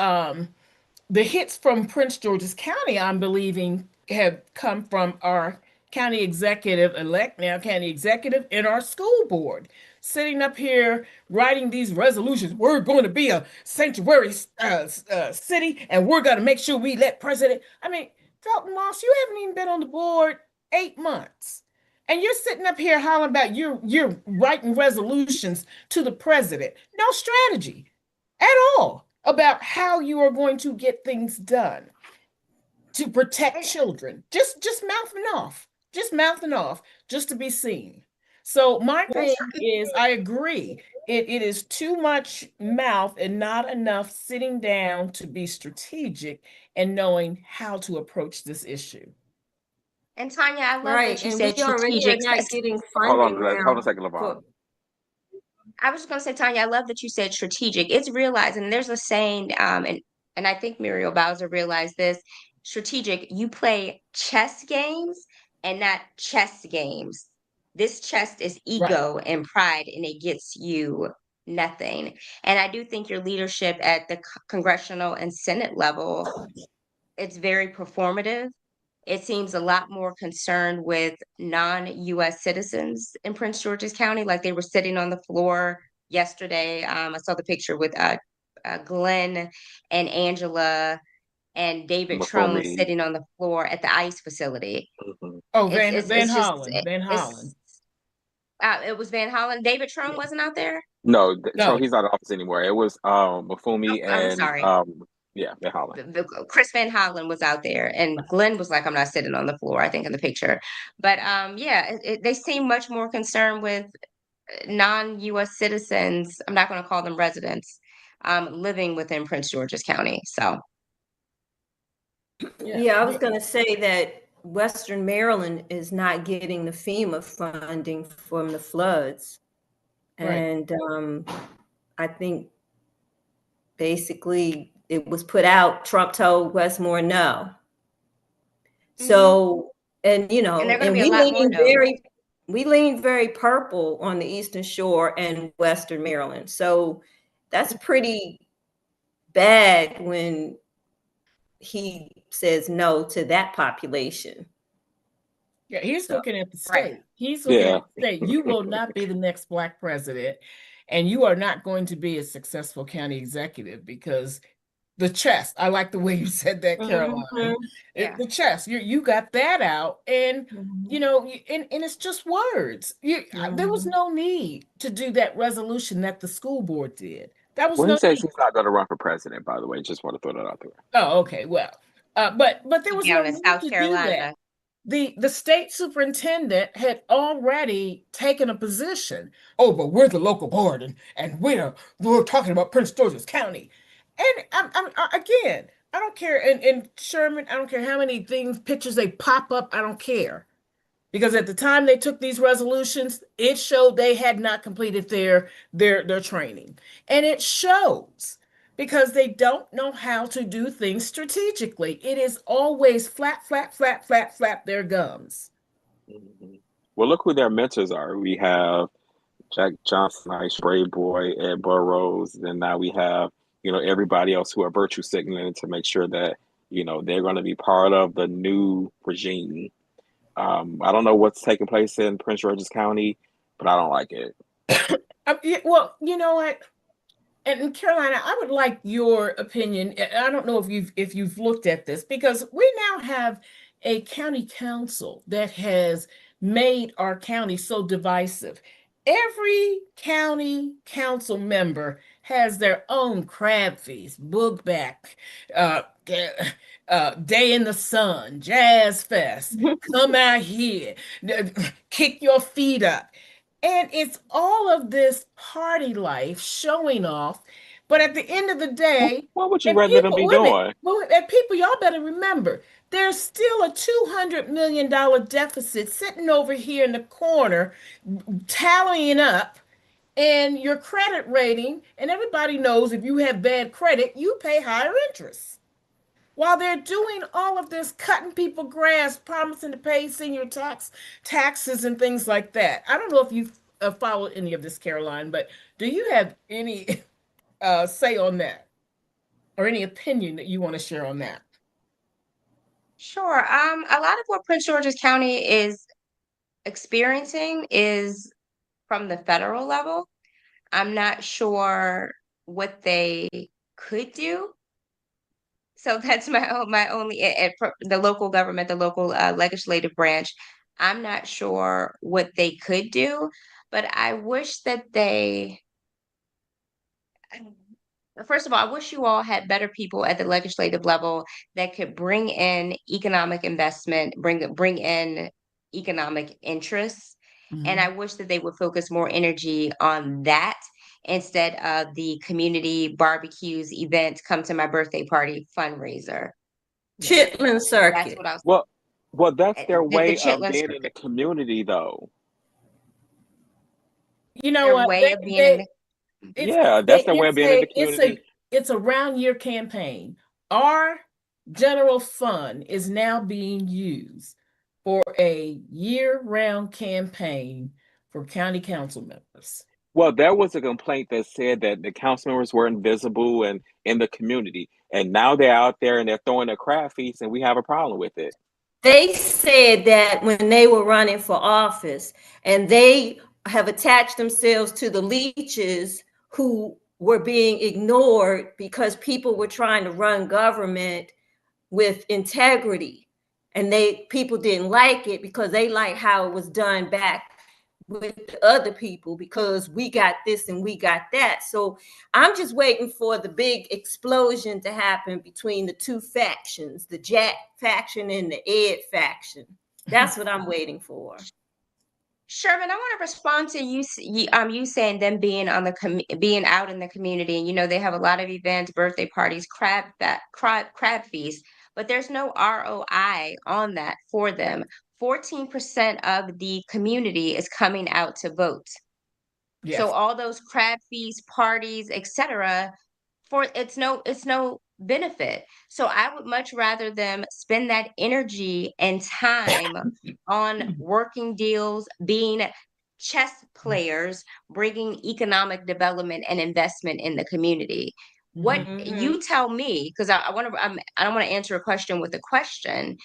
the hits from Prince George's County, I'm believing, have come from our county executive elect, now county executive, and our school board sitting up here writing these resolutions. We're going to be a sanctuary city, and we're going to make sure we let President. I mean, Felton Moss, you haven't even been on the board 8 months. And you're sitting up here hollering about you're writing resolutions to the president. No strategy at all about how you are going to get things done to protect children. Just mouthing off, just to be seen. So my thing is, I agree. It is too much mouth and not enough sitting down to be strategic and knowing how to approach this issue. And Tanya, I love Right, that you and said we already are strategic. not getting Hold on, funding now. hold on a second, Lavon. I was just going to say, Tanya, I love that you said strategic. It's realized, and there's a saying, and I think Muriel Bowser realized this. Strategic, you play chess games and not chess games. This chess is Right. ego and pride, and it gets you nothing. And I do think your leadership at the congressional and Senate level, it's very performative. It seems a lot more concerned with non-US citizens in Prince George's County. Like they were sitting on the floor yesterday. I saw the picture with Glenn and Angela and David Before Trone me. sitting on the floor at the ICE facility. Mm-hmm. Oh, It's Van just Hollen. Van Hollen. it was Van Hollen. David Trone wasn't out there. No, No. he's not in office anymore. It was Bafumi I'm and sorry. Van Hollen. Chris Van Hollen was out there, and Glenn was like, "I'm not sitting on the floor." I think in the picture, but yeah, they seem much more concerned with non-U.S. citizens. I'm not going to call them residents, living within Prince George's County. So, Yeah, I was going to say that Western Maryland is not getting the FEMA funding from the floods. Right. And I think basically it was put out, Trump told Westmore no. So, and you know, and they're going and to be a lot more no's. we lean very purple on the Eastern Shore and Western Maryland. So that's pretty bad when he says no to that population. Yeah, he's looking at the state. Right. He's looking at the state. You will not be the next Black president, and you are not going to be a successful county executive because the chess. I like the way you said that, Caroline. Yeah. The chess. You got that out, and you know, and it's just words. There was no need to do that resolution that the school board did. That was Well, he no says need. he's not going to run for president, by the way. Just want to throw that out there. Oh, okay. Well, but there was no Down in need South to do that. Carolina. The state superintendent had already taken a position. Oh, but we're the local board, and we're talking about Prince George's County, and again, I don't care. And Sherman, I don't care how many things, pictures they pop up. I don't care. Because at the time they took these resolutions, it showed they had not completed their training. And it shows because they don't know how to do things strategically. It is always flap their gums. Well, look who their mentors are. We have Jack Johnson, Ice Spray Boy, Ed Burrows, and now we have, everybody else who are virtue signaling to make sure that, they're going to be part of the new regime. I don't know what's taking place in Prince George's County, but I don't like it. Well, you know what? And Carolina, I would like your opinion. I don't know if you've looked at this, because we now have a county council that has made our county so divisive. Every county council member has their own crab feast, book back, uh, day in the sun, jazz fest, come out here, kick your feet up. And it's all of this party life showing off. But at the end of the day, What would you and rather them people, be wait a minute, doing? and people, y'all better remember, there's still a $200 million deficit sitting over here in the corner, tallying up, and your credit rating, and everybody knows if you have bad credit, you pay higher interest. While they're doing all of this, cutting people grass, promising to pay senior taxes and things like that. I don't know if you followed any of this, Caroline, but do you have any say on that, or any opinion that you want to share on that? Sure. A lot of what Prince George's County is experiencing is from the federal level. I'm not sure what they could do. So that's my only the local government, the local legislative branch. I'm not sure what they could do, but I wish that they. First of all, I wish you all had better people at the legislative level that could bring in economic investment, bring in economic interests. And I wish that they would focus more energy on that instead of the community barbecues, events, come to my birthday party fundraiser. Chitlin That's Circuit. what I was. Well, that's their The way of Chitlin being in the Circuit, community, though. You know their what? way of being in the. Yeah, that's their way of being in the community. It's a round year campaign. Our general fund is now being used for a year-round campaign for county council members. Well, there was a complaint that said that the council members were invisible and in the community, and now they're out there and they're throwing a crab feast, and we have a problem with it. They said that when they were running for office, and they have attached themselves to the leeches who were being ignored because people were trying to run government with integrity, and people didn't like it because they like how it was done back with other people, because we got this and we got that. So I'm just waiting for the big explosion to happen between the two factions, the Jack faction and the Ed faction. That's what I'm waiting for. Sherman, I want to respond to you saying them being being out in the community, and they have a lot of events, birthday parties, crab feast, but there's no ROI on that for them. 14% of the community is coming out to vote. Yes. So all those crab feast parties, etc., it's no benefit. So I would much rather them spend that energy and time on working deals, being chess players, bringing economic development and investment in the community. What you tell me, because I don't want to answer a question with a question.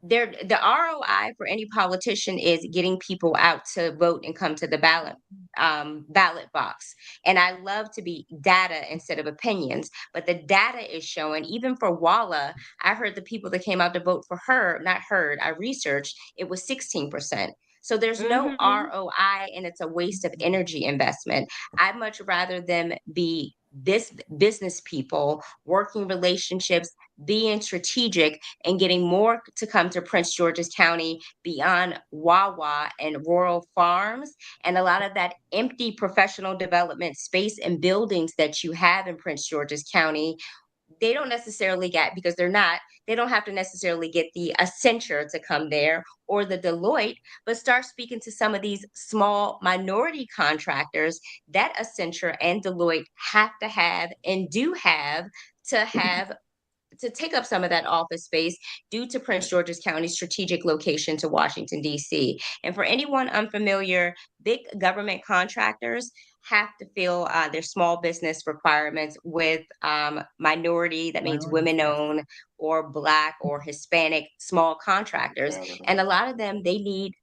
the ROI for any politician is getting people out to vote and come to the ballot box. And I love to be data instead of opinions, but the data is showing, even for Walla, I heard the people that came out to vote for her, not heard, I researched, it was 16%. So there's no ROI, and it's a waste of energy investment. I'd much rather them be this business people, working relationships, being strategic, and getting more to come to Prince George's County beyond Wawa and rural farms. And a lot of that empty professional development space and buildings that you have in Prince George's County, they don't necessarily get, because they don't have to necessarily get the Accenture to come there or the Deloitte, but start speaking to some of these small minority contractors that Accenture and Deloitte have to have and do have to take up some of that office space due to Prince George's County's strategic location to Washington, D.C. And for anyone unfamiliar, big government contractors have to fill their small business requirements with minority, that means women owned, or Black or Hispanic small contractors. And a lot of them, they need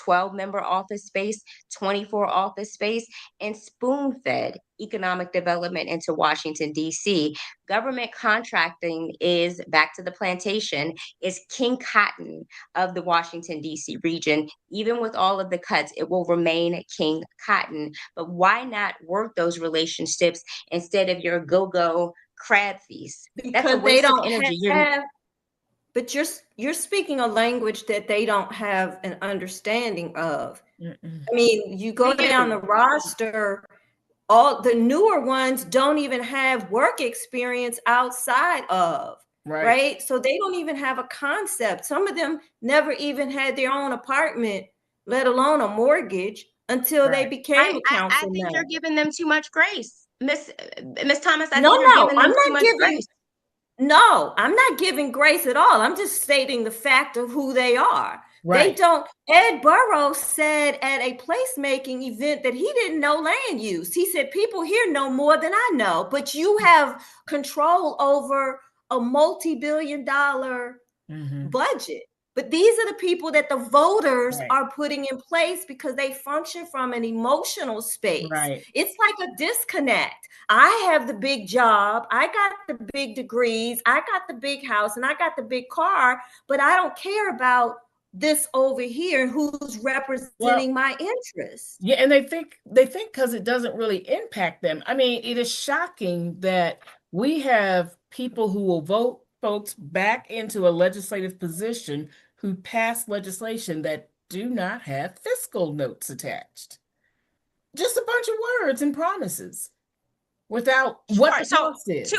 12-member office space, 24 office space, and spoon-fed economic development into Washington, D.C. Government contracting is, back to the plantation, is King Cotton of the Washington, D.C. region. Even with all of the cuts, it will remain King Cotton. But why not work those relationships instead of your go-go crab feast? That's a waste of energy. But you're speaking a language that they don't have an understanding of. I mean, you go down the roster, all the newer ones don't even have work experience outside of, right? So they don't even have a concept. Some of them never even had their own apartment, let alone a mortgage, until they became a council member. I think you're giving them too much grace, Miss Thomas. I No, think you're giving them I'm too not much giving grace. No, I'm not giving grace at all. I'm just stating the fact of who they are. Right. They don't. Ed Burrows said at a placemaking event that he didn't know land use. He said, people here know more than I know, but you have control over a multi-billion-dollar budget. But these are the people that the voters are putting in place because they function from an emotional space. It's like a disconnect. I have the big job, I got the big degrees, I got the big house, and I got the big car, but I don't care about this over here, who's representing my interests. Yeah, and they think because it doesn't really impact them. I mean, it is shocking that we have people who will vote folks back into a legislative position who pass legislation that do not have fiscal notes attached. Just a bunch of words and promises without what the cost is.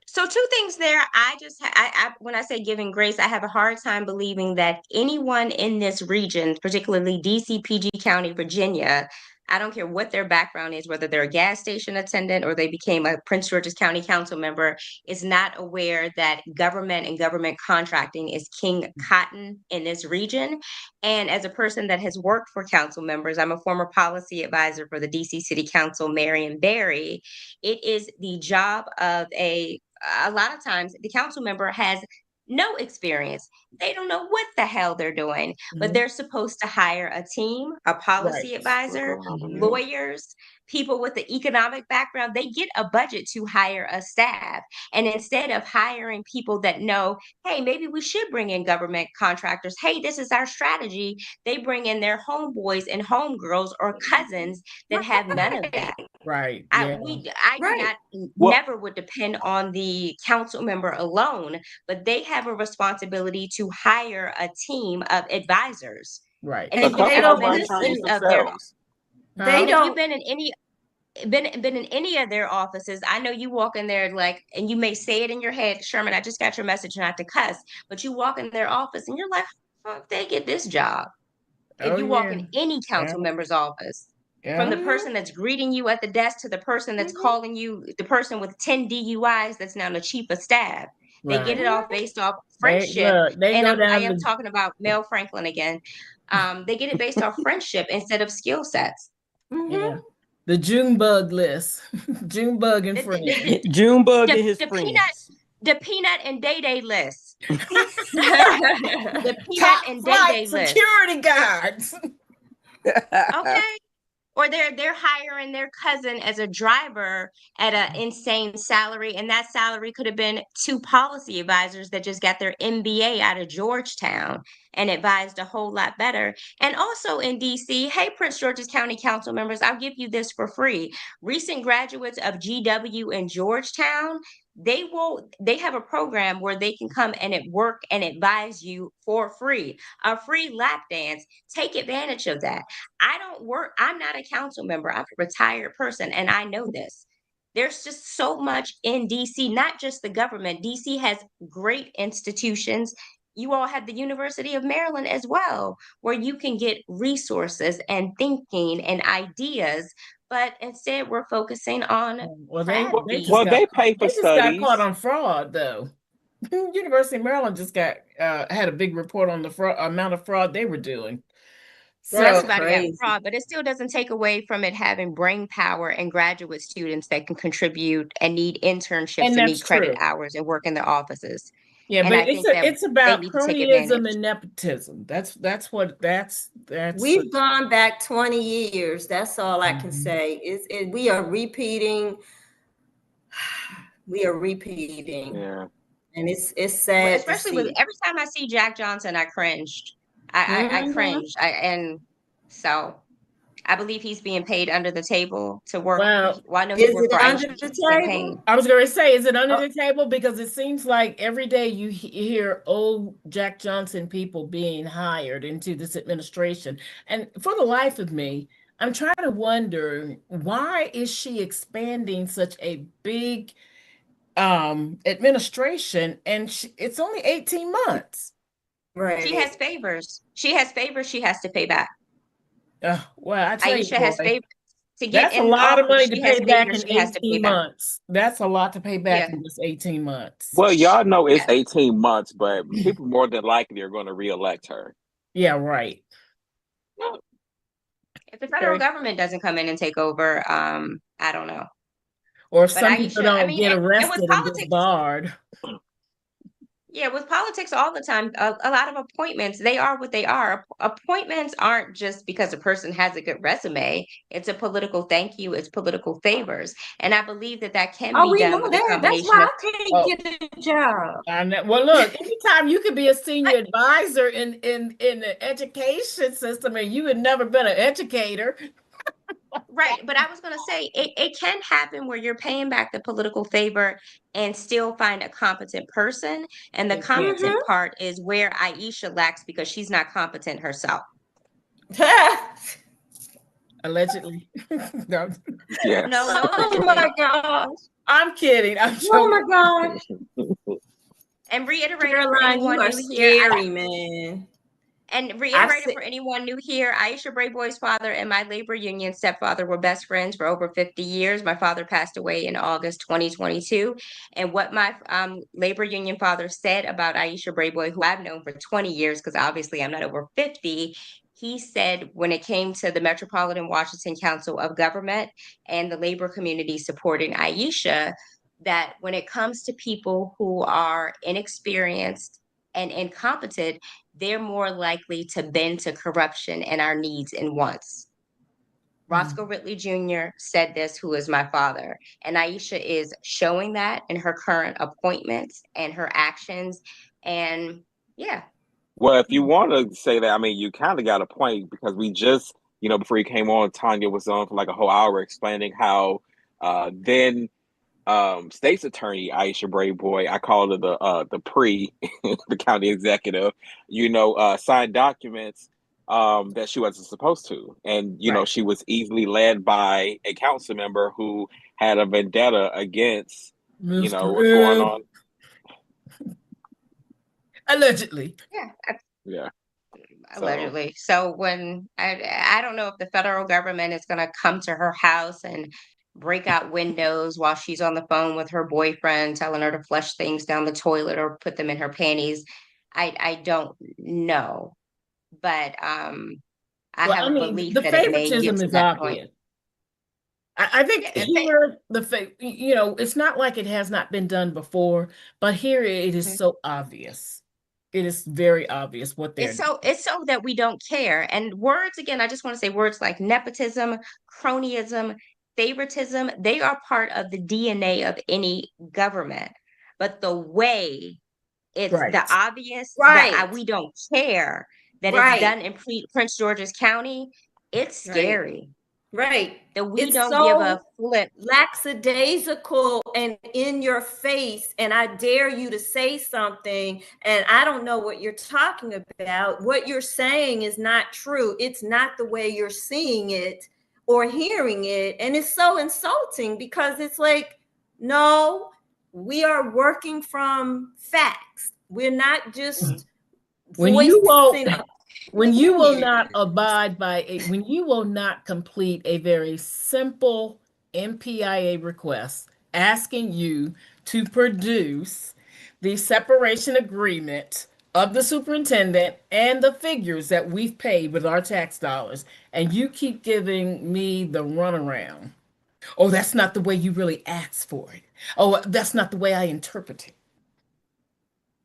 So two things there. I when I say giving grace, I have a hard time believing that anyone in this region, particularly DC, PG County, Virginia, I don't care what their background is, whether they're a gas station attendant or they became a Prince George's County council member, is not aware that government and government contracting is King Cotton in this region. And as a person that has worked for council members, I'm a former policy advisor for the DC City Council, Marion Barry. It is the job of a lot of times the council member has no experience. They don't know what the hell they're doing, but they're supposed to hire a team, a policy advisor, lawyers, people with the economic background. They get a budget to hire a staff. And instead of hiring people that know, hey, maybe we should bring in government contractors. Hey, this is our strategy. They bring in their homeboys and homegirls or cousins that have none of that. Never would depend on the council member alone, but they have a responsibility to hire a team of advisors. And if you've been in any of their offices, I know you walk in there and you may say it in your head, Sherman, I just got your message not to cuss, but you walk in their office and you're like, fuck, they get this job. If you walk in any council member's office, from the person that's greeting you at the desk to the person that's calling you, the person with 10 DUIs that's now the chief of staff. They get it off based off friendship. I am talking about Mel Franklin again. They get it based off friendship instead of skill sets. The Junebug list. Junebug and friends. Junebug and his friends. The Peanut and Day Day list. The Peanut Top and Day flight Day list. security guards. Okay. Or they're hiring their cousin as a driver at an insane salary, and that salary could have been 2 policy advisors that just got their MBA out of Georgetown and advised a whole lot better. And also in DC, hey, Prince George's County Council members, I'll give you this for free. Recent graduates of GW in Georgetown, they have a program where they can come and work and advise you for free, a free lap dance. Take advantage of that. I don't work, I'm not a council member. I'm a retired person, and I know this. There's just so much in DC, not just the government. DC has great institutions. You all have the University of Maryland as well, where you can get resources and thinking and ideas. But instead, we're focusing on Well, crab they meat. just they got pay for they just got studies. caught on fraud, though. University of Maryland just got had a big report on the amount of fraud they were doing. So Everybody got crazy. fraud, but it still doesn't take away from it having brain power and graduate students that can contribute and need internships and and that's need credit true. hours and work in their offices. Yeah, And but I think that it's they about need to take cronyism advantage. and nepotism. That's what that's We've gone back 20 years. That's all I can Mhm. say. We are repeating. We are repeating. Yeah. And it's Well, sad to especially with see. every time I see Jack Johnson, I cringed. I Mhm. cringed. And so I believe he's being paid under the table to work. Well, Well, I know he Is worked it for under Aisha's the campaign. table? I was going to say, is it under Oh. the table? Because it seems like every day you hear old Jack Johnson people being hired into this administration. And for the life of me, I'm trying to wonder, why is she expanding such a big administration, and it's only 18 months? Right. She has favors. She has to pay back. Well, I tell you, Aisha has boy, favors. To get that's a in lot of money office, to she has pay back favors in she has to pay 18 back. months. That's a lot to pay back Yeah. in just 18 months. Well, y'all know it's Yeah. 18 months, but people more than likely are going to reelect her. Yeah, right. If the federal Okay. government doesn't come in and take over, I don't know. Or if But some people Aisha, I don't mean, get and with arrested and politics, disbarred. yeah, with politics all the time, a lot of appointments, they are what they are. Appointments aren't just because a person has a good resume. It's a political thank you. It's political favors. And I believe that can Oh, be we done know with a that. That's combination why of, I Oh. can't get a job. Well, look, anytime you could be a senior advisor in the education system and you had never been an educator. right. But I was going to say, it can happen where you're paying back the political favor and still find a competent person. And the It can. competent part is where Aisha lacks because she's not competent herself. Allegedly. No. Yeah. No, Oh my gosh. I'm kidding. I'm Oh joking. my gosh. And reiterating for Caroline, anyone you are new here, scary, man. and reiterating for anyone new here, Aisha Brayboy's father and my labor union stepfather were best friends for over 50 years. My father passed away in August 2022. And what my labor union father said about Aisha Brayboy, who I've known for 20 years, because obviously I'm not over 50, he said when it came to the Metropolitan Washington Council of Government and the labor community supporting Aisha, that when it comes to people who are inexperienced and incompetent, they're more likely to bend to corruption and our needs and wants. Roscoe Ridley Jr. said this, who is my father. And Aisha is showing that in her current appointments and her actions. And yeah. Well, if you want to say that, I mean, you kind of got a point because we just, before you came on, Tanya was on for like a whole hour explaining how then state's attorney Aisha Brayboy, I call her the the county executive, signed documents that she wasn't supposed to, and Right. she was easily led by a council member who had a vendetta against what's going on. Allegedly. Yeah. Allegedly. So when I don't know if the federal government is going to come to her house and break out windows while she's on the phone with her boyfriend, telling her to flush things down the toilet or put them in her panties. I don't know, but I have a belief the that it may get favoritism to is that point. obvious. I think Yeah, here it's not like it has not been done before, but here it is so obvious. It is very obvious what they're doing. it's so that we don't care. And words, again, I just want to say words like nepotism, cronyism, favoritism, they are part of the DNA of any government. But the way it's the Right. obvious that Right. we don't care that it's Right. done in Prince George's County, it's Right. scary Right. that we It's don't give a so flip. lackadaisical and in your face, and I dare you to say something, and I don't know what you're talking about. What you're saying is not true. It's not the way you're seeing it or hearing it, and it's so insulting because it's like, no, we are working from facts. We're not just When you voicing When you will opinion. not abide by when you will not complete a very simple MPIA request asking you to produce the separation agreement of the superintendent and the figures that we've paid with our tax dollars, and you keep giving me the runaround. Oh, that's not the way you really asked for it. Oh, that's not the way I interpret it.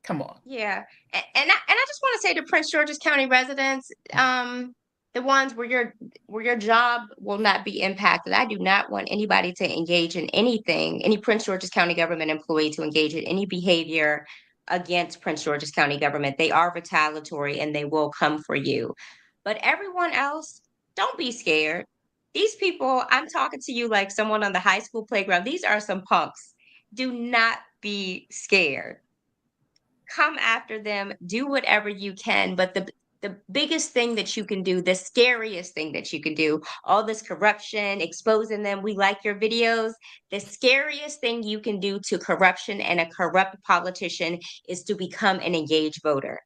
Come on. Yeah, and I just want to say to Prince George's County residents, the ones where your job will not be impacted. I do not want anybody to engage in anything, any Prince George's County government employee to engage in any behavior against Prince George's County government. They are retaliatory and they will come for you. But everyone else, don't be scared. These people, I'm talking to you like someone on the high school playground. These are some punks. Do not be scared. Come after them, do whatever you can. But the biggest thing that you can do, the scariest thing that you can do, all this corruption, exposing them, we like your videos. The scariest thing you can do to corruption and a corrupt politician is to become an engaged voter.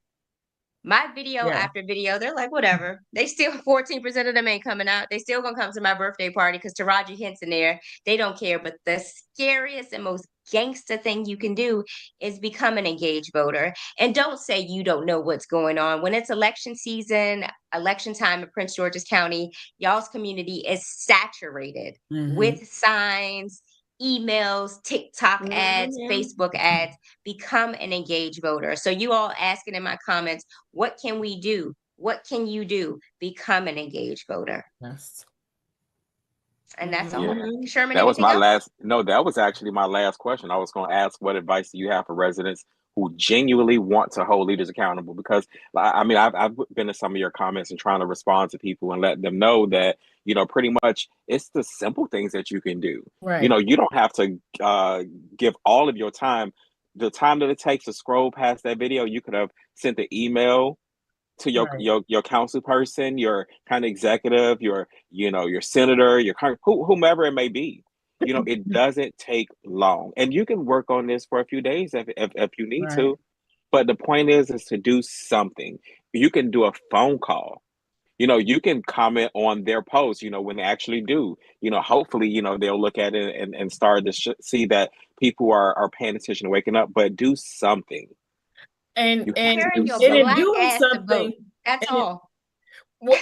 My video Yeah. after video, they're like, whatever. They still 14% of them ain't coming out. They still gonna come to my birthday party because Taraji Henson there. They don't care. But the scariest and most gangster thing you can do is become an engaged voter. And don't say you don't know what's going on. When it's election season, election time in Prince George's County, y'all's community is saturated with signs, emails, TikTok ads, Facebook ads. Become an engaged voter. So you all asking in my comments, what can we do? What can you do? Become an engaged voter. Yes. And that's all. Mhm. Sherman, That was anything my else? last. No, that was actually my last question. I was going to ask, what advice do you have for residents who genuinely want to hold leaders accountable? Because I mean, I've been to some of your comments and trying to respond to people and let them know that, pretty much it's the simple things that you can do. Right. You don't have to give all of your time. The time that it takes to scroll past that video, you could have sent the email to your Right. your council person, your kind of executive, your senator, whomever it may be. It doesn't take long, and you can work on this for a few days if you need Right. to. But the point is to do something. You can do a phone call. You can comment on their post. When they actually do. Hopefully, they'll look at it and start to see that people are paying attention, waking up. But do something. And You have and to Preparing do your and in something. black doing ass to vote. something, That's and all. what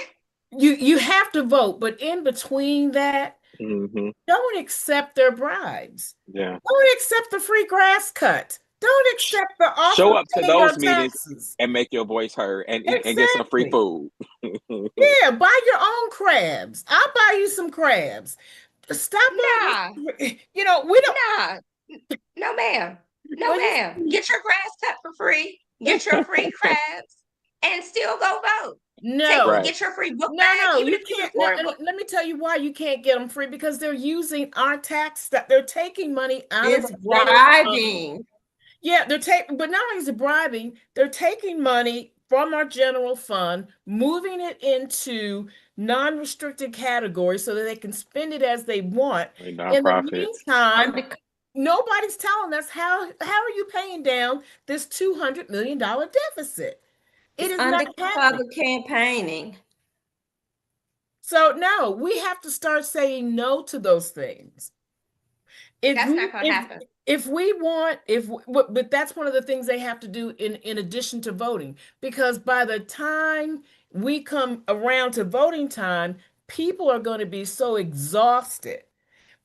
you have to vote, but in between that, Hmm. don't accept their bribes. Yeah. Don't accept the free grass cut. Don't accept the offer Show to up to pay your those meetings taxes. and make your voice heard and get some free Exactly. food. Yeah, buy your own crabs. I'll buy you some crabs. Stop all Nah, this. We don't. nah, no, ma'am. No, Well, ma'am. Get your grass cut for free. Get your free crabs and still go vote. no, Right. Get your free book bag, no, even you if you can can't. No, afford a and book. let me tell you why you can't get them free, because they're using our tax stuff. They're taking money out of It's our general fund. bribing. Yeah, they're taking, but not only is it bribing, they're taking money from our general fund, moving it into non-restricted categories so that they can spend it as they want. Like In the nonprofits. meantime, nobody's telling us how are you paying down this $200 million deficit? It It's is not happening. undercover campaigning. So no, we have to start saying no to those things. If That's we not going to happen. if we want but that's one of the things they have to do in addition to voting, because by the time we come around to voting time, people are going to be so exhausted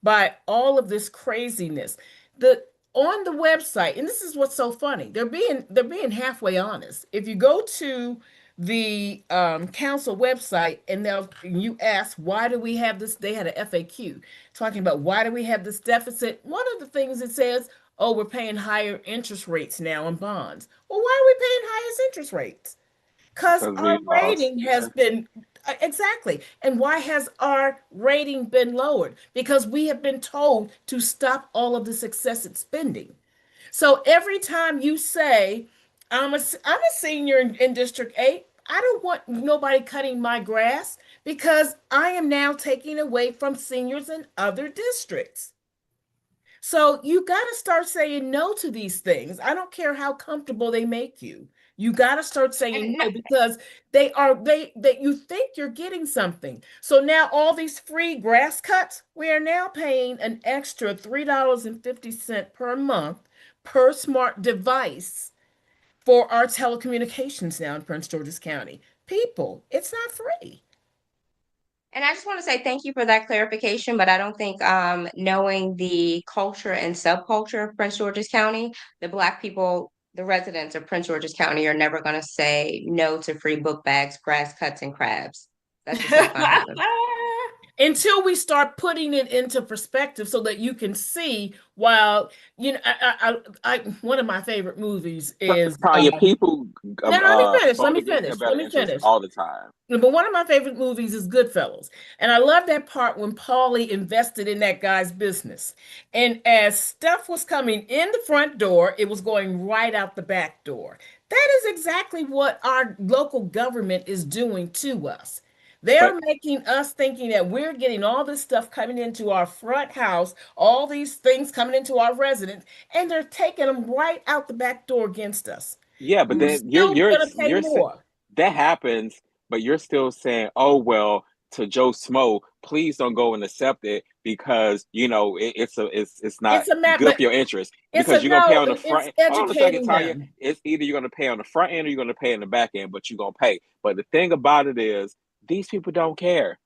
by all of this craziness. The On the website, and this is what's so funny, they're being halfway honest. If you go to the council website and you ask why do we have this, they had an FAQ talking about why do we have this deficit. One of the things it says, oh, we're paying higher interest rates now on bonds. Well, why are we paying highest interest rates? Because because our we lost. rating has Yeah. been exactly. And why has our rating been lowered? Because we have been told to stop all of this excessive spending. So every time you say, I'm a senior in District 8, I don't want nobody cutting my grass because I am now taking away from seniors in other districts. So you got to start saying no to these things. I don't care how comfortable they make you. You got to start saying And no because they you think you're getting something. So now all these free grass cuts, we are now paying an extra $3.50 per month per smart device for our telecommunications now in Prince George's County. People, it's not free. And I just want to say thank you for that clarification, but I don't think knowing the culture and subculture of Prince George's County, the Black people, the residents of Prince George's County are never going to say no to free book bags, grass cuts, and crabs. That's just not going to happen. Until we start putting it into perspective so that you can see while one of my favorite movies is Tanya, people now let me finish let vote me against their finish let better me interests finish all the time. but one of my favorite movies is Goodfellas. And I love that part when Paulie invested in that guy's business. And as stuff was coming in the front door, it was going right out the back door. That is exactly what our local government is doing to us. They're But making us thinking that we're getting all this stuff coming into our front house, all these things coming into our residence, and they're taking them right out the back door against us. yeah, but We're then still going to pay more. that happens, but you're still saying, "Oh well," to Joe Smo, please don't go and accept it because it's not It's a map, good but for your interest it's because a you're gonna pay no, on the it's front. Hold on a second, educating Tanya. them. It's either you're gonna pay on the front end or you're gonna pay on the back end, but you're gonna pay. But the thing about it is, these people don't care,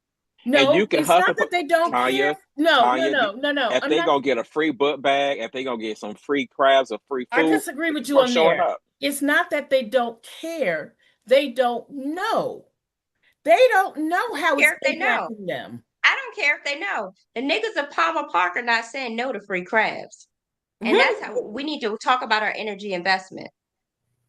and you No, can it's huff not and that put they don't care. Tanya. No, no, Tanya, no, no, no. if I'm they not. gonna get a free book bag, if they gonna get some free crabs or free I food, disagree with people you are on showing there. up. It's not that they don't care. They don't know. They don't know how Care it's if they know. impacting them. I don't care if they know. The niggas of Palmer Park are not saying no to free crabs. And that's how we need to talk about our energy investment.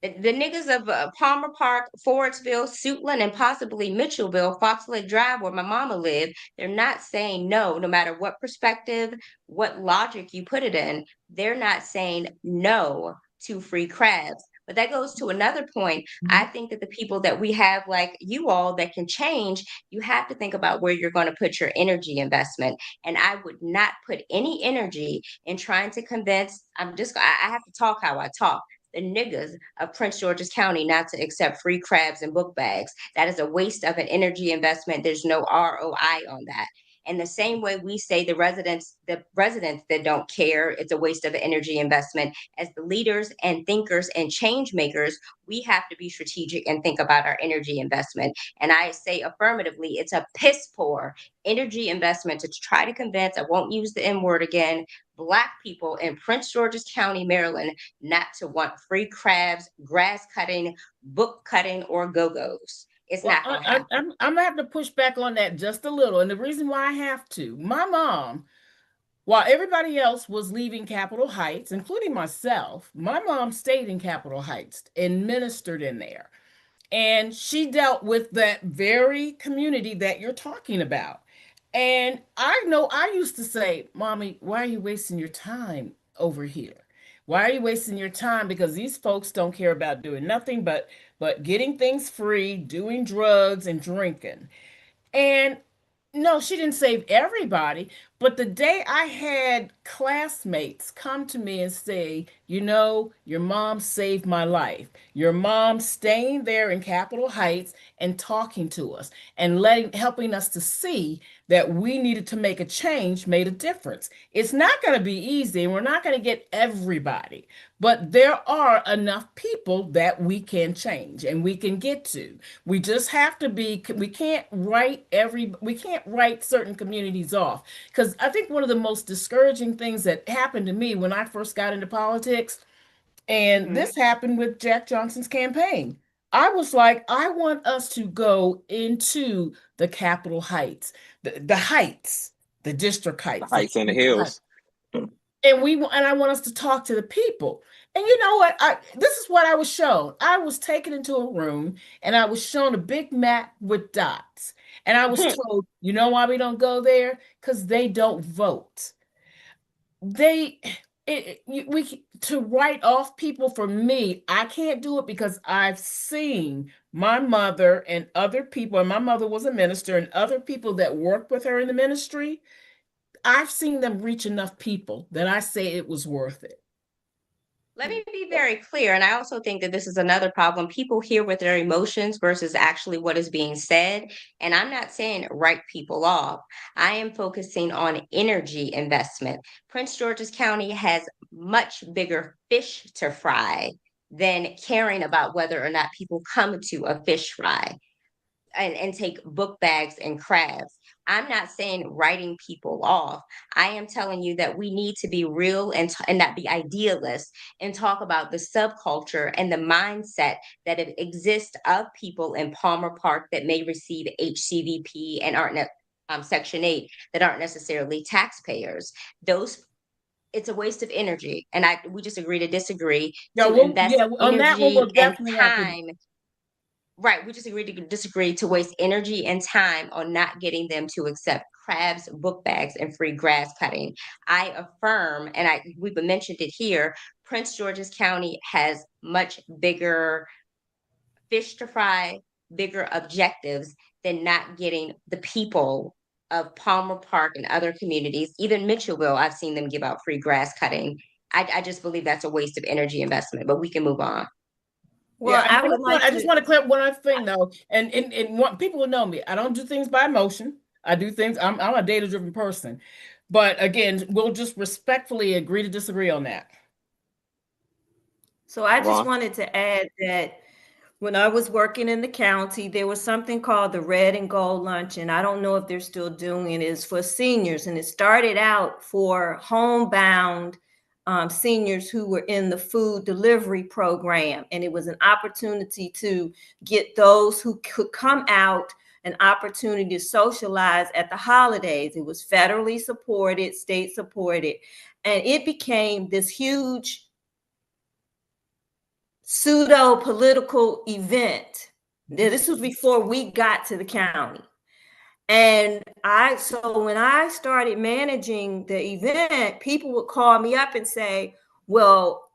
The niggas of Palmer Park, Fordsville, Suitland, and possibly Mitchellville, Fox Lake Drive, where my mama lived, they're not saying no, no matter what perspective, what logic you put it in. They're not saying no to free crabs. But that goes to another point. I think that the people that we have, like you all, that can change, you have to think about where you're going to put your energy investment. And I would not put any energy in trying to convince, I have to talk how I talk, the niggas of Prince George's County not to accept free crabs and book bags. That is a waste of an energy investment. There's no ROI on that. And the same way we say the residents that don't care, it's a waste of an energy investment. As the leaders and thinkers and change makers, we have to be strategic and think about our energy investment. And I say affirmatively, it's a piss poor energy investment to try to convince, I won't use the M word again, Black people in Prince George's County, Maryland, not to want free crabs, grass cutting, book cutting, or go-go's. It's Well, not going to happen. I'm gonna have to push back on that just a little. And the reason why I have to, my mom, while everybody else was leaving Capitol Heights, including myself, my mom stayed in Capitol Heights and ministered in there. And she dealt with that very community that you're talking about. And I know I used to say, Mommy, why are you wasting your time over here? Why are you wasting your time? Because these folks don't care about doing nothing but getting things free, doing drugs and drinking. And no, she didn't save everybody. But the day I had classmates come to me and say, your mom saved my life. Your mom staying there in Capitol Heights and talking to us and helping us to see that we needed to make a change made a difference. It's not going to be easy, and we're not going to get everybody, but there are enough people that we can change and we can get to. We just have to be, we can't write certain communities off because because I think one of the most discouraging things that happened to me when I first got into politics, and this happened with Jack Johnson's campaign. I was like, I want us to go into the Capitol Heights, the heights, the district heights, The heights and the hills. and I want us to talk to the people. And you know what? This is what I was shown. I was taken into a room and I was shown a big map with dots. And I was told, you know why we don't go there? Because they don't vote. To write off people, for me, I can't do it because I've seen my mother and other people, and my mother was a minister, and other people that worked with her in the ministry. I've seen them reach enough people that I say it was worth it. Let me be very clear, and I also think that this is another problem. People hear with their emotions versus actually what is being said. And I'm not saying write people off. I am focusing on energy investment. Prince George's County has much bigger fish to fry than caring about whether or not people come to a fish fry and take book bags and crabs. I'm not saying writing people off. I am telling you that we need to be real and not be idealists and talk about the subculture and the mindset that exists of people in Palmer Park that may receive HCVP and aren't Section 8 that aren't necessarily taxpayers. It's a waste of energy, and we just agree to disagree to invest on that one, energy we'll and definitely have to. time. Right, we just agreed to disagree to waste energy and time on not getting them to accept crabs, book bags, and free grass cutting. I affirm, and we've mentioned it here, Prince George's County has much bigger fish to fry, bigger objectives than not getting the people of Palmer Park and other communities, even Mitchellville, I've seen them give out free grass cutting. I just believe that's a waste of energy investment, but we can move on. Well, Yeah, I just want to clear up one other thing though, and what people will know me. I don't do things by emotion. I do things. I'm a data driven person, but again, we'll just respectfully agree to disagree on that. So I just wanted to add that when I was working in the county, there was something called the Red and Gold Lunch, and I don't know if they're still doing it. It's for seniors, and it started out for homebound seniors who were in the food delivery program, and it was an opportunity to get those who could come out an opportunity to socialize at the holidays. It was federally supported, state supported, and it became this huge pseudo political event. This was before we got to the county. And so when I started managing the event, people would call me up and say, well,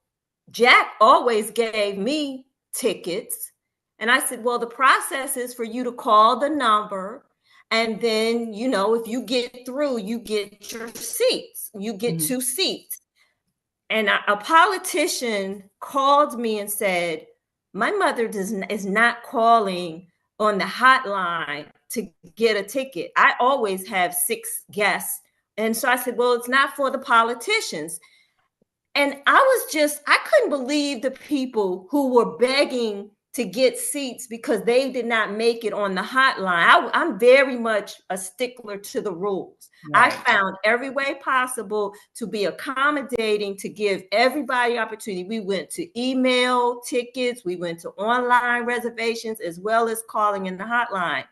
Jack always gave me tickets. And I said, well, the process is for you to call the number. And then, if you get through, you get your seats. You get 2 seats. And a politician called me and said, my mother is not calling on the hotline to get a ticket. I always have 6 guests. And so I said, well, it's not for the politicians. And I couldn't believe the people who were begging to get seats because they did not make it on the hotline. I'm very much a stickler to the rules. Right. I found every way possible to be accommodating, to give everybody opportunity. We went to email tickets, we went to online reservations, as well as calling in the hotline.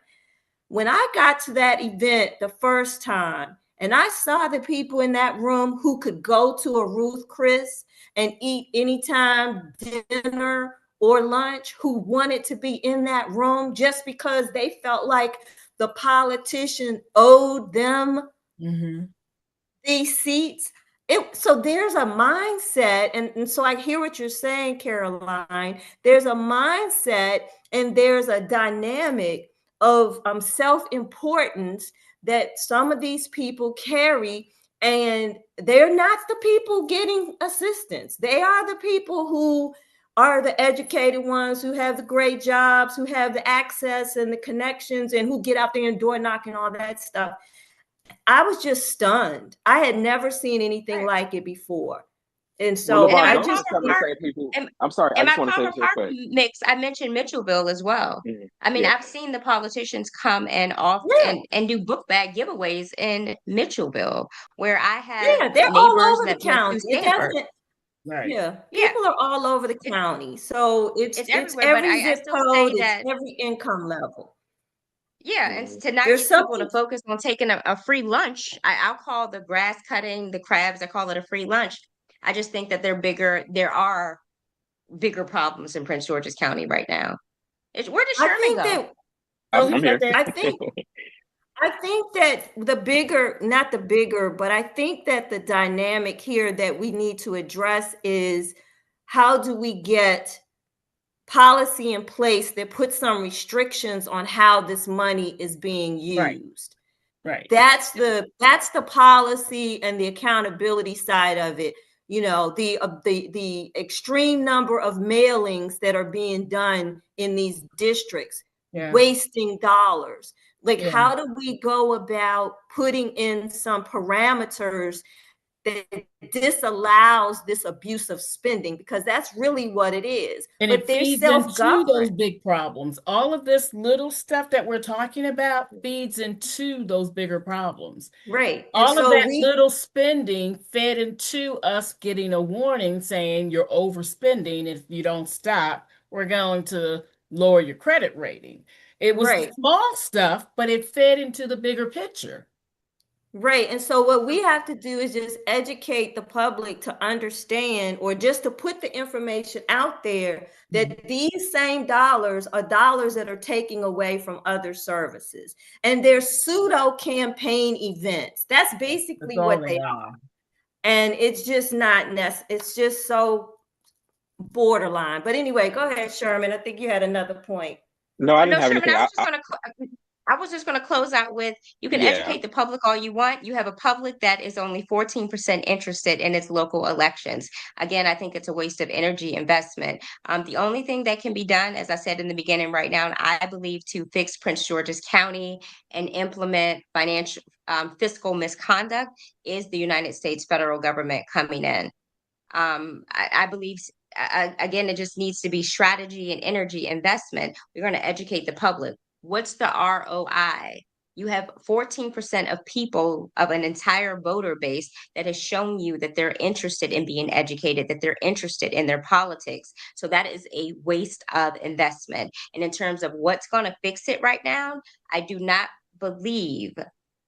When I got to that event the first time, and I saw the people in that room who could go to a Ruth Chris and eat anytime dinner or lunch, who wanted to be in that room just because they felt like the politician owed them these seats. So there's a mindset, and so I hear what you're saying, Caroline. There's a mindset and there's a dynamic of self-importance that some of these people carry, and they're not the people getting assistance. They are the people who are the educated ones, who have the great jobs, who have the access and the connections, and who get out there and door knocking, all that stuff. I was just stunned. I had never seen anything like it before. And Well, so And in LeVar, my I don't just just cover the Palmer same people. Park, I'm sorry. I in my just want to say Palmer this real Park quick. mix, I mentioned Mitchellville as well. Mhm. I mean, Yeah. I've seen the politicians come and off yeah, and do book bag giveaways in Mitchellville, where I have yeah, they're all neighbors over the that went through county. It Stanford. doesn't. Right. Yeah, Yeah, people are all over the it, county. So it's it's it's everywhere, but every I zip still code, say it's that, every income level. yeah, and Mhm. to not There's get people to something. focus on taking a free lunch, I'll call the grass cutting, the crabs, I call it a free lunch. I just think that there are bigger problems in Prince George's County right now. Where did I Sherman think go? that Oh, I'm he's right here. there. I think I think that the bigger, not the bigger, but I think that the dynamic here that we need to address is how do we get policy in place that puts some restrictions on how this money is being Right. used. Right. That's the policy and the accountability side of it. You know, the extreme number of mailings that are being done in these districts, Yeah. wasting dollars. Like, Yeah. how do we go about putting in some parameters that disallows this abusive spending? Because that's really what it is. And But it they're feeds into those self-governed. big problems. All of this little stuff that we're talking about feeds into those bigger problems. Right. And All of so that we little spending fed into us getting a warning saying you're overspending. If you don't stop, we're going to lower your credit rating. It was the right. small stuff, but it fed into the bigger picture. Right. And so what we have to do is just educate the public to understand, or just to put the information out there, that these same dollars are dollars that are taking away from other services. And they're pseudo campaign events. That's That's basically all what they they are. are. And it's just not it's just so borderline. But anyway, go ahead, Sherman. I think you had another point. No, I Oh didn't no, have Sherman, anything. I was just gonna close out with, you can Yeah. educate the public all you want. You have a public that is only 14% interested in its local elections. Again, I think it's a waste of energy investment. The only thing that can be done, as I said in the beginning right now, and I believe, to fix Prince George's County and implement financial fiscal misconduct, is the United States federal government coming in. I believe, again, it just needs to be strategy and energy investment. We're going to educate the public. What's the ROI? You have 14% of people, of an entire voter base, that has shown you that they're interested in being educated, that they're interested in their politics. So that is a waste of investment. And in terms of what's going to fix it right now, I do not believe,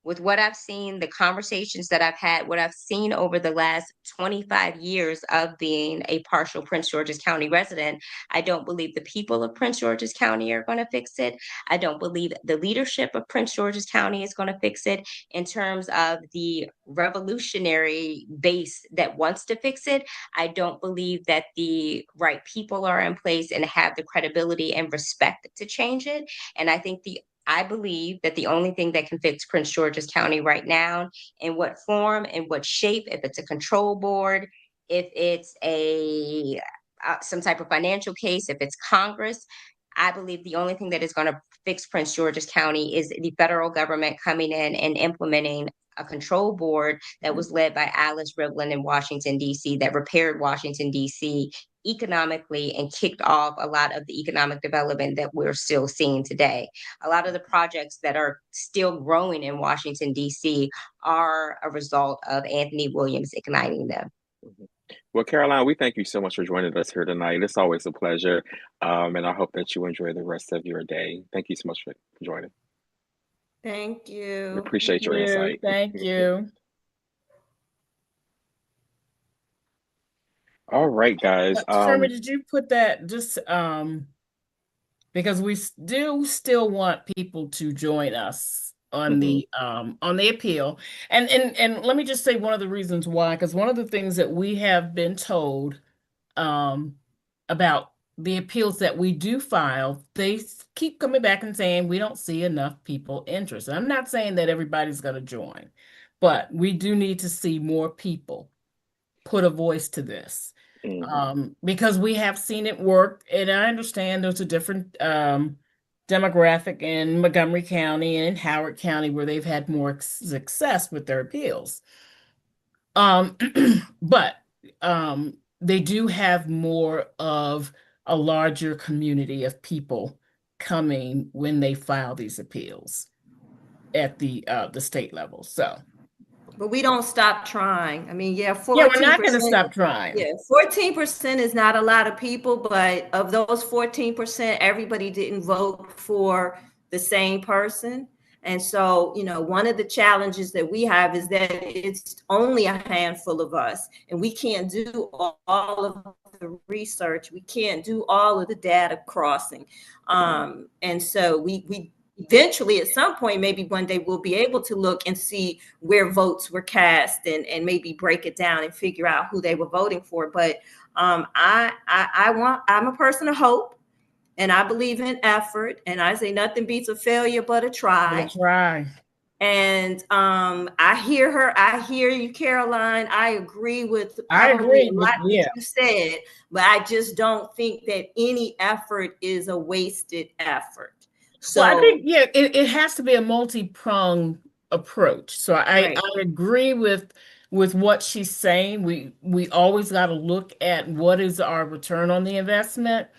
with what I've seen, the conversations that I've had, what I've seen over the last 25 years of being a partial Prince George's County resident, I don't believe the people of Prince George's County are going to fix it. I don't believe the leadership of Prince George's County is going to fix it. In terms of the revolutionary base that wants to fix it, I don't believe that the right people are in place and have the credibility and respect to change it. And I believe that the only thing that can fix Prince George's County right now, in what form, in what shape, if it's a control board, if it's a some type of financial case, if it's Congress, I believe the only thing that is going to fix Prince George's County is the federal government coming in and implementing a control board that was led by Alice Rivlin in Washington, D.C., that repaired Washington, D.C. economically and kicked off a lot of the economic development that we're still seeing today. A lot of the projects that are still growing in Washington, D.C. are a result of Anthony Williams igniting them. Well, Caroline, we thank you so much for joining us here tonight. It's always a pleasure. And I hope that you enjoy the rest of your day. Thank you so much for joining. Thank We you. appreciate your insight. Thank you. All right, guys. Sherman, did you put that just because we do still want people to join us on the appeal. And let me just say one of the reasons why, because one of the things that we have been told about the appeals that we do file, they keep coming back and saying we don't see enough people interested. I'm not saying that everybody's going to join, but we do need to see more people put a voice to this. Because we have seen it work, and I understand there's a different demographic in Montgomery County and in Howard County where they've had more success with their appeals. But they do have more of a larger community of people coming when they file these appeals at the state level. So But we don't stop trying. I mean, yeah, yeah, we're not going to 14%. stop trying. Yeah, 14% is not a lot of people, but of those 14%, everybody didn't vote for the same person. And so, you know, one of the challenges that we have is that it's only a handful of us, and we can't do all of the research. We can't do all of the data crossing. And so we eventually, at some point, maybe one day, we'll be able to look and see where votes were cast, and maybe break it down and figure out who they were voting for. But I'm a person of hope, and I believe in effort, and I say nothing beats a failure but a try. And I hear you, Caroline. I agree with probably a lot that you said, but I just don't think that any effort is a wasted effort. So well, I think, yeah, it has to be a multi-pronged approach. So I agree with what she's saying. We always got to look at what is our return on the investment.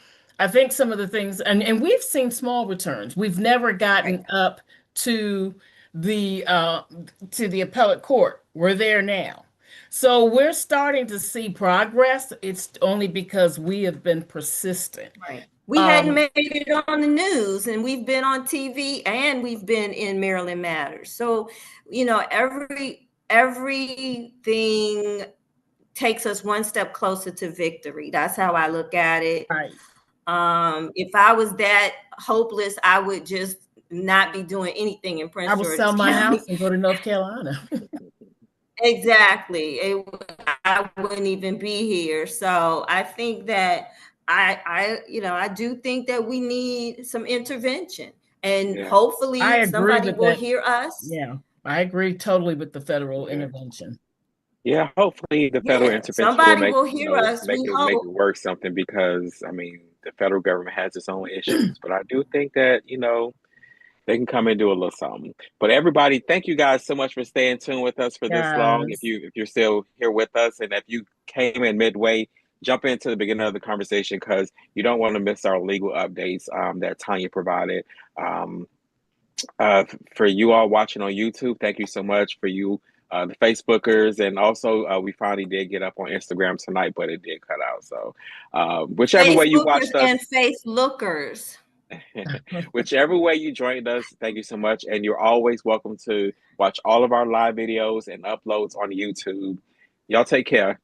I think some of the things, and we've seen small returns. We've never gotten up to the appellate court. We're there now. So we're starting to see progress. It's only because we have been persistent. Right. We hadn't made it on the news, and we've been on TV, and we've been in Maryland Matters. So, you know, everything takes us one step closer to victory. That's how I look at it. Right. If I was that hopeless, I would just not be doing anything in Prince George's County. I would sell my house and go to North Carolina. Exactly. I wouldn't even be here. So I think that I do think that we need some intervention, and hopefully somebody will hear us. Yeah, I agree totally with the federal intervention. Yeah, hopefully the federal intervention somebody will hear us. Make it work something, because I mean the federal government has its own issues, but I do think that, you know, they can come and do a little something. But everybody, thank you guys so much for staying tuned with us for this long. If you're still here with us, and if you came in midway, jump into the beginning of the conversation, because you don't want to miss our legal updates that Tanya provided. For you all watching on YouTube, thank you so much. For you, the Facebookers, and also we finally did get up on Instagram tonight, but it did cut out. So whichever way you watched us, and Facebookers. Whichever way you joined us, thank you so much. And you're always welcome to watch all of our live videos and uploads on YouTube. Y'all take care.